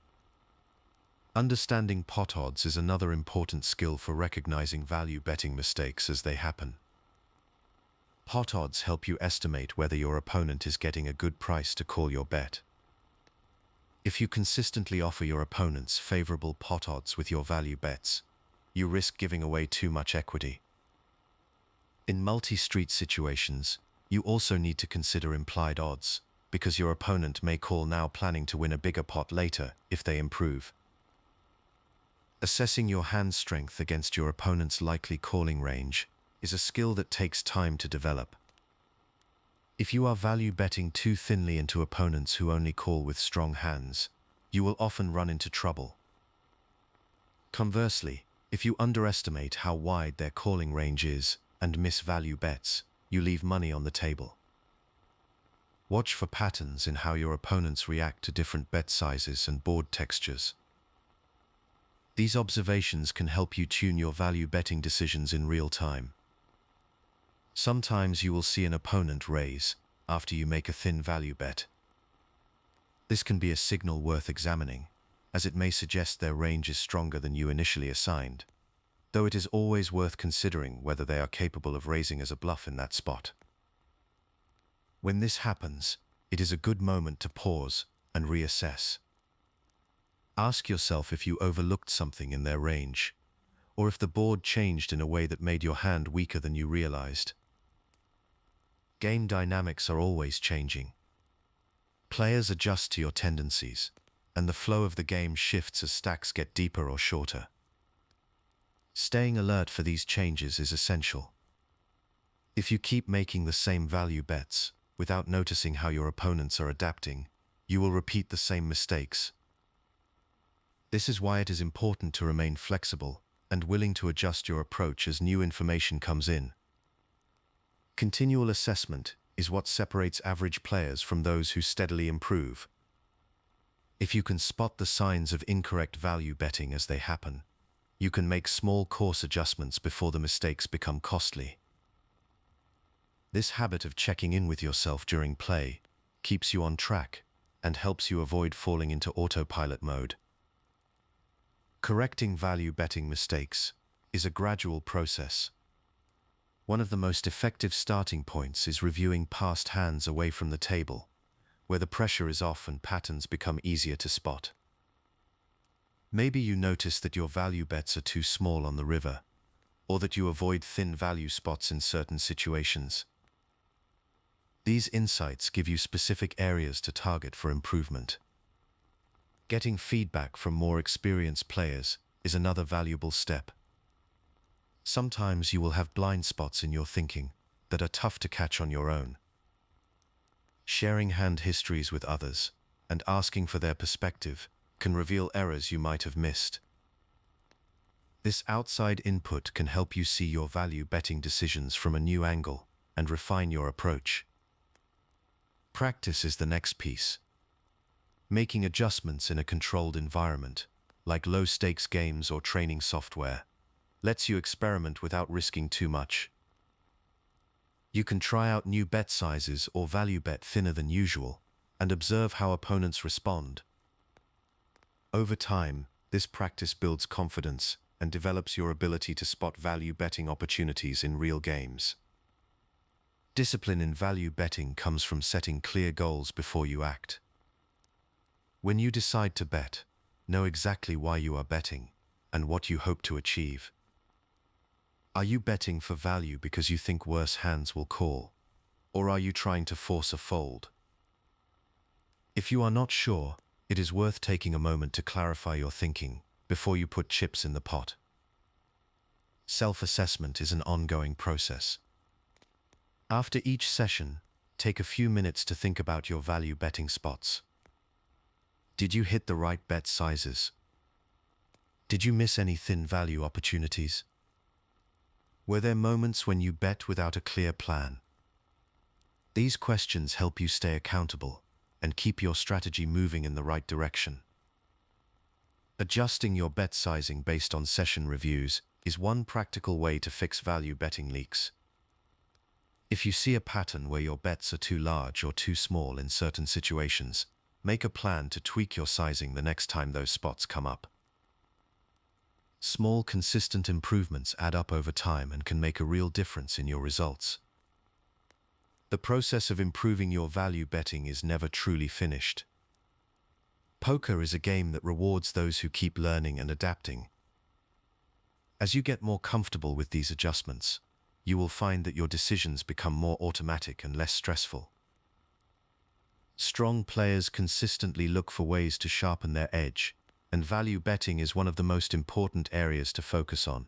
Understanding pot odds is another important skill for recognizing value betting mistakes as they happen. Pot odds help you estimate whether your opponent is getting a good price to call your bet. If you consistently offer your opponents favorable pot odds with your value bets, you risk giving away too much equity. In multi-street situations, you also need to consider implied odds, because your opponent may call now planning to win a bigger pot later if they improve. Assessing your hand strength against your opponent's likely calling range is a skill that takes time to develop. If you are value betting too thinly into opponents who only call with strong hands, you will often run into trouble. Conversely, if you underestimate how wide their calling range is and miss value bets, you leave money on the table. Watch for patterns in how your opponents react to different bet sizes and board textures. These observations can help you tune your value betting decisions in real time. Sometimes you will see an opponent raise after you make a thin value bet. This can be a signal worth examining, as it may suggest their range is stronger than you initially assigned, though it is always worth considering whether they are capable of raising as a bluff in that spot. When this happens, it is a good moment to pause and reassess. Ask yourself if you overlooked something in their range, or if the board changed in a way that made your hand weaker than you realized. Game dynamics are always changing. Players adjust to your tendencies, and the flow of the game shifts as stacks get deeper or shorter. Staying alert for these changes is essential. If you keep making the same value bets without noticing how your opponents are adapting, you will repeat the same mistakes. This is why it is important to remain flexible and willing to adjust your approach as new information comes in. Continual assessment is what separates average players from those who steadily improve. If you can spot the signs of incorrect value betting as they happen, you can make small course adjustments before the mistakes become costly. This habit of checking in with yourself during play keeps you on track and helps you avoid falling into autopilot mode. Correcting value betting mistakes is a gradual process. One of the most effective starting points is reviewing past hands away from the table, where the pressure is off and patterns become easier to spot. Maybe you notice that your value bets are too small on the river, or that you avoid thin value spots in certain situations. These insights give you specific areas to target for improvement. Getting feedback from more experienced players is another valuable step. Sometimes you will have blind spots in your thinking that are tough to catch on your own. Sharing hand histories with others and asking for their perspective can reveal errors you might have missed. This outside input can help you see your value betting decisions from a new angle and refine your approach. Practice is the next piece. Making adjustments in a controlled environment, like low-stakes games or training software, lets you experiment without risking too much. You can try out new bet sizes or value bet thinner than usual and observe how opponents respond. Over time, this practice builds confidence and develops your ability to spot value betting opportunities in real games. Discipline in value betting comes from setting clear goals before you act. When you decide to bet, know exactly why you are betting and what you hope to achieve. Are you betting for value because you think worse hands will call, or are you trying to force a fold? If you are not sure, it is worth taking a moment to clarify your thinking before you put chips in the pot. Self-assessment is an ongoing process. After each session, take a few minutes to think about your value betting spots. Did you hit the right bet sizes? Did you miss any thin value opportunities? Were there moments when you bet without a clear plan? These questions help you stay accountable and keep your strategy moving in the right direction. Adjusting your bet sizing based on session reviews is one practical way to fix value betting leaks. If you see a pattern where your bets are too large or too small in certain situations, make a plan to tweak your sizing the next time those spots come up. Small, consistent improvements add up over time and can make a real difference in your results. The process of improving your value betting is never truly finished. Poker is a game that rewards those who keep learning and adapting. As you get more comfortable with these adjustments, you will find that your decisions become more automatic and less stressful. Strong players consistently look for ways to sharpen their edge, and value betting is one of the most important areas to focus on.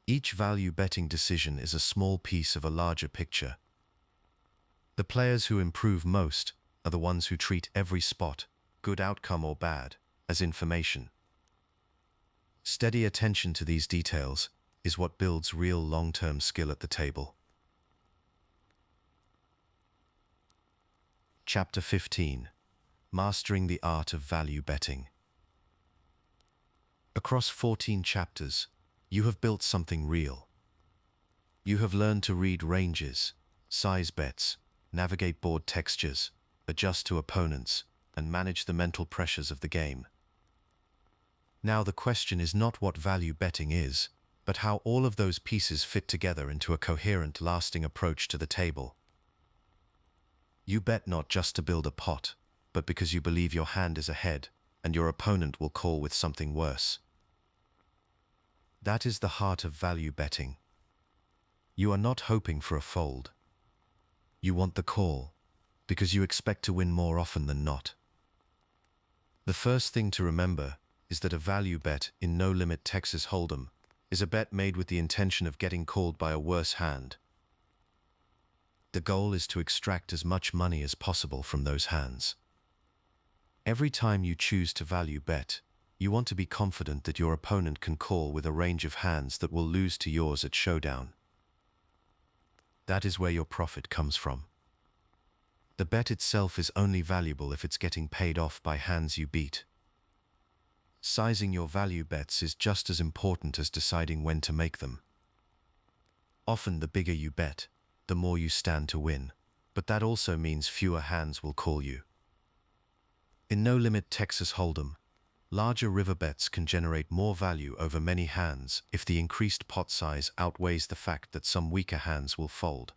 Each value betting decision is a small piece of a larger picture. The players who improve most are the ones who treat every spot, good outcome or bad, as information. Steady attention to these details is what builds real long-term skill at the table. Chapter 15: Mastering the Art of Value Betting. Across 14 chapters, you have built something real. You have learned to read ranges, size bets, navigate board textures, adjust to opponents, and manage the mental pressures of the game. Now the question is not what value betting is, but how all of those pieces fit together into a coherent, lasting approach to the table. You bet not just to build a pot, but because you believe your hand is ahead, and your opponent will call with something worse. That is the heart of value betting. You are not hoping for a fold. You want the call, because you expect to win more often than not. The first thing to remember is that a value bet in No Limit Texas Hold'em is a bet made with the intention of getting called by a worse hand. The goal is to extract as much money as possible from those hands. Every time you choose to value bet, you want to be confident that your opponent can call with a range of hands that will lose to yours at showdown. That is where your profit comes from. The bet itself is only valuable if it's getting paid off by hands you beat. Sizing your value bets is just as important as deciding when to make them. Often the bigger you bet, the more you stand to win, but that also means fewer hands will call you. In No Limit Texas Hold'em, larger river bets can generate more value over many hands if the increased pot size outweighs the fact that some weaker hands will fold.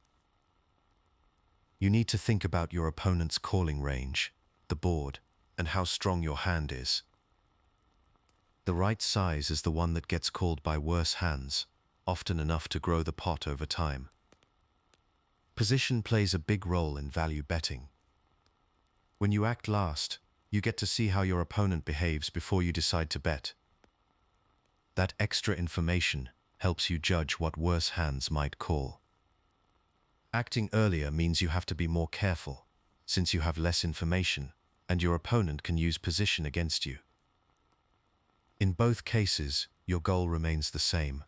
You need to think about your opponent's calling range, the board, and how strong your hand is. The right size is the one that gets called by worse hands, often enough to grow the pot over time. Position plays a big role in value betting. When you act last, you get to see how your opponent behaves before you decide to bet. That extra information helps you judge what worse hands might call. Acting earlier means you have to be more careful, since you have less information, and your opponent can use position against you. In both cases, your goal remains the same,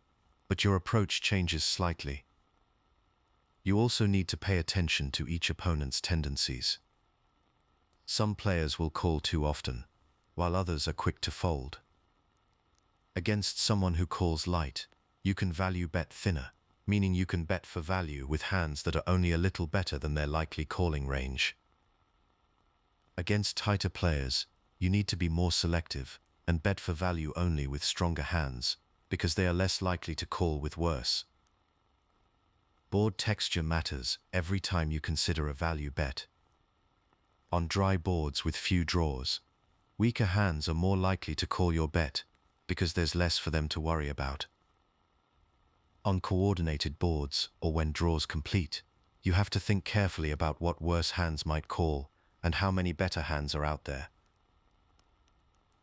but your approach changes slightly. You also need to pay attention to each opponent's tendencies. Some players will call too often, while others are quick to fold. Against someone who calls light, you can value bet thinner, meaning you can bet for value with hands that are only a little better than their likely calling range. Against tighter players, you need to be more selective and bet for value only with stronger hands, because they are less likely to call with worse. Board texture matters every time you consider a value bet. On dry boards with few draws, weaker hands are more likely to call your bet because there's less for them to worry about. On coordinated boards, or when draws complete, you have to think carefully about what worse hands might call and how many better hands are out there.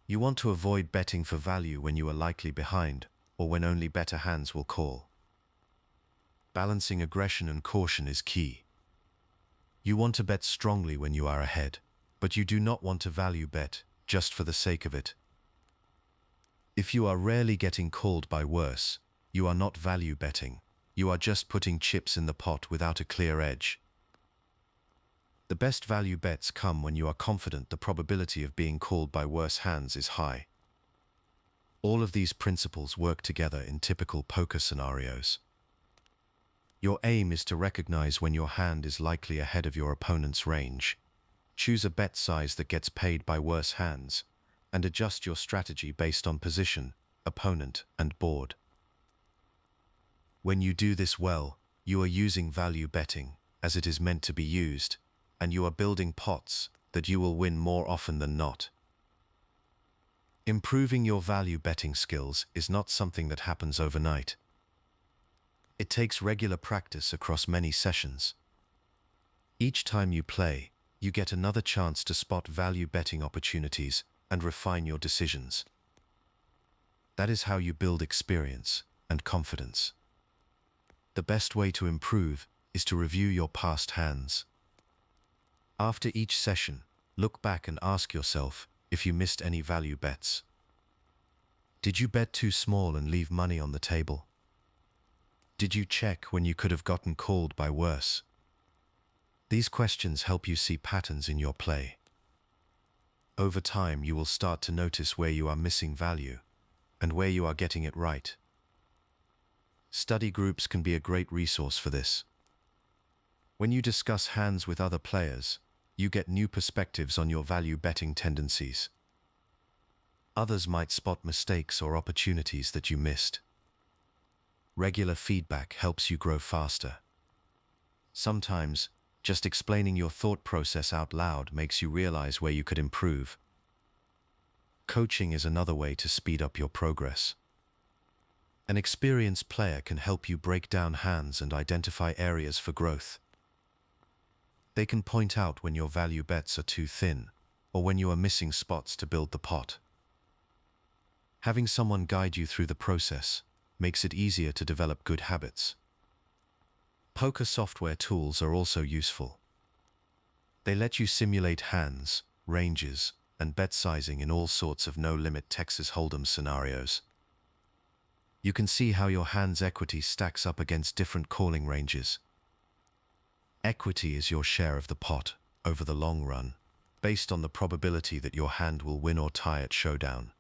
You want to avoid betting for value when you are likely behind, or when only better hands will call. Balancing aggression and caution is key. You want to bet strongly when you are ahead, but you do not want to value bet just for the sake of it. If you are rarely getting called by worse, you are not value betting. You are just putting chips in the pot without a clear edge. The best value bets come when you are confident the probability of being called by worse hands is high. All of these principles work together in typical poker scenarios. Your aim is to recognize when your hand is likely ahead of your opponent's range. Choose a bet size that gets paid by worse hands, and adjust your strategy based on position, opponent, and board. When you do this well, you are using value betting as it is meant to be used, and you are building pots that you will win more often than not. Improving your value betting skills is not something that happens overnight. It takes regular practice across many sessions. Each time you play, you get another chance to spot value betting opportunities and refine your decisions. That is how you build experience and confidence. The best way to improve is to review your past hands. After each session, look back and ask yourself if you missed any value bets. Did you bet too small and leave money on the table? Did you check when you could have gotten called by worse? These questions help you see patterns in your play. Over time, you will start to notice where you are missing value and where you are getting it right. Study groups can be a great resource for this. When you discuss hands with other players, you get new perspectives on your value betting tendencies. Others might spot mistakes or opportunities that you missed. Regular feedback helps you grow faster. Sometimes, just explaining your thought process out loud makes you realize where you could improve. Coaching is another way to speed up your progress. An experienced player can help you break down hands and identify areas for growth. They can point out when your value bets are too thin, or when you are missing spots to build the pot. Having someone guide you through the process makes it easier to develop good habits. Poker software tools are also useful. They let you simulate hands, ranges, and bet sizing in all sorts of no-limit Texas Hold'em scenarios. You can see how your hand's equity stacks up against different calling ranges. Equity is your share of the pot over the long run, based on the probability that your hand will win or tie at showdown.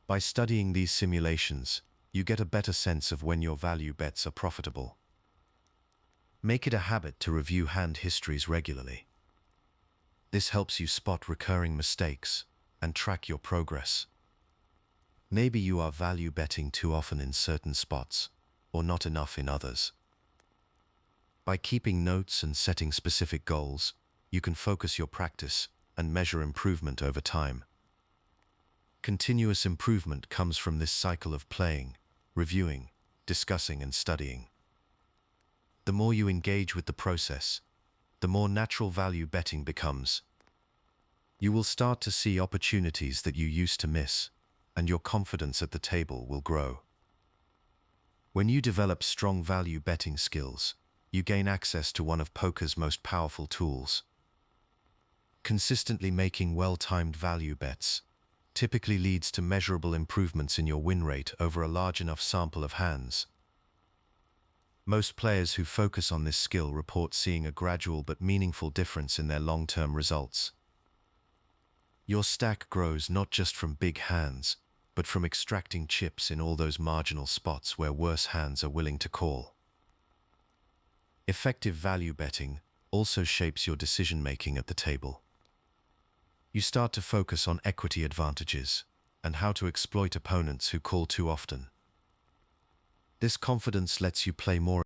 By studying these simulations, you get a better sense of when your value bets are profitable. Make it a habit to review hand histories regularly. This helps you spot recurring mistakes and track your progress. Maybe you are value betting too often in certain spots, or not enough in others. By keeping notes and setting specific goals, you can focus your practice and measure improvement over time. Continuous improvement comes from this cycle of playing, reviewing, discussing, and studying. The more you engage with the process, the more natural value betting becomes. You will start to see opportunities that you used to miss, and your confidence at the table will grow. When you develop strong value betting skills, you gain access to one of poker's most powerful tools. Consistently making well-timed value bets typically leads to measurable improvements in your win rate over a large enough sample of hands. Most players who focus on this skill report seeing a gradual but meaningful difference in their long-term results. Your stack grows not just from big hands, but from extracting chips in all those marginal spots where worse hands are willing to call. Effective value betting also shapes your decision-making at the table. You start to focus on equity advantages and how to exploit opponents who call too often. This confidence lets you play more